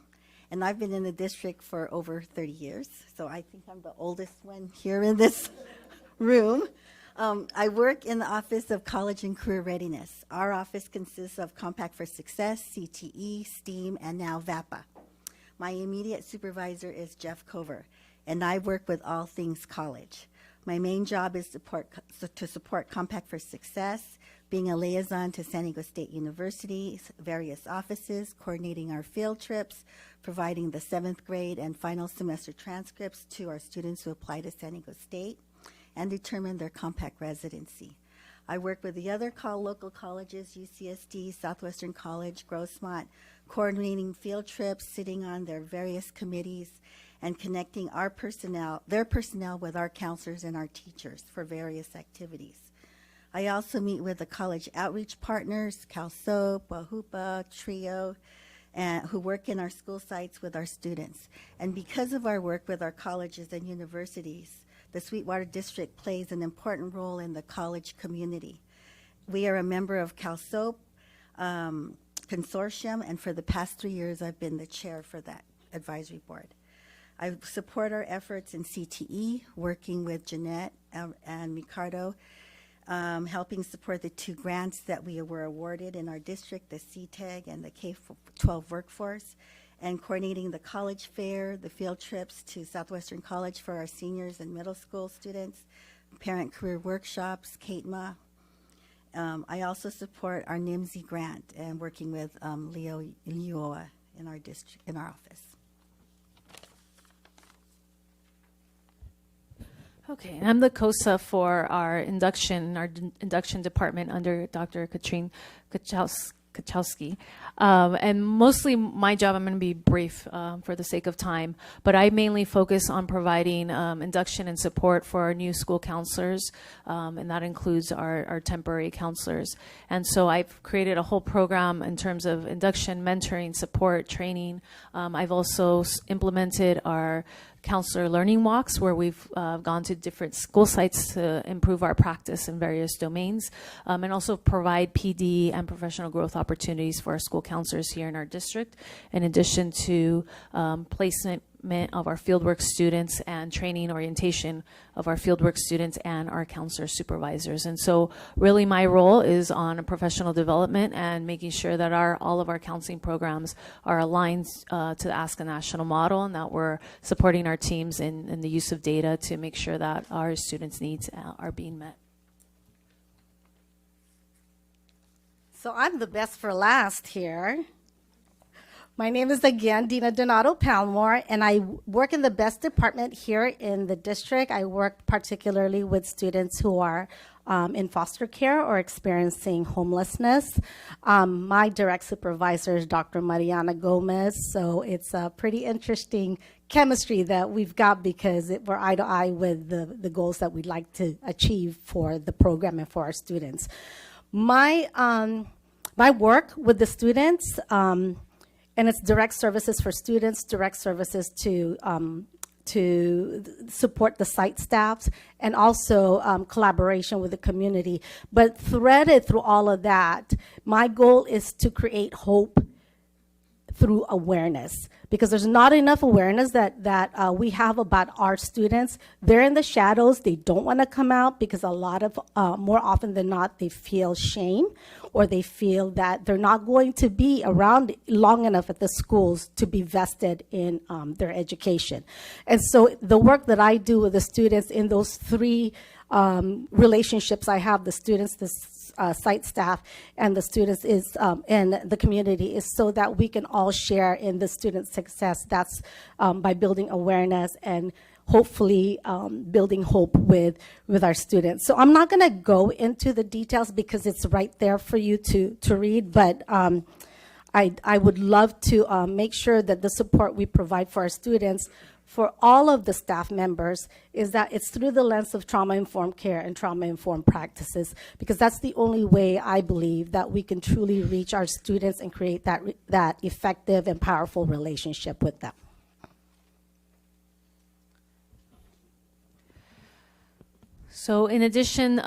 and I've been in the district for over 30 years, so I think I'm the oldest one here in this room. I work in the Office of College and Career Readiness. Our office consists of Compact for Success, CTE, STEAM, and now VAPA. My immediate supervisor is Jeff Cover, and I work with all things college. My main job is to support Compact for Success, being a liaison to San Diego State University's various offices, coordinating our field trips, providing the 7th grade and final semester transcripts to our students who apply to San Diego State, and determine their Compact residency. I work with the other local colleges, UCSD, Southwestern College, Grossmont, coordinating field trips, sitting on their various committees, and connecting their personnel with our counselors and our teachers for various activities. I also meet with the college outreach partners, CalSOAP, WAHUPA, TRIO, who work in our school sites with our students. And because of our work with our colleges and universities, the Sweetwater District plays an important role in the college community. We are a member of CalSOAP consortium, and for the past 3 years, I've been the chair for that advisory board. I support our efforts in CTE, working with Jeanette and Ricardo, helping support the 2 grants that we were awarded in our district, the CTEG and the K-12 workforce, and coordinating the college fair, the field trips to Southwestern College for our seniors and middle school students, parent career workshops, KATMA. I also support our NIMSI grant and working with Leo Ulloa in our district, in our office. Okay, I'm the COSA for our induction department under Dr. Katrine Kachowski. And mostly my job, I'm going to be brief for the sake of time, but I mainly focus on providing induction and support for our new school counselors, and that includes our temporary counselors. And so I've created a whole program in terms of induction, mentoring, support, training. I've also implemented our counselor learning walks where we've gone to different school sites to improve our practice in various domains, and also provide PD and professional growth opportunities for our school counselors here in our district, in addition to placement of our fieldwork students and training orientation of our fieldwork students and our counselor supervisors. And so really my role is on professional development and making sure that all of our counseling programs are aligned to the Ask a National model, and that we're supporting our teams in the use of data to make sure that our students' needs are being met. So I'm the best for last here. My name is again Dina Donato Palmore, and I work in the BEST department here in the district. I work particularly with students who are in foster care or experiencing homelessness. My direct supervisor is Dr. Mariana Gomez, so it's a pretty interesting chemistry that we've got because we're eye to eye with the goals that we'd like to achieve for the program and for our students. My work with the students, and it's direct services for students, direct services to support the site staffs, and also collaboration with the community. But threaded through all of that, my goal is to create hope through awareness, because there's not enough awareness that we have about our students. They're in the shadows. They don't want to come out because a lot of, more often than not, they feel shame, or they feel that they're not going to be around long enough at the schools to be vested in their education. And so the work that I do with the students in those 3 relationships I have, the students, the site staff, and the students is and the community, is so that we can all share in the student success. That's by building awareness and hopefully building hope with our students. So I'm not going to go into the details because it's right there for you to read, but I would love to make sure that the support we provide for our students for all of the staff members is that it's through the lens of trauma-informed care and trauma-informed practices, because that's the only way I believe that we can truly reach our students and create that effective and powerful relationship with them. So in addition,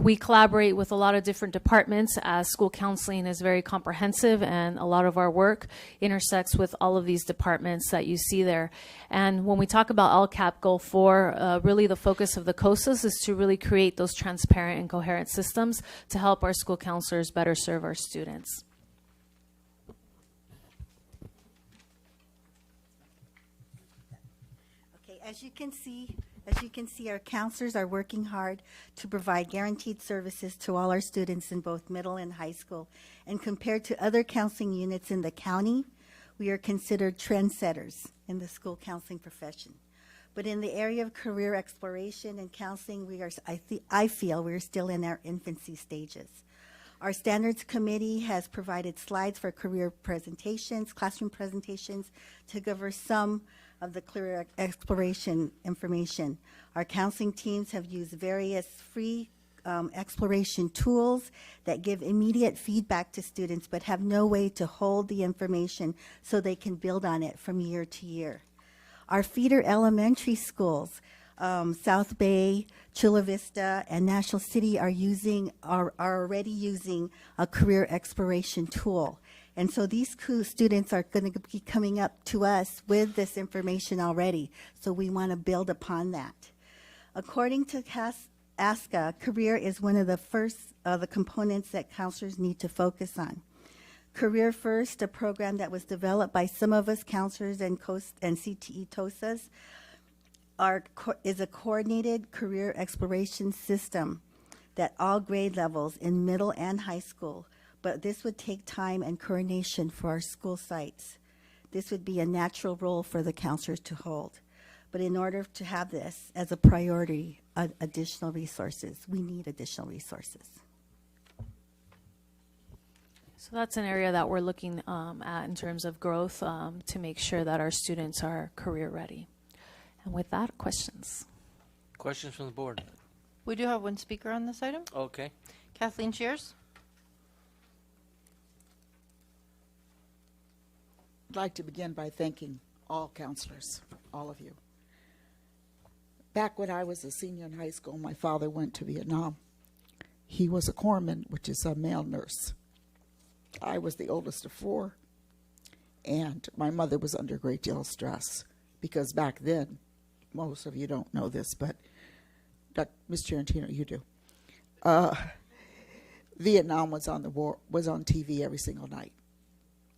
we collaborate with a lot of different departments, as school counseling is very comprehensive, and a lot of our work intersects with all of these departments that you see there. And when we talk about LCAP Goal 4, really the focus of the COSAs is to really create those transparent and coherent systems to help our school counselors better serve our students. Okay, as you can see, our counselors are working hard to provide guaranteed services to all our students in both middle and high school. And compared to other counseling units in the county, we are considered trendsetters in the school counseling profession. But in the area of career exploration and counseling, I feel we're still in our infancy stages. Our standards committee has provided slides for career presentations, classroom presentations, to cover some of the career exploration information. Our counseling teams have used various free exploration tools that give immediate feedback to students but have no way to hold the information so they can build on it from year to year. Our feeder elementary schools, South Bay, Chula Vista, and National City are already using a career exploration tool. And so these students are going to be coming up to us with this information already. So we want to build upon that. According to ASCA, career is one of the first the components that counselors need to focus on. Career First, a program that was developed by some of us counselors and CTE TOSAs, is a coordinated career exploration system that all grade levels in middle and high school, but this would take time and coordination for our school sites. This would be a natural role for the counselors to hold. But in order to have this as a priority, additional resources, we need additional resources. So that's an area that we're looking at in terms of growth to make sure that our students are career ready. And with that, questions? Questions from the board? We do have one speaker on this item. Okay. Kathleen Shears. I'd like to begin by thanking all counselors, all of you. Back when I was a senior in high school, my father went to Vietnam. He was a corpsman, which is a male nurse. I was the oldest of 4, and my mother was under a great deal of stress because back then, most of you don't know this, but Ms. Tarantino, you do. Vietnam was on TV every single night.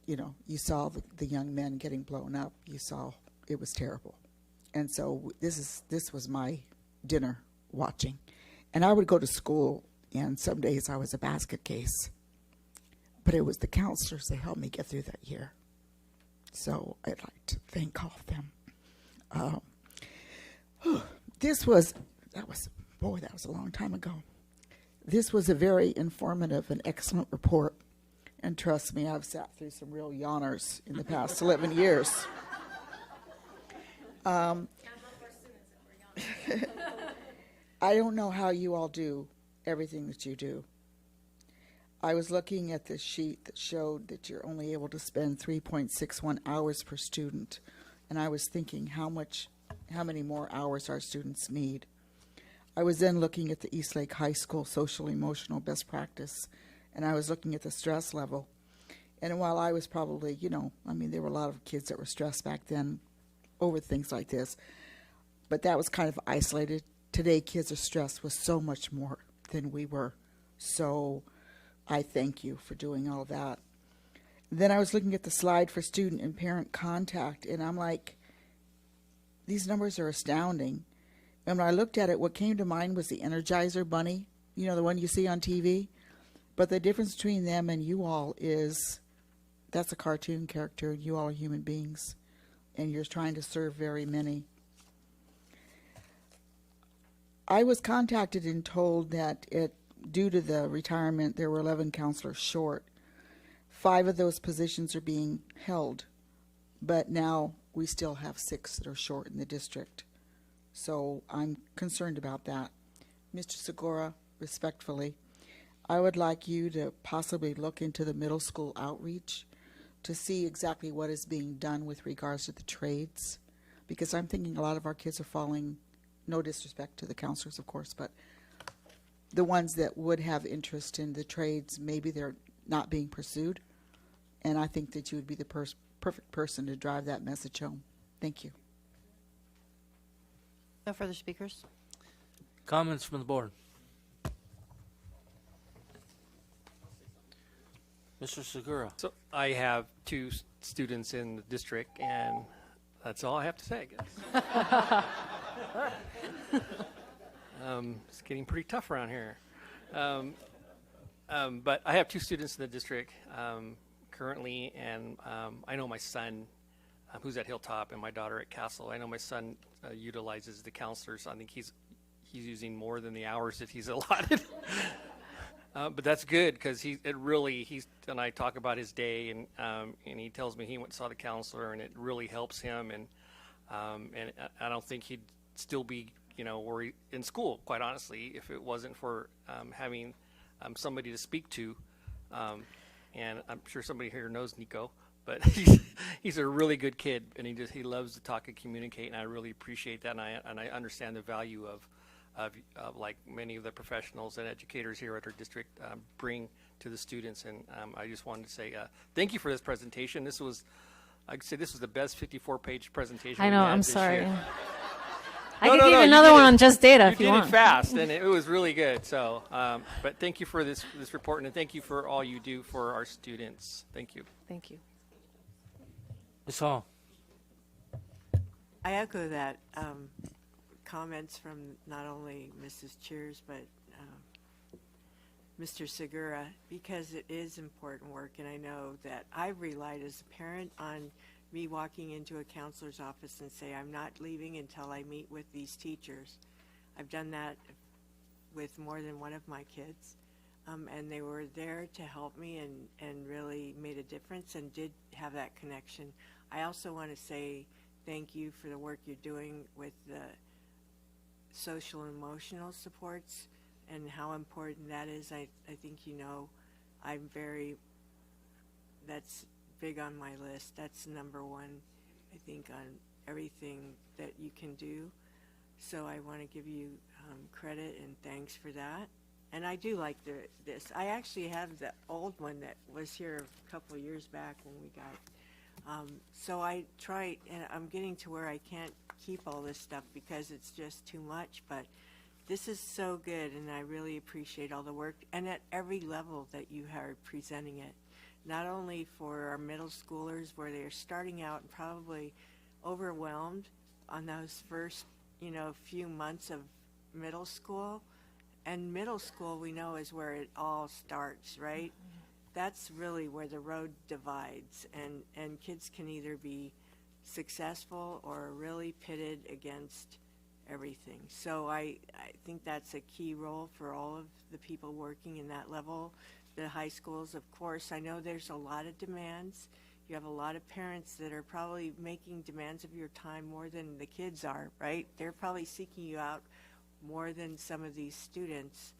You know, you saw the young men getting blown up. You saw it was terrible. And so this was my dinner watching. And I would go to school, and some days I was a basket case. But it was the counselors that helped me get through that year. So I'd like to thank all of them. That was a long time ago. This was a very informative and excellent report. And trust me, I've sat through some real yawners in the past 11 years. I don't know how you all do everything that you do. I was looking at this sheet that showed that you're only able to spend 3.61 hours per student. And I was thinking how many more hours our students need. I was then looking at the Eastlake High School social emotional best practice, and I was looking at the stress level. And while I was probably, there were a lot of kids that were stressed back then over things like this, but that was kind of isolated. Today, kids are stressed with so much more than we were. So I thank you for doing all that. Then I was looking at the slide for student and parent contact, and I'm like, these numbers are astounding. And when I looked at it, what came to mind was the Energizer Bunny, the one you see on TV. But the difference between them and you all is that's a cartoon character. You all are human beings, and you're trying to serve very many. I was contacted and told that due to the retirement, there were 11 counselors short. 5 of those positions are being held, but now we still have 6 that are short in the district. So I'm concerned about that. Mr. Segura, respectfully, I would like you to possibly look into the middle school outreach to see exactly what is being done with regards to the trades, because I'm thinking a lot of our kids are falling, no disrespect to the counselors, of course, but the ones that would have interest in the trades, maybe they're not being pursued. And I think that you would be the perfect person to drive that message home. Thank you. No further speakers. Comments from the board? Mr. Segura. So I have 2 students in the district, and that's all I have to say, I guess. It's getting pretty tough around here. But I have 2 students in the district currently, and I know my son, who's at Hilltop, and my daughter at Castle. I know my son utilizes the counselors. I think he's using more than the hours that he's allotted. But that's good, because he's and I talk about his day, and he tells me he went and saw the counselor, and it really helps him, and I don't think he'd still be in school, quite honestly, if it wasn't for having somebody to speak to. And I'm sure somebody here knows Nico, but he's a really good kid, and he loves to talk and communicate, and I really appreciate that, and I understand the value of like many of the professionals and educators here at our district bring to the students. And I just wanted to say thank you for this presentation. I'd say this was the best 54-page presentation I know, we had I'm this sorry. year. I could give another one on just data if you want. You did it fast, and it was really good. So, but thank you for this report, and thank you for all you do for our students. Thank you. Thank you. Ms. Hall. I echo that comments from not only Mrs. Cheers, but Mr. Segura, because it is important work, and I know that I've relied as a parent on me walking into a counselor's office and say, I'm not leaving until I meet with these teachers. I've done that with more than one of my kids, and they were there to help me and really made a difference and did have that connection. I also want to say thank you for the work you're doing with the social and emotional supports and how important that is. I think that's big on my list. That's number 1, I think, on everything that you can do. So I want to give you credit and thanks for that. And I do like this. I actually have the old one that was here a couple of years back when we got. So I try, and I'm getting to where I can't keep all this stuff because it's just too much, but this is so good, and I really appreciate all the work, and at every level that you are presenting it. Not only for our middle schoolers where they're starting out and probably overwhelmed on those first, few months of middle school. And middle school, we know, is where it all starts, right? Mm-hmm. That's really where the road divides, and kids can either be successful or really pitted against everything. So I think that's a key role for all of the people working in that level. The high schools, of course, I know there's a lot of demands. You have a lot of parents that are probably making demands of your time more than the kids are, right? They're probably seeking you out more than some of these students.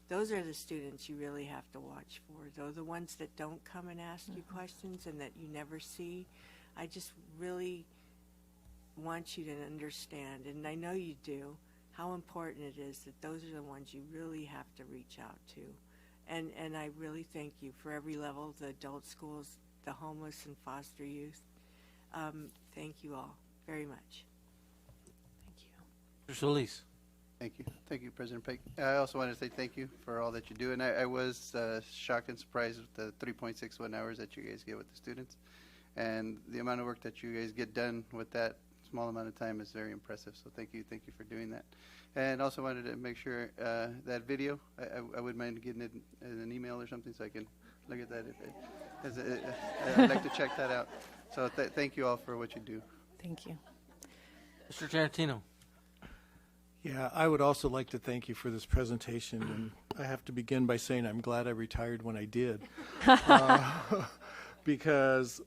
Those are the students you really have to watch for. They're the ones that don't come and ask you questions and that you never see. I just really want you to understand, and I know you do, how important it is that those are the ones you really have to reach out to. And I really thank you for every level, the adult schools, the homeless and foster youth. Thank you all very much. Thank you. Mr. Solis. Thank you. Thank you, President Pike. I also want to say thank you for all that you do. And I was shocked and surprised with the 3.61 hours that you guys get with the students. And the amount of work that you guys get done with that small amount of time is very impressive. So thank you for doing that. And also wanted to make sure that video, I wouldn't mind getting it in an email or something so I can look at that. I'd like to check that out. So thank you all for what you do. Thank you. Mr. Tarantino. Yeah, I would also like to thank you for this presentation, and I have to begin by saying I'm glad I retired when I did, because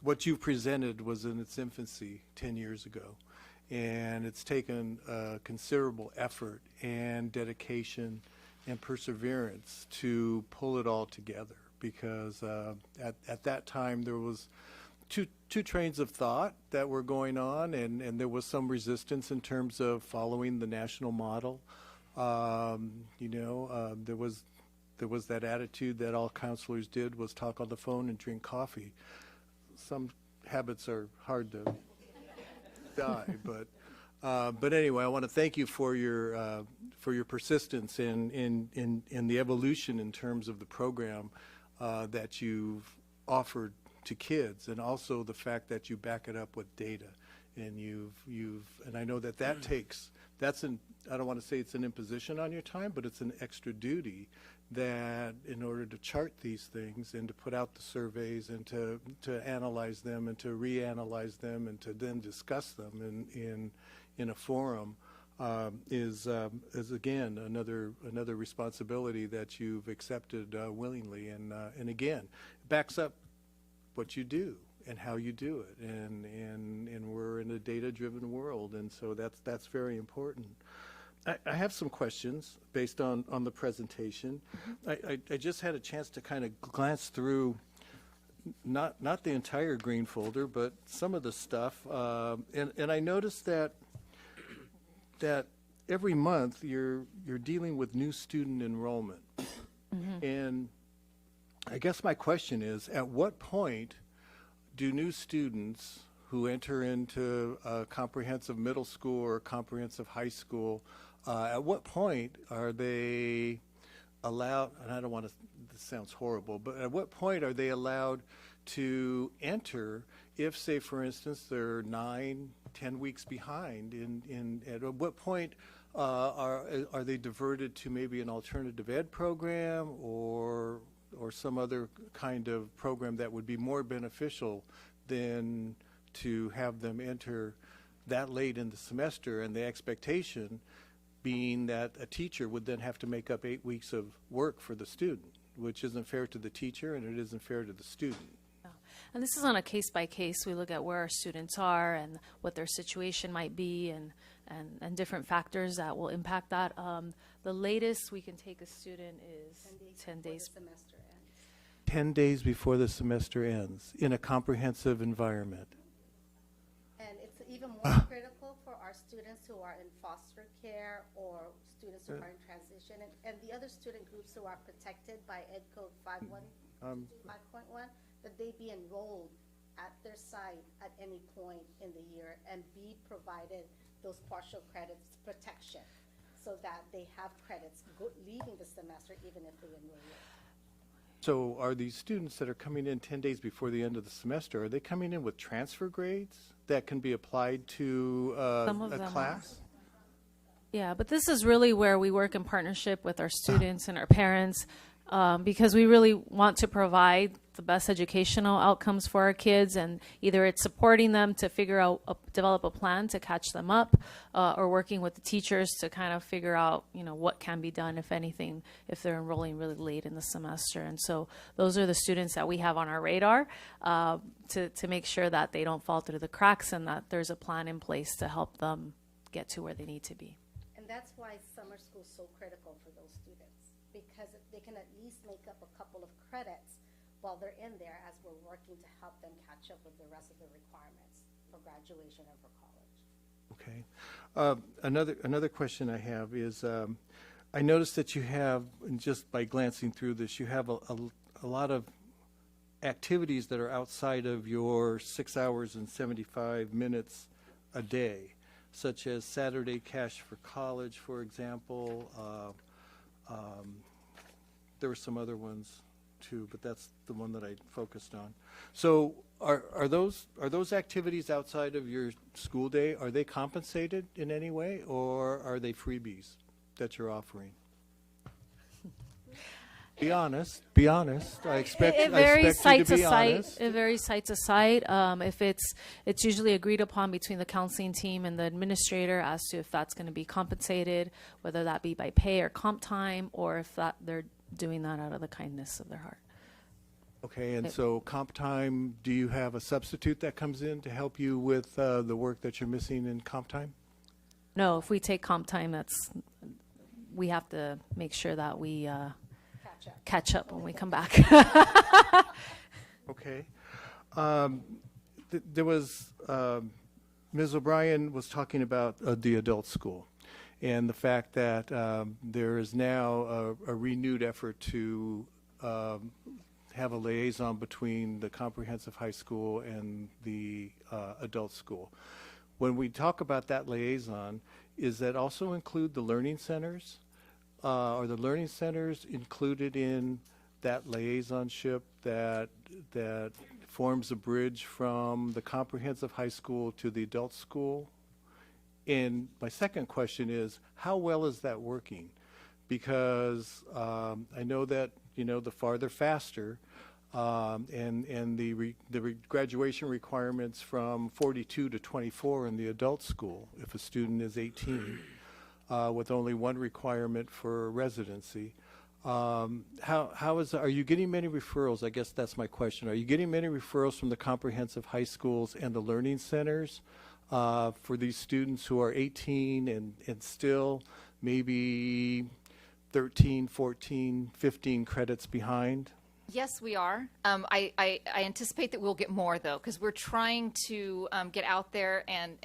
what you presented was in its infancy 10 years ago. And it's taken considerable effort and dedication and perseverance to pull it all together, because at that time there was two trains of thought that were going on, and there was some resistance in terms of following the national model. There was that attitude that all counselors did was talk on the phone and drink coffee. Some habits are hard to die, but anyway, I want to thank you for your persistence in the evolution in terms of the program that you've offered to kids, and also the fact that you back it up with data, and and I know that I don't want to say it's an imposition on your time, but it's an extra duty that in order to chart these things and to put out the surveys and to analyze them and to reanalyze them and to then discuss them in a forum is again another responsibility that you've accepted willingly, and again backs up what you do and how you do it, and we're in a data-driven world, and so that's very important. I have some questions based on the presentation. I just had a chance to kind of glance through not the entire green folder, but some of the stuff, and I noticed that every month you're dealing with new student enrollment. And I guess my question is, at what point do new students who enter into a comprehensive middle school or comprehensive high school, at what point are they allowed, and I don't want to, this sounds horrible, but at what point are they allowed to enter if, say, for instance, they're 9, 10 weeks behind? At what point are they diverted to maybe an alternative ed program or some other kind of program that would be more beneficial than to have them enter that late in the semester, and the expectation being that a teacher would then have to make up 8 weeks of work for the student, which isn't fair to the teacher and it isn't fair to the student. And this is on a case by case. We look at where our students are and what their situation might be, and different factors that will impact that. The latest we can take a student is 10 days. 10 days before the semester ends in a comprehensive environment. And it's even more critical for our students who are in foster care or students who are in transition, and the other student groups who are protected by Ed Code 5.1, that they be enrolled at their site at any point in the year and be provided those partial credits protection so that they have credits leaving the semester even if they enroll late. So are these students that are coming in 10 days before the end of the semester, are they coming in with transfer grades that can be applied to a class? Yeah, but this is really where we work in partnership with our students and our parents, because we really want to provide the best educational outcomes for our kids, and either it's supporting them to figure out, develop a plan to catch them up, or working with the teachers to kind of figure out, what can be done, if anything, if they're enrolling really late in the semester. And so those are the students that we have on our radar to make sure that they don't fall through the cracks and that there's a plan in place to help them get to where they need to be. And that's why summer school is so critical for those students, because they can at least make up a couple of credits while they're in there as we're working to help them catch up with the rest of the requirements for graduation and for college. Okay. Another question I have is, I noticed that you have, and just by glancing through this, you have a lot of activities that are outside of your 6 hours and 75 minutes a day, such as Saturday Cash for College, for example. There were some other ones too, but that's the one that I focused on. So are those activities outside of your school day, are they compensated in any way, or are they freebies that you're offering? Be honest. I expect It varies site to site. Honest. It varies site to site. If it's usually agreed upon between the counseling team and the administrator as to if that's going to be compensated, whether that be by pay or comp time, or if they're doing that out of the kindness of their heart. Okay, and so comp time, do you have a substitute that comes in to help you with the work that you're missing in comp time? No, if we take comp time, we have to make sure that we catch up when we come back. Okay. There was, Ms. O'Brien was talking about the adult school and the fact that there is now a renewed effort to have a liaison between the comprehensive high school and the adult school. When we talk about that liaison, is that also include the learning centers? Are the learning centers included in that liaisonship that forms a bridge from the comprehensive high school to the adult school? And my second question is, how well is that working? Because I know that, the farther faster and the graduation requirements from 42 to 24 in the adult school, if a student is 18, with only one requirement for residency. Are you getting many referrals? I guess that's my question. Are you getting many referrals from the comprehensive high schools and the learning centers for these students who are 18 and still maybe 13, 14, 15 credits behind? Yes, we are. I anticipate that we'll get more, though, because we're trying to get out there and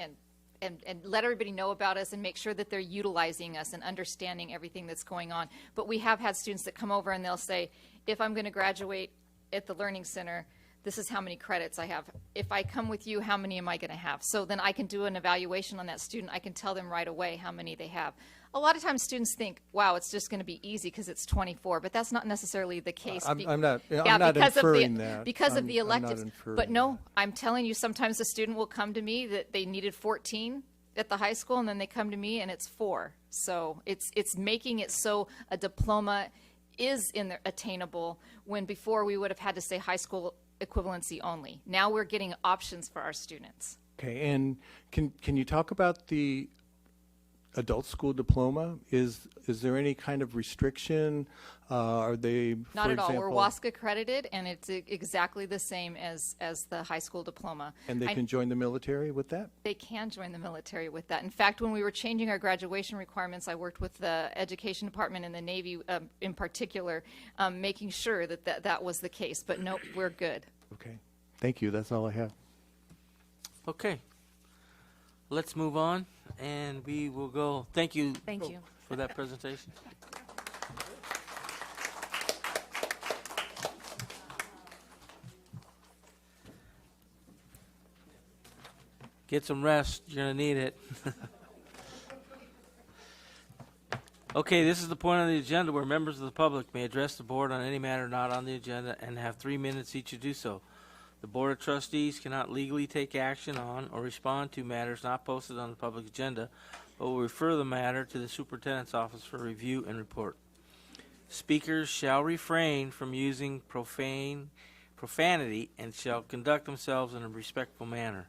let everybody know about us and make sure that they're utilizing us and understanding everything that's going on. But we have had students that come over and they'll say, if I'm going to graduate at the Learning Center, this is how many credits I have. If I come with you, how many am I going to have? So then I can do an evaluation on that student. I can tell them right away how many they have. A lot of times students think, wow, it's just going to be easy because it's 24, but that's not necessarily the case. I'm not inferring that. Because of the electives. I'm not inferring But no, I'm telling you, sometimes a student will come to me that they needed 14 at the high school, and then they come to me and it's 4. So it's making it so a diploma is attainable, when before we would have had to say high school equivalency only. Now we're getting options for our students. Okay, and can you talk about the adult school diploma? Is there any kind of restriction? Are they, Not for at all. example, We're WASC accredited, and it's exactly the same as the high school diploma. and they can join the military with that? They can join the military with that. In fact, when we were changing our graduation requirements, I worked with the Education Department and the Navy in particular, making sure that was the case. But no, we're good. Okay, thank you. That's all I have. Okay. Let's move on, and we will go. Thank you. Thank you for that presentation. Get some rest. You're going to need it. Okay, this is the point on the agenda where members of the public may address the board on any matter not on the agenda and have 3 minutes each to do so. The Board of Trustees cannot legally take action on or respond to matters not posted on the public agenda, but will refer the matter to the Superintendent's Office for review and report. Speakers shall refrain from using profanity and shall conduct themselves in a respectful manner.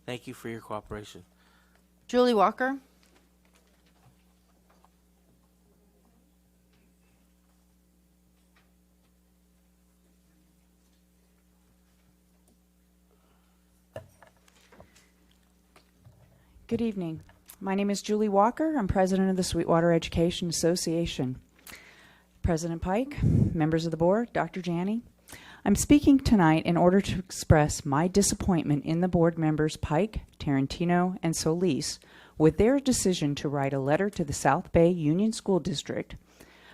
Thank you for your cooperation. Julie Walker. Good evening. My name is Julie Walker. I'm president of the Sweetwater Education Association. President Pike, members of the board, Dr. Janney, I'm speaking tonight in order to express my disappointment in the board members Pike, Tarantino, and Solis with their decision to write a letter to the South Bay Union School District.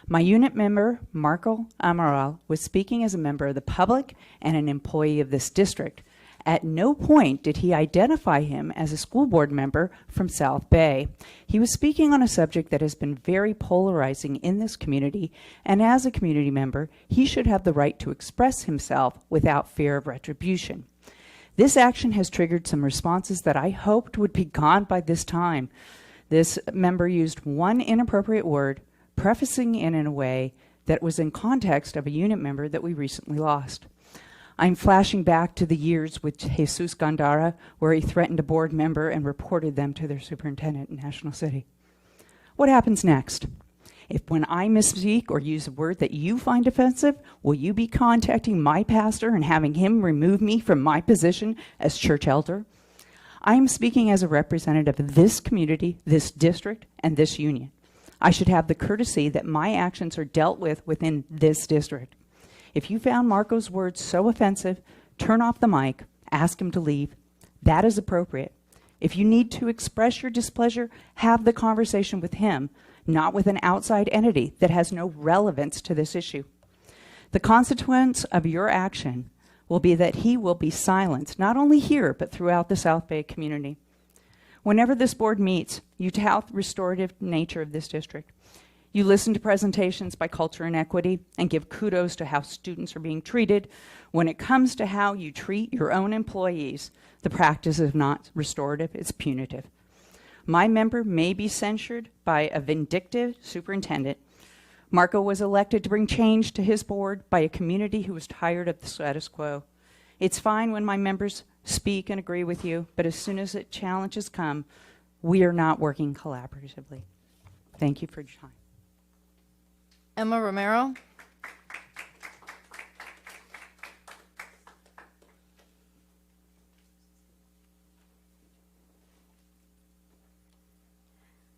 My unit member, Marco Amaral, was speaking as a member of the public and an employee of this district. At no point did he identify him as a school board member from South Bay. He was speaking on a subject that has been very polarizing in this community, and as a community member, he should have the right to express himself without fear of retribution. This action has triggered some responses that I hoped would be gone by this time. This member used one inappropriate word, prefacing it in a way that was in context of a unit member that we recently lost. I'm flashing back to the years with Jesus Gandara, where he threatened a board member and reported them to their superintendent in National City. What happens next? If when I misspeak or use a word that you find offensive, will you be contacting my pastor and having him remove me from my position as church elder? I am speaking as a representative of this community, this district, and this union. I should have the courtesy that my actions are dealt with within this district. If you found Marco's words so offensive, turn off the mic, ask him to leave. That is appropriate. If you need to express your displeasure, have the conversation with him, not with an outside entity that has no relevance to this issue. The consequence of your action will be that he will be silenced, not only here, but throughout the South Bay community. Whenever this board meets, you tout the restorative nature of this district. You listen to presentations by Culture and Equity and give kudos to how students are being treated. When it comes to how you treat your own employees, the practice is not restorative, it's punitive. My member may be censured by a vindictive superintendent. Marco was elected to bring change to his board by a community who was tired of the status quo. It's fine when my members speak and agree with you, but as soon as challenges come, we are not working collaboratively. Thank you for your time. Emma Romero.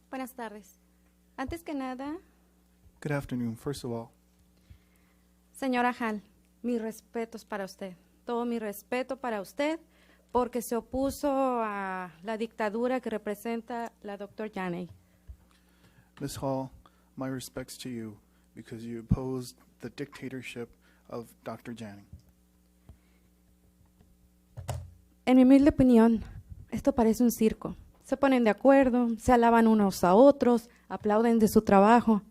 Buenas tardes. Antes que nada, Good afternoon. First of all, señora Hall, mis respetos para usted. Todo mi respeto para usted porque se opuso a la dictadura que representa la doctora Yaney. Ms. Hall, my respects to you because you opposed the dictatorship of Dr. Janning. En mi humilde opinión, esto parece un circo. Se ponen de acuerdo, se alaban unos a otros, aplauden de su trabajo.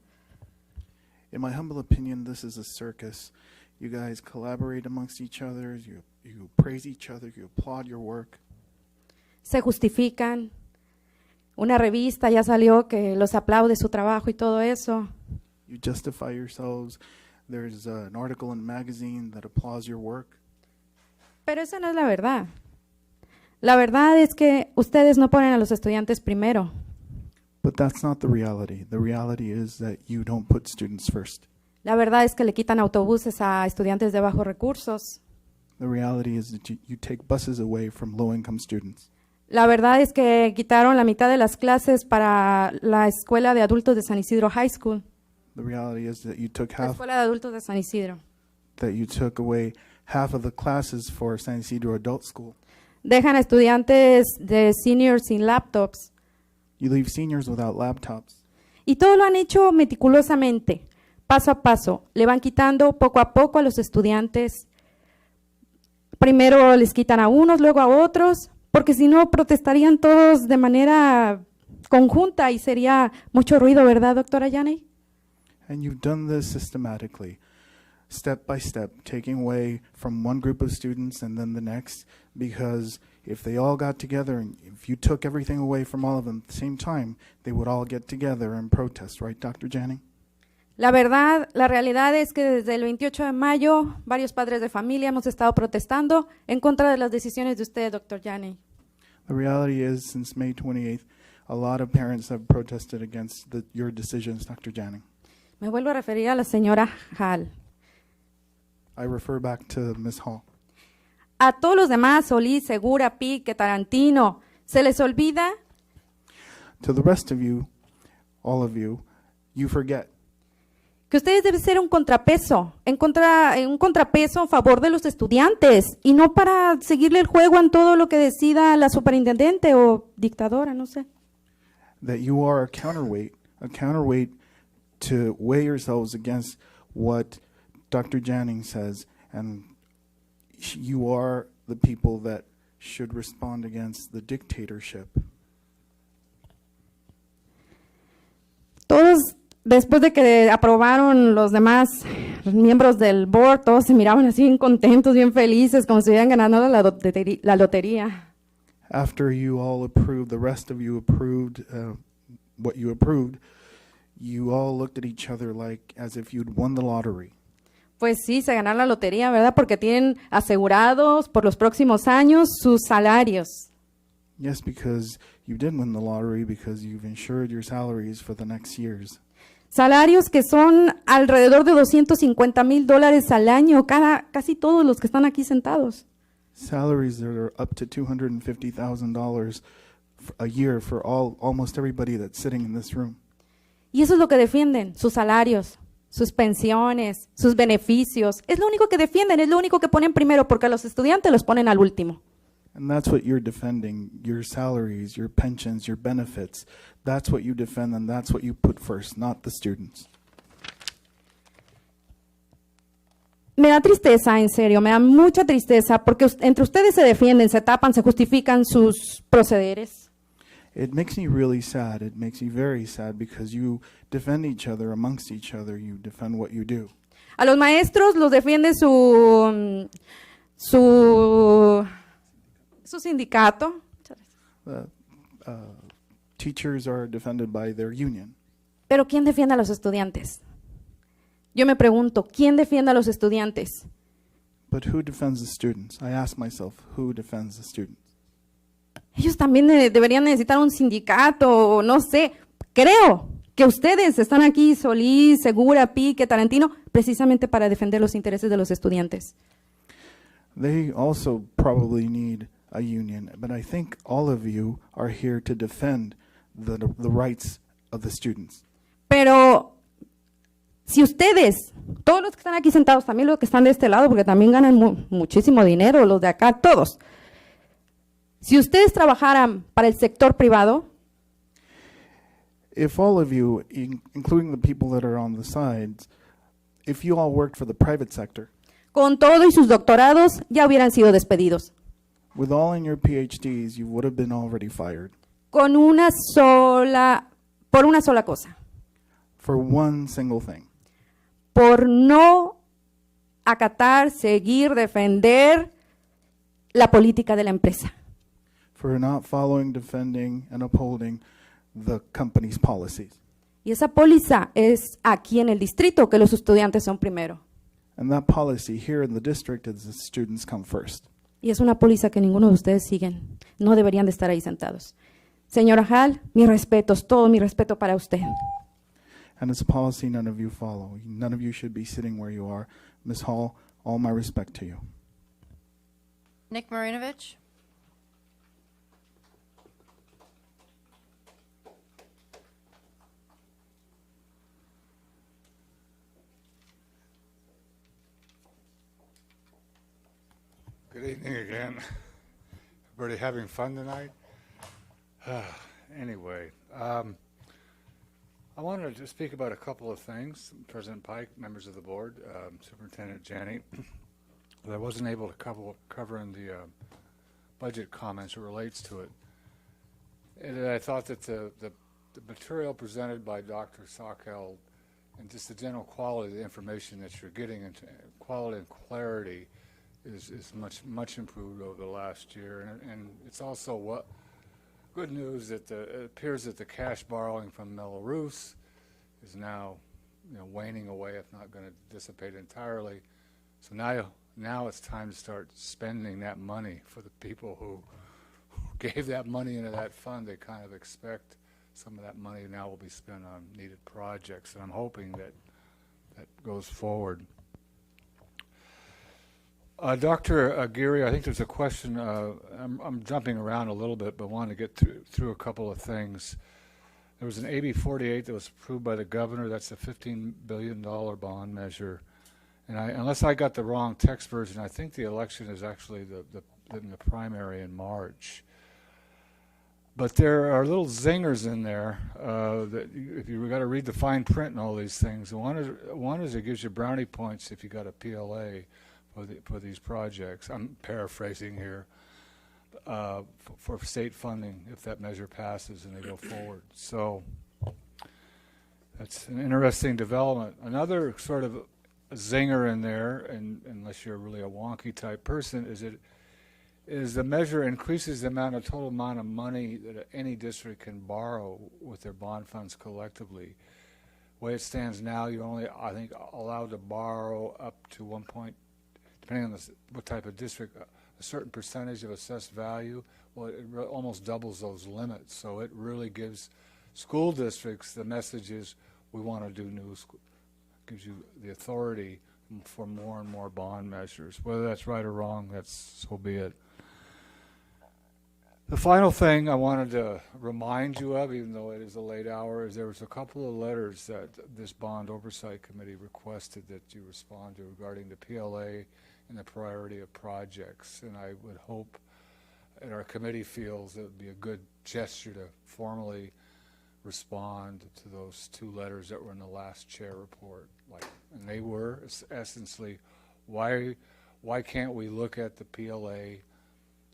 In my humble opinion, this is a circus. You guys collaborate amongst each other, you praise each other, you applaud your work. Se justifican. Una revista ya salió que los aplaude su trabajo y todo eso. You justify yourselves. There's an article in a magazine that applauds your work. Pero esa no es la verdad. La verdad es que ustedes no ponen a los estudiantes primero. But that's not the reality. The reality is that you don't put students first. La verdad es que le quitan autobuses a estudiantes de bajos recursos. The reality is that you take buses away from low-income students. La verdad es que quitaron la mitad de las clases para la escuela de adultos de San Isidro High School. The reality is that you took La half escuela de adultos de San Isidro. that you took away half of the classes for San Isidro Adult School. Dejan a estudiantes de seniors sin laptops. You leave seniors without laptops. Y todo lo han hecho meticulosamente, paso a paso. Le van quitando poco a poco a los estudiantes. Primero les quitan a unos, luego a otros, porque si no protestarían todos de manera conjunta y sería mucho ruido, ¿verdad, doctora Yaney? And you've done this systematically, step by step, taking away from one group of students and then the next, because if they all got together and if you took everything away from all of them at the same time, they would all get together and protest, right, Dr. Janning? La verdad, la realidad es que desde el 28 de mayo varios padres de familia hemos estado protestando en contra de las decisiones de usted, doctor Yaney. The reality is, since May 28th, a lot of parents have protested against your decisions, Dr. Janning. Me vuelvo a referir a la señora Hall. I refer back to Ms. Hall. A todos los demás, Solís, Segura, Pique, Tarantino, ¿se les olvida? To the rest of you, all of you, you forget Que ustedes deben ser un contrapeso, un contrapeso a favor de los estudiantes y no para seguirle el juego en todo lo que decida la superintendente o dictadora, no sé. that you are a counterweight to weigh yourselves against what Dr. Janning says, and you are the people that should respond against the dictatorship. Todos, después de que aprobaron los demás miembros del board, todos se miraban así bien contentos, bien felices, como si hubieran ganado la lotería. After you all approved, the rest of you approved what you approved, you all looked at each other like as if you'd won the lottery. Pues sí, se ganaron la lotería, ¿verdad? Porque tienen asegurados por los próximos años sus salarios. Yes, because you did win the lottery because you've insured your salaries for the next years. Salarios que son alrededor de $250,000 al año, casi todos los que están aquí sentados. Salaries that are up to $250,000 a year for almost everybody that's sitting in this room. Y eso es lo que defienden, sus salarios, sus pensiones, sus beneficios. Es lo único que defienden, es lo único que ponen primero, porque a los estudiantes los ponen al último. And that's what you're defending, your salaries, your pensions, your benefits. That's what you defend, and that's what you put first, not the students. Me da tristeza, en serio, me da mucha tristeza, porque entre ustedes se defienden, se tapan, se justifican sus procederes. It makes me really sad. It makes me very sad because you defend each other amongst each other. You defend what you do. A los maestros los defiende su sindicato. Teachers are defended by their union. Pero ¿quién defiende a los estudiantes? Yo me pregunto, ¿quién defiende a los estudiantes? But who defends the students? I ask myself, who defends the students? Ellos también deberían necesitar un sindicato, o no sé. Creo que ustedes están aquí, Solís, Segura, Pique, Tarantino, precisamente para defender los intereses de los estudiantes. They also probably need a union, but I think all of you are here to defend the rights of the students. Pero si ustedes, todos los que están aquí sentados, también los que están de este lado, porque también ganan muchísimo dinero, los de acá, todos. Si ustedes trabajaran para el sector privado, If all of you, including the people that are on the sides, if you all worked for the private sector, con todo y sus doctorados, ya hubieran sido despedidos. with all in your PhDs, you would have been already fired. Por una sola cosa. For one single thing. Por no acatar, seguir, defender la política de la empresa. For not following, defending, and upholding the company's policies. Y esa póliza es aquí en el distrito, que los estudiantes son primero. And that policy here in the district is the students come first. Y es una póliza que ninguno de ustedes siguen. No deberían de estar ahí sentados. Señora Hall, mis respetos, todo mi respeto para usted. And it's a policy none of you follow. None of you should be sitting where you are. Ms. Hall, all my respect to you. Nick Marinovich. Good evening again. Everybody having fun tonight? Anyway, I wanted to speak about a couple of things. President Pike, members of the board, Superintendent Janney, that I wasn't able to cover in the budget comments that relates to it. And I thought that the material presented by Dr. Sockel and just the general quality of the information that you're getting, and quality and clarity, is much improved over the last year, and it's also good news that it appears that the cash borrowing from Belarus is now waning away, if not going to dissipate entirely. So now it's time to start spending that money for the people who gave that money into that fund. They kind of expect some of that money now will be spent on needed projects, and I'm hoping that goes forward. Dr. Aguirre, I think there's a question. I'm jumping around a little bit, but want to get through a couple of things. There was an AB 48 that was approved by the governor. That's a $15 billion bond measure. And unless I got the wrong text version, I think the election is actually in the primary in March. But there are little zingers in there that if you've got to read the fine print and all these things. One is it gives you brownie points if you got a PLA for these projects. I'm paraphrasing here, for state funding if that measure passes and they go forward. So that's an interesting development. Another sort of zinger in there, and unless you're really a wonky type person, is the measure increases the total amount of money that any district can borrow with their bond funds collectively. The way it stands now, you're only, I think, allowed to borrow up to depending on what type of district, a certain percentage of assessed value. Well, it almost doubles those limits. So it really gives school districts the messages, we want to do gives you the authority for more and more bond measures. Whether that's right or wrong, so be it. The final thing I wanted to remind you of, even though it is a late hour, is there was a couple of letters that this Bond Oversight Committee requested that you respond to regarding the PLA and the priority of projects. And I would hope, and our committee feels, it would be a good gesture to formally respond to those two letters that were in the last chair report. And they were essentially, why can't we look at the PLA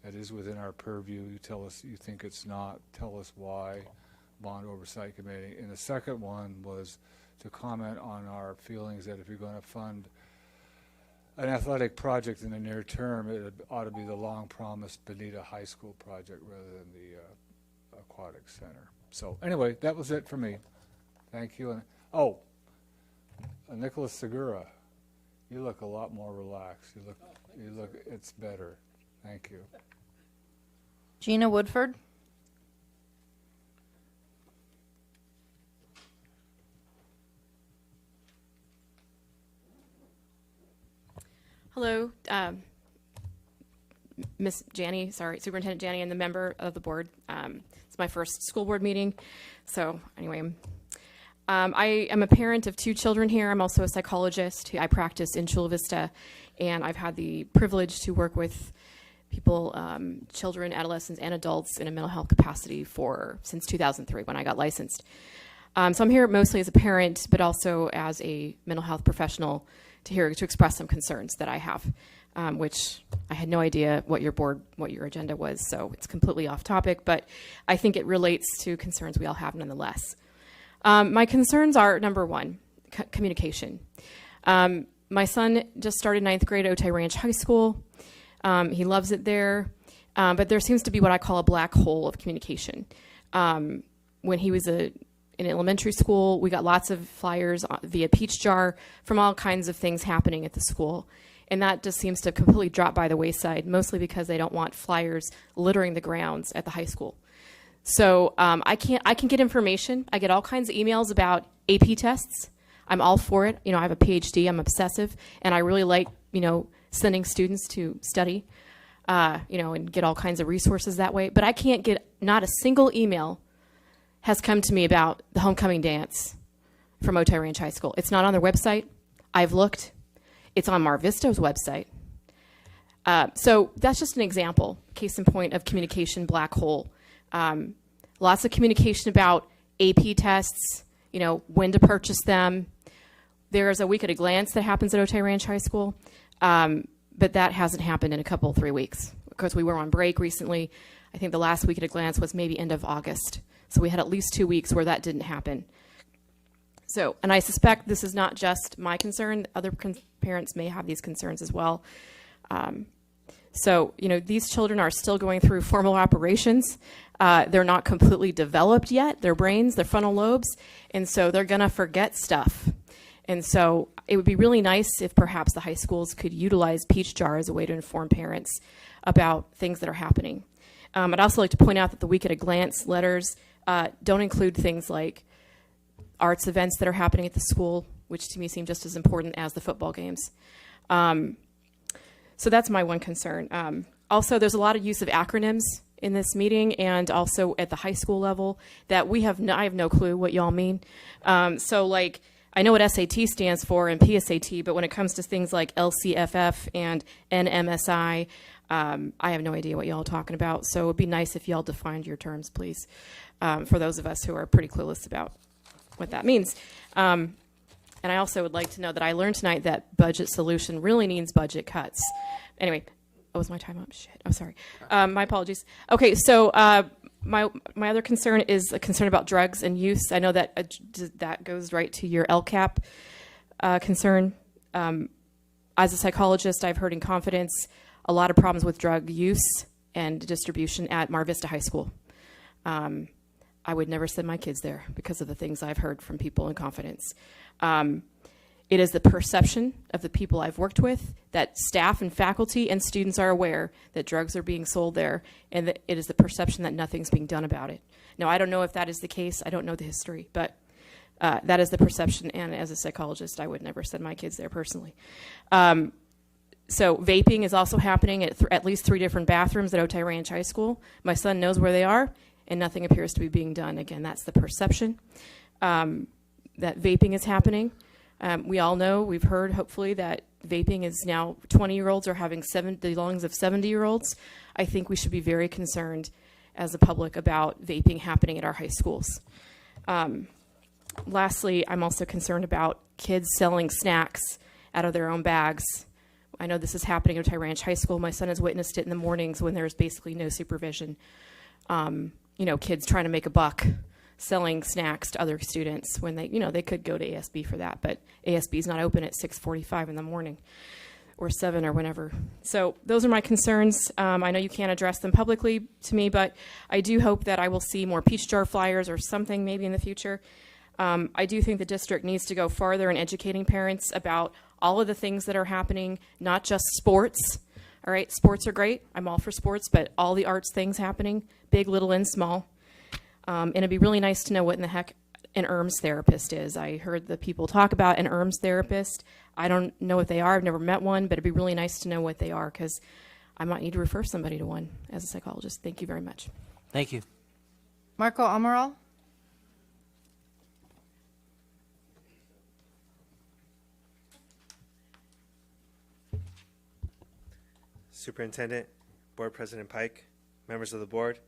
that is within our purview? You tell us you think it's not. Tell us why. Bond Oversight Committee. And the second one was to comment on our feelings that if you're going to fund an athletic project in the near term, it ought to be the long-promised Bonita High School project rather than the aquatic center. So anyway, that was it for me. Thank you. And Nicholas Segura, you look a lot more relaxed. You look. It's better. Thank you. Gina Woodford. Hello, Miss Janney, Superintendent Janney, and the member of the board. It's my first school board meeting. So anyway, I am a parent of 2 children here. I'm also a psychologist. I practice in Chula Vista, and I've had the privilege to work with people, children, adolescents, and adults in a mental health capacity since 2003 when I got licensed. So I'm here mostly as a parent, but also as a mental health professional to express some concerns that I have, which I had no idea what your agenda was, so it's completely off topic, but I think it relates to concerns we all have nonetheless. My concerns are, number one, communication. My son just started 9th grade at Otay Ranch High School. He loves it there, but there seems to be what I call a black hole of communication. When he was in elementary school, we got lots of flyers via Peach Jar from all kinds of things happening at the school. And that just seems to completely drop by the wayside, mostly because they don't want flyers littering the grounds at the high school. So I can get information. I get all kinds of emails about AP tests. I'm all for it. I have a PhD. I'm obsessive. And I really like, sending students to study, and get all kinds of resources that way. But I can't get, not a single email has come to me about the homecoming dance from Otay Ranch High School. It's not on their website. I've looked. It's on Mar Vista's website. So that's just an example, case in point, of communication black hole. Lots of communication about AP tests, when to purchase them. There's a week at a glance that happens at Otay Ranch High School, but that hasn't happened in 3 weeks because we were on break recently. I think the last week at a glance was maybe end of August. So we had at least 2 weeks where that didn't happen. So, and I suspect this is not just my concern. Other parents may have these concerns as well. So, these children are still going through formal operations. They're not completely developed yet, their brains, their frontal lobes, and so they're going to forget stuff. And so it would be really nice if perhaps the high schools could utilize Peach Jar as a way to inform parents about things that are happening. I'd also like to point out that the Week at a Glance letters don't include things like arts events that are happening at the school, which to me seem just as important as the football games. So that's my one concern. Also, there's a lot of use of acronyms in this meeting and also at the high school level that I have no clue what y'all mean. So like, I know what SAT stands for and PSAT, but when it comes to things like LCFF and NMSI, I have no idea what y'all are talking about. So it would be nice if y'all defined your terms, please, for those of us who are pretty clueless about what that means. And I also would like to know that I learned tonight that budget solution really means budget cuts. Anyway, was my time up? Shit. I'm sorry. My apologies. Okay, so my other concern is a concern about drugs and use. I know that that goes right to your LCAP concern. As a psychologist, I've heard in confidence a lot of problems with drug use and distribution at Mar Vista High School. I would never send my kids there because of the things I've heard from people in confidence. It is the perception of the people I've worked with that staff and faculty and students are aware that drugs are being sold there, and that it is the perception that nothing's being done about it. Now, I don't know if that is the case. I don't know the history, but That is the perception, and as a psychologist, I would never send my kids there personally. So vaping is also happening at least 3 different bathrooms at Otay Ranch High School. My son knows where they are, and nothing appears to be being done. Again, that's the perception that vaping is happening. We all know, we've heard, hopefully, that vaping is now 20-year-olds are having the lungs of 70-year-olds. I think we should be very concerned as a public about vaping happening at our high schools. Lastly, I'm also concerned about kids selling snacks out of their own bags. I know this is happening at Otay Ranch High School. My son has witnessed it in the mornings when there's basically no supervision. Kids trying to make a buck selling snacks to other students when they could go to ASB for that, but ASB is not open at 6:45 in the morning or 7 or whenever. So those are my concerns. I know you can't address them publicly to me, but I do hope that I will see more peach jar flyers or something maybe in the future. I do think the district needs to go farther in educating parents about all of the things that are happening, not just sports. All right, sports are great. I'm all for sports, but all the arts things happening, big, little, and small. And it'd be really nice to know what in the heck an ERMS therapist is. I heard the people talk about an ERMS therapist. I don't know what they are. I've never met one, but it'd be really nice to know what they are because I might need to refer somebody to one as a psychologist. Thank you very much. Thank you. Marco Amaral. Superintendent, Board President Pike, members of the board,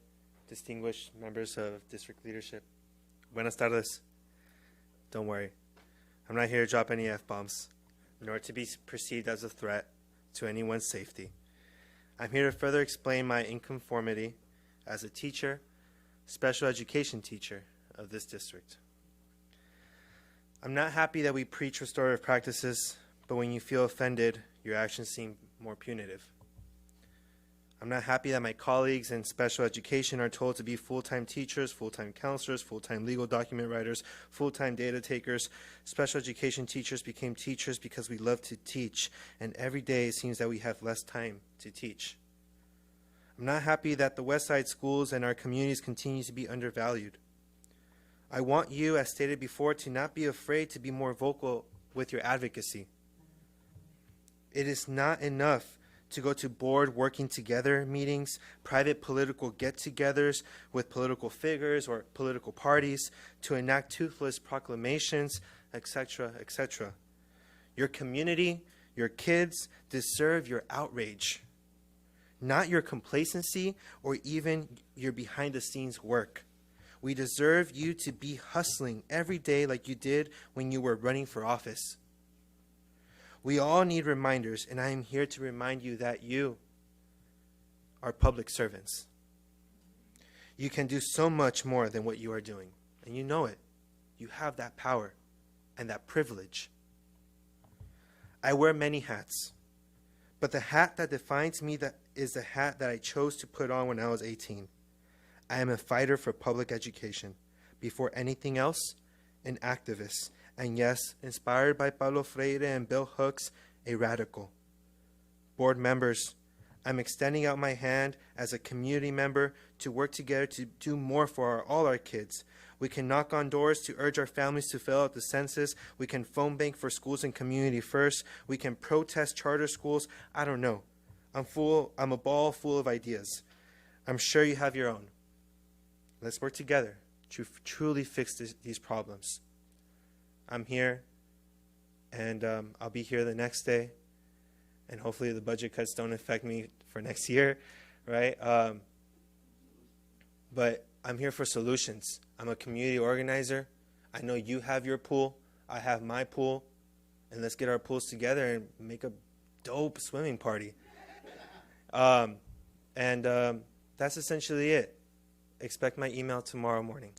distinguished members of district leadership. Buenas tardes. Don't worry. I'm not here to drop any F-bombs, nor to be perceived as a threat to anyone's safety. I'm here to further explain my inconformity as a teacher, special education teacher of this district. I'm not happy that we preach restorative practices, but when you feel offended, your actions seem more punitive. I'm not happy that my colleagues in special education are told to be full-time teachers, full-time counselors, full-time legal document writers, full-time data takers. Special education teachers became teachers because we love to teach, and every day it seems that we have less time to teach. I'm not happy that the West Side schools and our communities continue to be undervalued. I want you, as stated before, to not be afraid to be more vocal with your advocacy. It is not enough to go to board working together meetings, private political get-togethers with political figures or political parties, to enact toothless proclamations, etc., etc. Your community, your kids deserve your outrage, not your complacency or even your behind-the-scenes work. We deserve you to be hustling every day like you did when you were running for office. We all need reminders, and I am here to remind you that you are public servants. You can do so much more than what you are doing, and you know it. You have that power and that privilege. I wear many hats, but the hat that defines me is the hat that I chose to put on when I was 18. I am a fighter for public education. Before anything else, an activist. And yes, inspired by Paulo Freire and Bill Hooks, a radical. Board members, I'm extending out my hand as a community member to work together to do more for all our kids. We can knock on doors to urge our families to fill out the census. We can phone bank for schools and community first. We can protest charter schools. I don't know. I'm a ball full of ideas. I'm sure you have your own. Let's work together to truly fix these problems. I'm here, and I'll be here the next day, and hopefully the budget cuts don't affect me for next year, right? But I'm here for solutions. I'm a community organizer. I know you have your pool. I have my pool, and let's get our pools together and make a dope swimming party. That's essentially it. Expect my email tomorrow morning.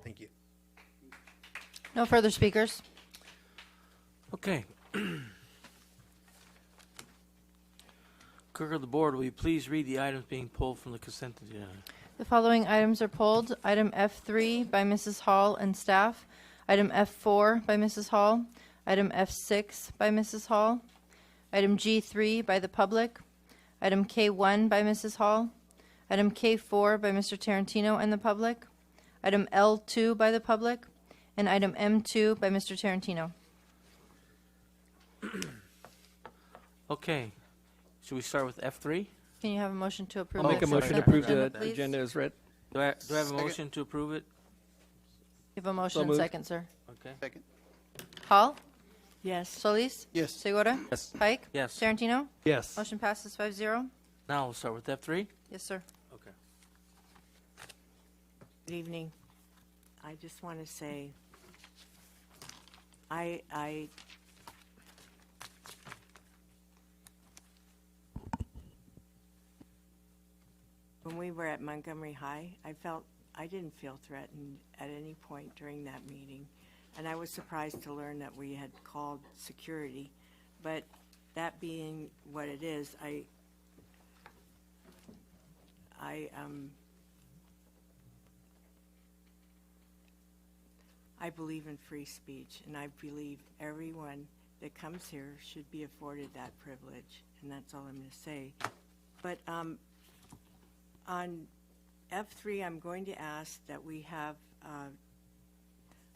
Thank you. No further speakers. Okay. Clerk of the board, will you please read the items being pulled from the consent agenda? The following items are pulled. Item F3 by Mrs. Hall and staff. Item F4 by Mrs. Hall. Item F6 by Mrs. Hall. Item G3 by the public. Item K1 by Mrs. Hall. Item K4 by Mr. Tarantino and the public. Item L2 by the public. and item M2 by Mr. Tarantino. Okay. Should we start with F3? Can you have a motion to approve? I'll make a the motion to consent approve agenda, the please? agenda as read. Do I have a motion to approve it? You have a motion and moved. second, sir. Okay. Second. Hall? Yes. Solis? Yes. Segura? Yes. Pike? Yes. Tarantino? Yes. Motion passes 5-0. Now we'll start with F3. Yes, sir. Okay. Good evening. I just want to say, I when we were at Montgomery High, I didn't feel threatened at any point during that meeting. And I was surprised to learn that we had called security. But that being what it is, I believe in free speech, and I believe everyone that comes here should be afforded that privilege, and that's all I'm going to say. But on F3, I'm going to ask that we have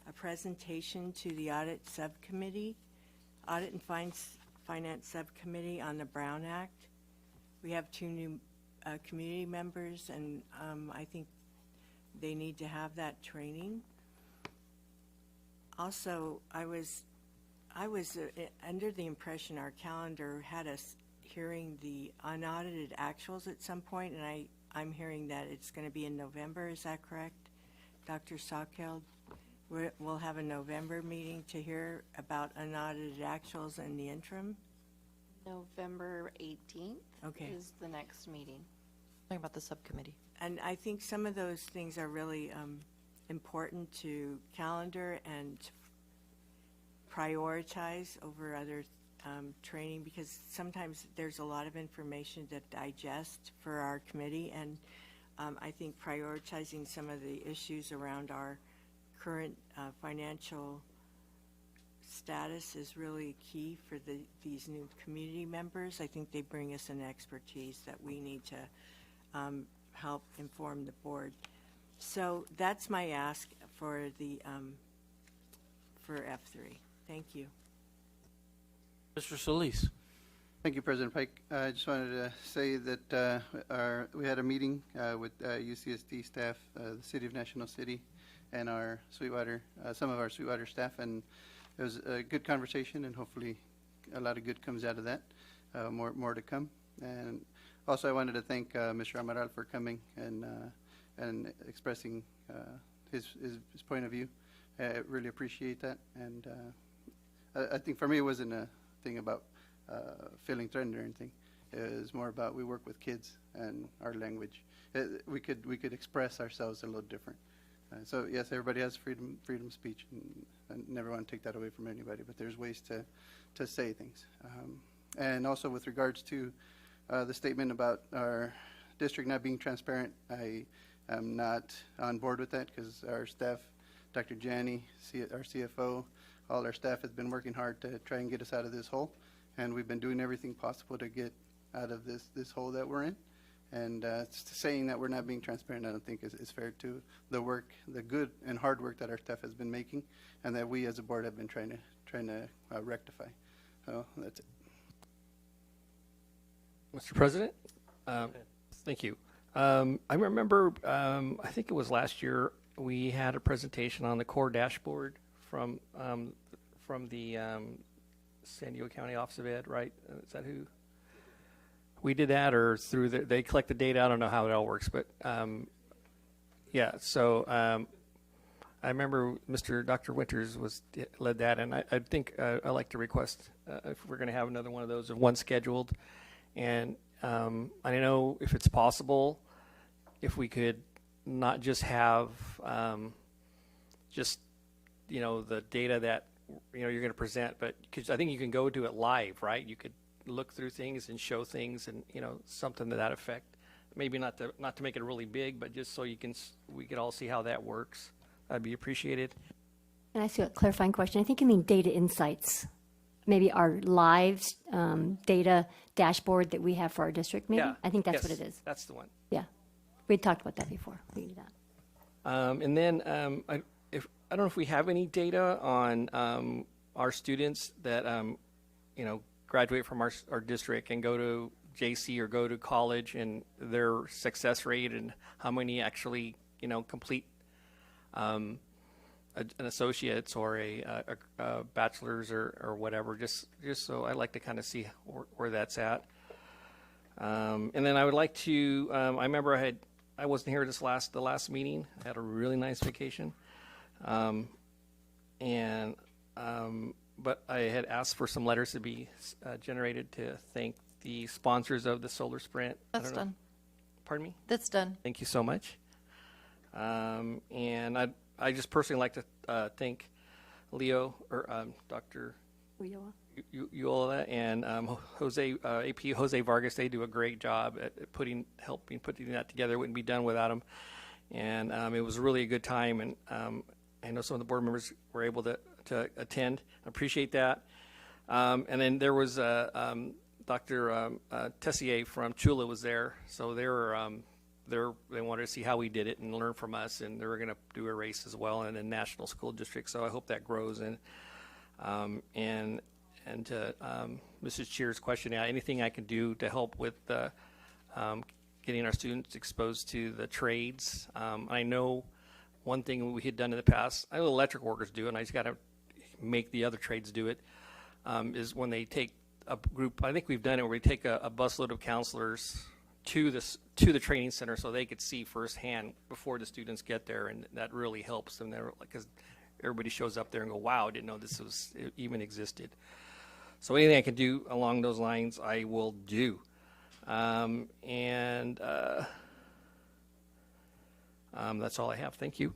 a presentation to the Audit and Finance Subcommittee on the Brown Act. We have 2 new community members, and I think they need to have that training. Also, I was under the impression our calendar had us hearing the unaudited actuals at some point, and I'm hearing that it's going to be in November. Is that correct, Dr. Salkeld? We'll have a November meeting to hear about unaudited actuals in the interim? November 18th Okay. is the next meeting. Talking about the subcommittee. And I think some of those things are really important to calendar and prioritize over other training, because sometimes there's a lot of information to digest for our committee, and I think prioritizing some of the issues around our current financial status is really key for these new community members. I think they bring us an expertise that we need to help inform the board. So that's my ask for the for F3. Thank you. Mr. Solis. Thank you, President Pike. I just wanted to say that we had a meeting with UCSD staff, the City of National City, and our Sweetwater, some of our Sweetwater staff, and it was a good conversation, and hopefully a lot of good comes out of that. More to come. And also, I wanted to thank Mr. Amaral for coming and expressing his point of view. I really appreciate that, and I think for me it wasn't a thing about feeling threatened or anything. It was more about we work with kids and our language. We could express ourselves a little different. So yes, everybody has freedom of speech, and I never want to take that away from anybody. But there's ways to say things. And also with regards to the statement about our district not being transparent, I am not on board with that, because our staff, Dr. Janney, our CFO, all our staff has been working hard to try and get us out of this hole, and we've been doing everything possible to get out of this hole that we're in. And saying that we're not being transparent, I don't think is fair to the work, the good and hard work that our staff has been making, and that we as a board have been trying to rectify. So that's it. Mr. President, thank you. I remember, I think it was last year, we had a presentation on the core dashboard from the San Diego County Office of Ed, right? Is that who? We did that, or through they collect the data. I don't know how it all works, but yeah. So I remember Dr. Winters led that, and I think I'd like to request if we're going to have another one of those, of one scheduled. And I don't know if it's possible, if we could not just have the data that you're going to present, but because I think you can go do it live, right? You could look through things and show things, and something to that effect. Maybe not to make it really big, but just so we could all see how that works. That'd be appreciated. And I see a clarifying question. I think you mean data insights. Maybe our live data dashboard that we have for our district, maybe? Yeah. I think that's Yes, what it is. That's the one. Yeah. We talked about that before. We can do that. And then I don't know if we have any data on our students that graduate from our district and go to JC or go to college, and their success rate, and how many actually complete an associate's or a bachelor's or whatever. Just so I like to kind of see where that's at. And then I would like to. I remember I wasn't here the last meeting. I had a really nice vacation, but I had asked for some letters to be generated to thank the sponsors of the Solar Sprint. That's done. Pardon me? That's done. Thank you so much. And I just personally like to thank Leo or Dr. Uyola and AP Jose Vargas. They do a great job at helping putting that together. It wouldn't be done without them. And it was really a good time. And I know some of the board members were able to attend. I appreciate that. And then there was Dr. Tessier from Chula was there. So they wanted to see how we did it and learn from us. And they were going to do a race as well in a national school district. So I hope that grows. And to Mrs. Cheer's question, anything I can do to help with getting our students exposed to the trades. I know one thing we had done in the past, I know electric workers do, and I just got to make the other trades do it, is when they take a group, I think we've done it where we take a busload of counselors to the training center so they could see firsthand before the students get there, and that really helps them there, because everybody shows up there and go, wow, I didn't know it even existed. So anything I can do along those lines, I will do. That's all I have. Thank you.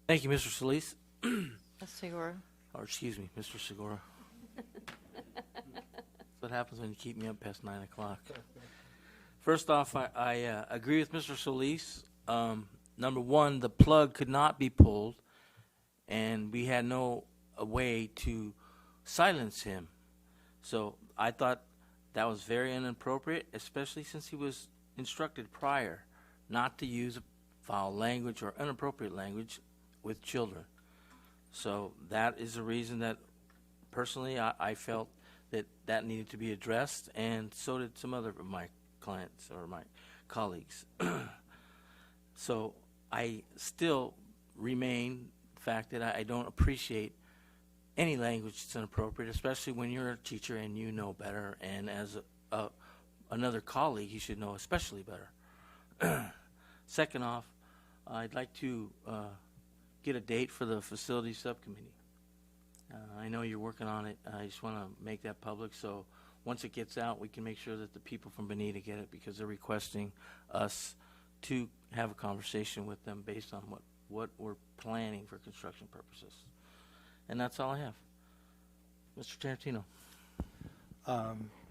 Thank you, Mr. Solis. Ms. Segura. Or excuse me, Mr. Segura. That's what happens when you keep me up past 9 o'clock. First off, I agree with Mr. Solis. Number one, the plug could not be pulled, and we had no way to silence him. So I thought that was very inappropriate, especially since he was instructed prior not to use foul language or inappropriate language with children. So that is the reason that personally I felt that needed to be addressed, and so did some other of my clients or my colleagues. So I still remain the fact that I don't appreciate any language that's inappropriate, especially when you're a teacher and you know better, and as another colleague, you should know especially better. Second off, I'd like to get a date for the facilities subcommittee. I know you're working on it. I just want to make that public, so once it gets out, we can make sure that the people from Bonita get it, because they're requesting us to have a conversation with them based on what we're planning for construction purposes. And that's all I have. Mr. Tarantino.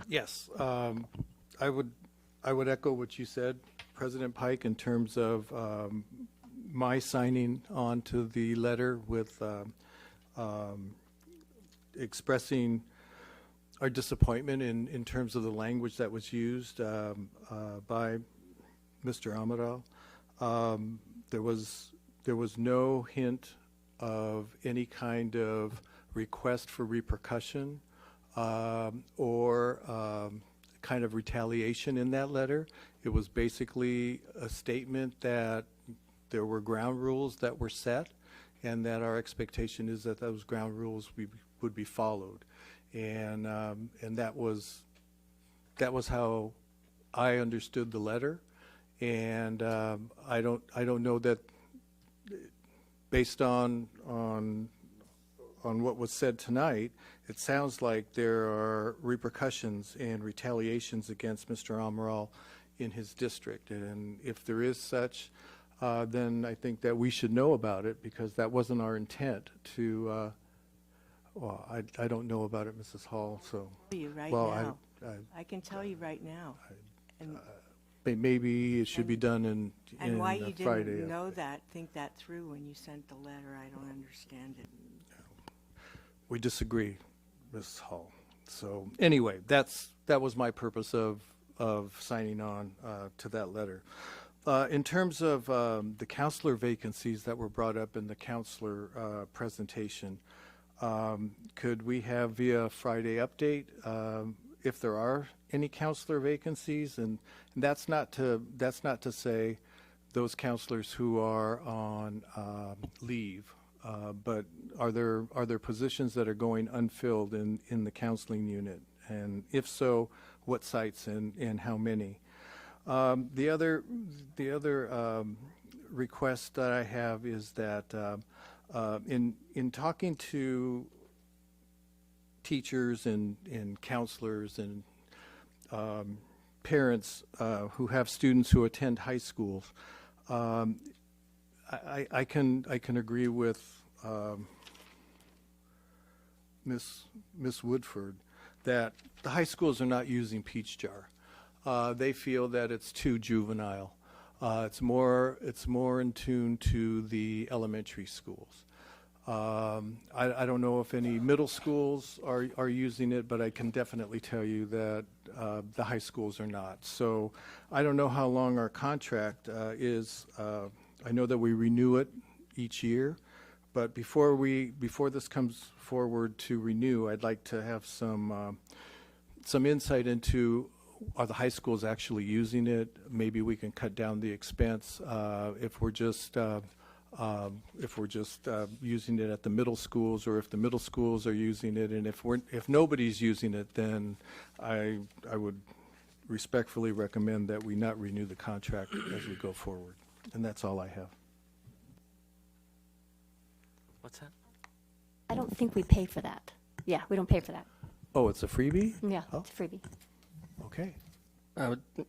Yes, I would echo what you said, President Pike, in terms of my signing on to the letter with expressing our disappointment in terms of the language that was used by Mr. Amaral. There was no hint of any kind of request for repercussion or kind of retaliation in that letter. It was basically a statement that there were ground rules that were set, and that our expectation is that those ground rules would be followed, and that was how I understood the letter, and I don't know that, based on what was said tonight, it sounds like there are repercussions and retaliations against Mr. Amaral in his district, and if there is such, then I think that we should know about it, because that wasn't our intent to. Well, I don't know about it, Mrs. Hall. So, now. I can tell you right now. Maybe it should be done in and why you Friday. Didn't know that, think that through when you sent the letter, I don't understand it. We disagree, Mrs. Hall. So anyway, that was my purpose of signing on to that letter. In terms of the counselor vacancies that were brought up in the counselor presentation, could we have via Friday update if there are any counselor vacancies? And that's not to say those counselors who are on leave, but are there positions that are going unfilled in the counseling unit? And if so, what sites and how many? The other request that I have is that in talking to teachers and counselors and parents who have students who attend high schools, I can agree with Miss Woodford that the high schools are not using Peach Jar. They feel that it's too juvenile. It's more in tune to the elementary schools. I don't know if any middle schools are using it, but I can definitely tell you that the high schools are not. So I don't know how long our contract is. I know that we renew it each year, but before this comes forward to renew, I'd like to have some insight into, are the high schools actually using it? Maybe we can cut down the expense if we're just using it at the middle schools, or if the middle schools are using it, and if nobody's using it, then I would respectfully recommend that we not renew the contract as we go forward. And that's all I have. What's that? I don't think we pay for that. Yeah, we don't pay for that. Oh, it's a freebie? Yeah, Oh. it's a freebie. Okay.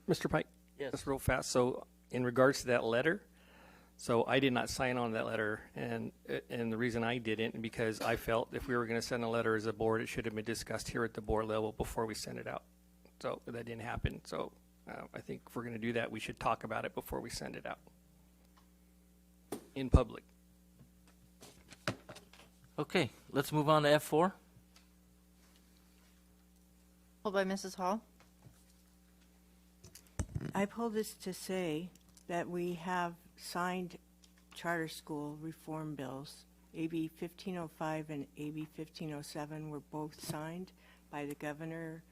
Mr. Pike? Yes. Just real fast. So in regards to that letter, so I did not sign on that letter, and the reason I didn't, because I felt if we were going to send a letter as a board, it should have been discussed here at the board level before we send it out. So that didn't happen. So I think if we're going to do that, we should talk about it before we send it out in public. Okay, let's move on to F4. Pulled by Mrs. Hall. I pulled this to say that we have signed charter school reform bills. AB 1505 and AB 1507 were both signed by the governor,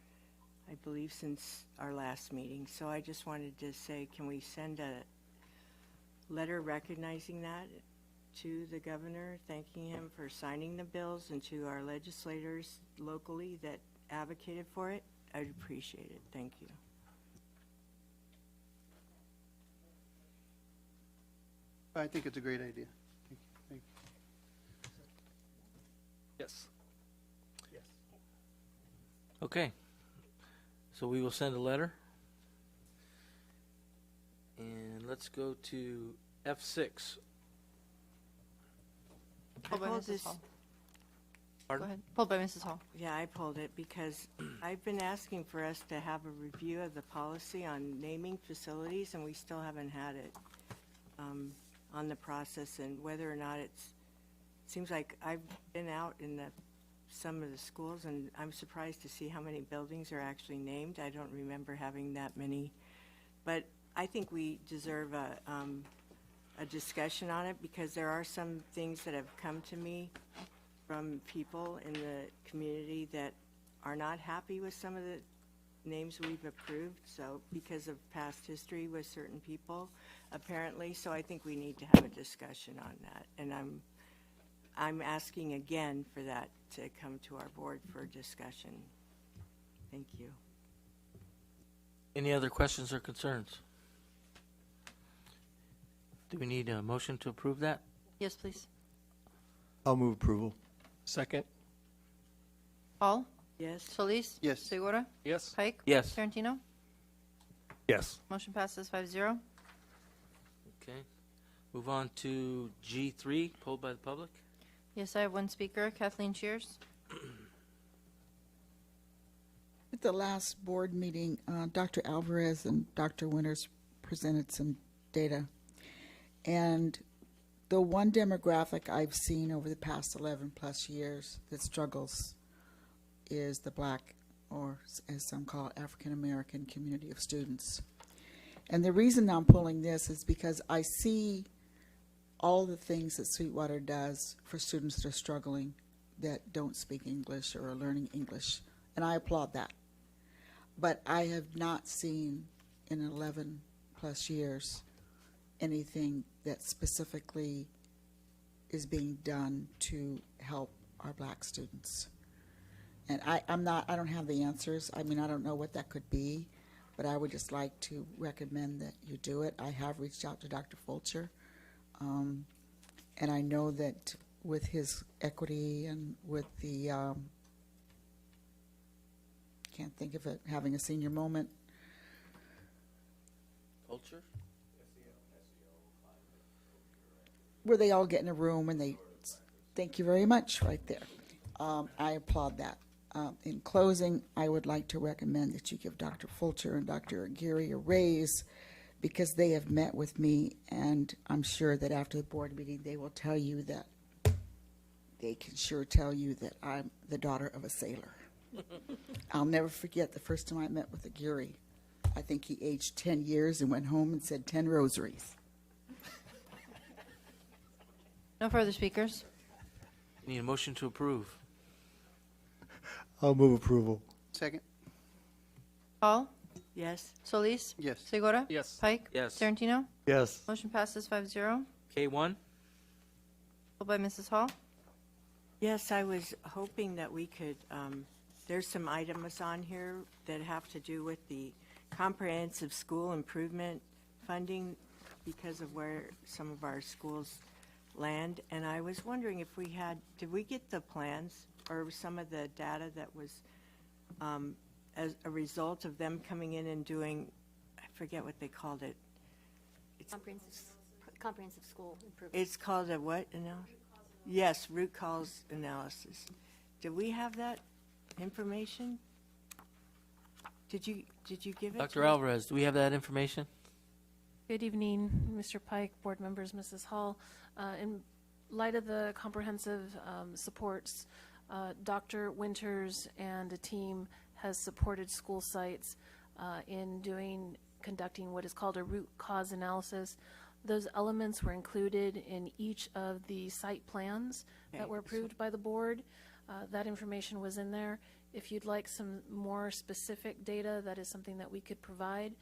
I believe, since our last meeting. So I just wanted to say, can we send a letter recognizing that to the governor, thanking him for signing the bills, and to our legislators locally that advocated for it? I'd appreciate it. Thank you. I think it's a great idea. Thank you. Yes. Yes. Okay. So we will send a letter. And let's go to F6. Pulled by I pulled Mrs. this. Hall. Pardon? Go ahead. Pulled by Mrs. Hall. Yeah, I pulled it because I've been asking for us to have a review of the policy on naming facilities, and we still haven't had it on the process, and whether or not it seems like I've been out in some of the schools, and I'm surprised to see how many buildings are actually named. I don't remember having that many, but I think we deserve a discussion on it, because there are some things that have come to me from people in the community that are not happy with some of the names we've approved, so because of past history with certain people, apparently. So I think we need to have a discussion on that, and I'm asking again for that to come to our board for discussion. Thank you. Any other questions or concerns? Do we need a motion to approve that? Yes, please. I'll move approval. Second. Hall. Yes. Solis. Yes. Segura. Yes. Pike. Yes. Tarantino. Yes. Motion passes 5-0. Okay. Move on to G3, polled by the public. Yes, I have one speaker, Kathleen Shears. At the last board meeting, Dr. Alvarez and Dr. Winters presented some data. And the one demographic I've seen over the past 11 plus years that struggles is the Black, or as some call it, African American community of students. And the reason I'm pulling this is because I see all the things that Sweetwater does for students that are struggling, that don't speak English or are learning English, and I applaud that. But I have not seen in 11 plus years anything that specifically is being done to help our black students. And I don't have the answers. I mean, I don't know what that could be, but I would just like to recommend that you do it. I have reached out to Dr. Fulcher, and I know that with his equity and with the, can't think of it, having a senior moment. Culture? Where they all get in a room and they, thank you very much, right there. I applaud that. In closing, I would like to recommend that you give Dr. Fulcher and Dr. Aguirre a raise, because they have met with me, and I'm sure that after the board meeting, they will tell you that, they can sure tell you that I'm the daughter of a sailor. I'll never forget the first time I met with Aguirre. I think he aged 10 years and went home and said 10 rosaries. No further speakers. Need a motion to approve. I'll move approval. Second? Hall? Yes. Solis? Yes. Segura? Yes. Pike? Yes. Tarantino? Yes. Motion passes 5-0. K1? By Mrs. Hall? Yes, I was hoping that we could, there's some items on here that have to do with the comprehensive school improvement funding because of where some of our schools land. And I was wondering if we had, did we get the plans or some of the data that was as a result of them coming in and doing, I forget what they called it. Comprehensive school improvement. It's called a what analysis? Yes, root cause analysis. Do we have that information? Did you give it? Dr. Alvarez, do we have that information? Good evening, Mr. Pike, board members, Mrs. Hall. In light of the comprehensive supports, Dr. Winters and a team has supported school sites in conducting what is called a root cause analysis. Those elements were included in each of the site plans that were approved by the board. That information was in there. If you'd like some more specific data, that is something that we could provide.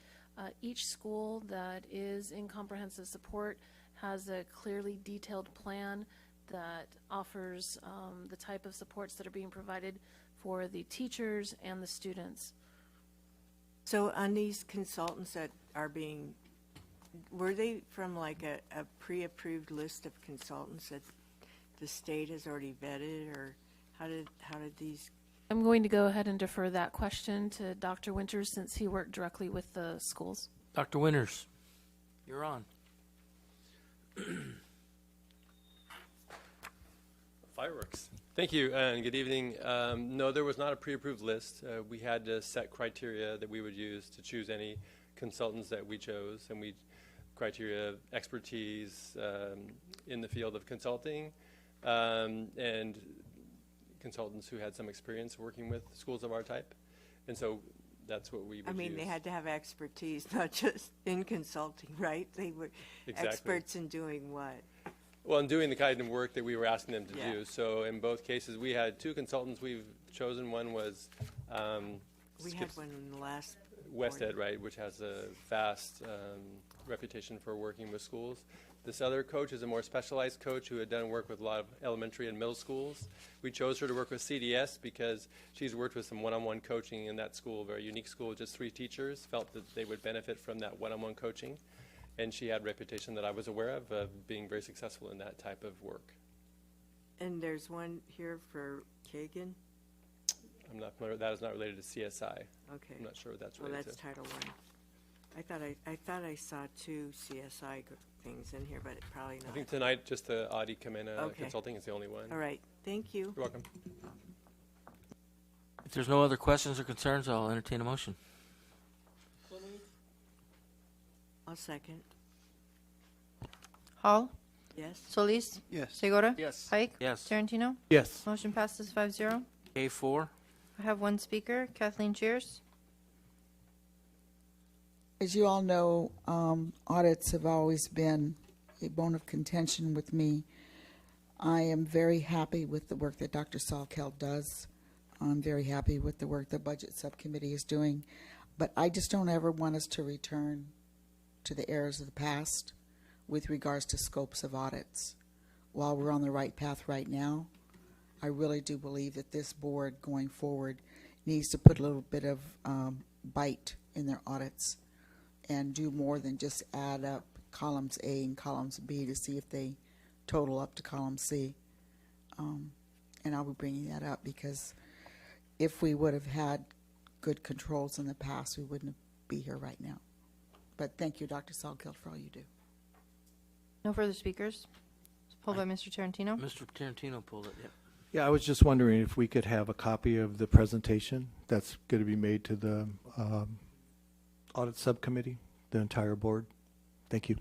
Each school that is in comprehensive support has a clearly detailed plan that offers the type of supports that are being provided for the teachers and the students. So on these consultants that are being, were they from like a pre-approved list of consultants that the state has already vetted, or how did these? I'm going to go ahead and defer that question to Dr. Winters since he worked directly with the schools. Dr. Winters, you're on. Fireworks. Thank you, and good evening. No, there was not a pre-approved list. We had to set criteria that we would use to choose any consultants that we chose, and we criteria expertise in the field of consulting, and consultants who had some experience working with schools of our type. And so that's what we would I mean, use. they had to have expertise, not just in consulting, right? They were Exactly. experts in doing what? Well, in doing the kind of work that we were asking them to Yeah. do. So in both cases, we had two consultants we've chosen. One was We had one in the last. West board. Ed, right, which has a vast reputation for working with schools. This other coach is a more specialized coach who had done work with a lot of elementary and middle schools. We chose her to work with CDS because she's worked with some one-on-one coaching in that school, a very unique school, just 3 teachers, felt that they would benefit from that one-on-one coaching. And she had a reputation that I was aware of being very successful in that type of work. And there's one here for Kagan? I'm not familiar, that is not related to CSI. Okay. I'm not sure what that's Well, related that's to. Title I. I thought I saw 2 CSI things in here, but it probably not. I think tonight just the Audi Kamena Okay. Consulting is the only one. All right, thank you. You're welcome. If there's no other questions or concerns, I'll entertain a motion. I'll second. Hall? Yes. Solis? Yes. Segura? Yes. Pike? Yes. Tarantino? Yes. Motion passes 5-0. K4? I have one speaker, Kathleen Cheers. As you all know, audits have always been a bone of contention with me. I am very happy with the work that Dr. Salkeld does. I'm very happy with the work the Budget Subcommittee is doing. But I just don't ever want us to return to the errors of the past with regards to scopes of audits. While we're on the right path right now, I really do believe that this board going forward needs to put a little bit of bite in their audits and do more than just add up columns A and columns B to see if they total up to column C. And I'll be bringing that up because if we would have had good controls in the past, we wouldn't be here right now. But thank you, Dr. Salkeld, for all you do. No further speakers. It's pulled by Mr. Tarantino. Mr. Tarantino pulled it, yep. Yeah, I was just wondering if we could have a copy of the presentation that's going to be made to the audit subcommittee, the entire board. Thank you.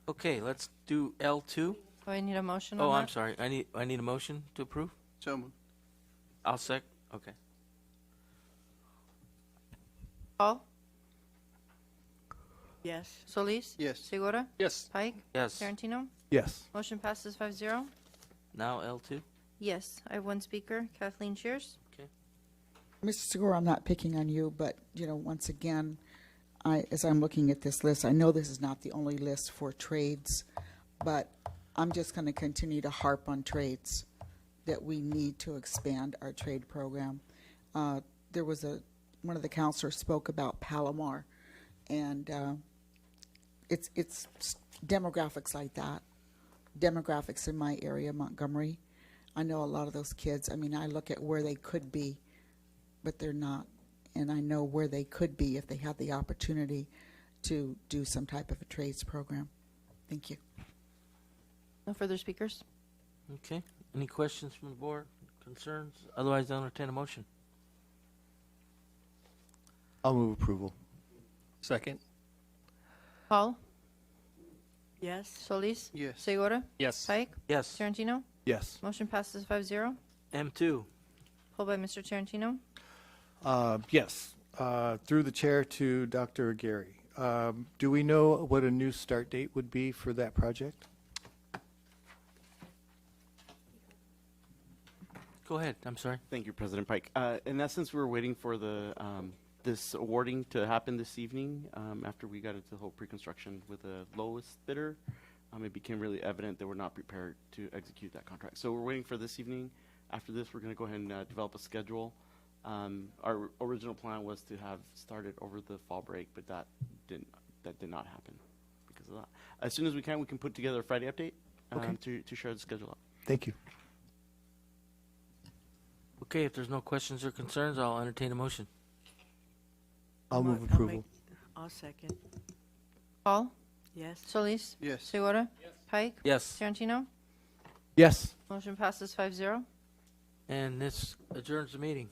Okay, let's do L2. Oh, I need a motion Oh, on I'm that? sorry. I need a motion to approve? So moved. I'll sec. Okay. Hall? Yes. Solis? Yes. Segura? Yes. Pike? Yes. Tarantino? Yes. Motion passes 5-0. Now L2. Yes, I have one speaker, Kathleen Shears. Mr. Segura, I'm not picking on you, but, you know, once again, as I'm looking at this list, I know this is not the only list for trades, but I'm just going to continue to harp on trades, that we need to expand our trade program. There was one of the counselors spoke about Palomar, and it's demographics like that, demographics in my area, Montgomery. I know a lot of those kids. I mean, I look at where they could be, but they're not. And I know where they could be if they had the opportunity to do some type of a trades program. Thank you. No further speakers. Okay. Any questions from the board? Concerns? Otherwise, I'll entertain a motion. I'll move approval. Second. Hall? Yes. Solis? Yes. Segura? Yes. Pike? Yes. Tarantino? Yes. Motion passes 5-0. M2. Pulled by Mr. Tarantino. Yes. Through the chair to Dr. Gary. Do we know what a new start date would be for that project? Go ahead. I'm sorry. Thank you, President Pike. In essence, we were waiting for the this awarding to happen this evening. After we got into the whole pre-construction with the lowest bidder, it became really evident that we're not prepared to execute that contract. So we're waiting for this evening. After this, we're going to go ahead and develop a schedule. Our original plan was to have started over the fall break, but that did not happen because of that. As soon as we can put together a Friday update to share the schedule up. Thank you. Okay, if there's no questions or concerns, I'll entertain a motion. I'll move approval. I'll second. Hall? Yes. Solis? Yes. Segura? Pike? Yes. Tarantino? Yes. Motion passes 5-0. And this adjourns the meeting.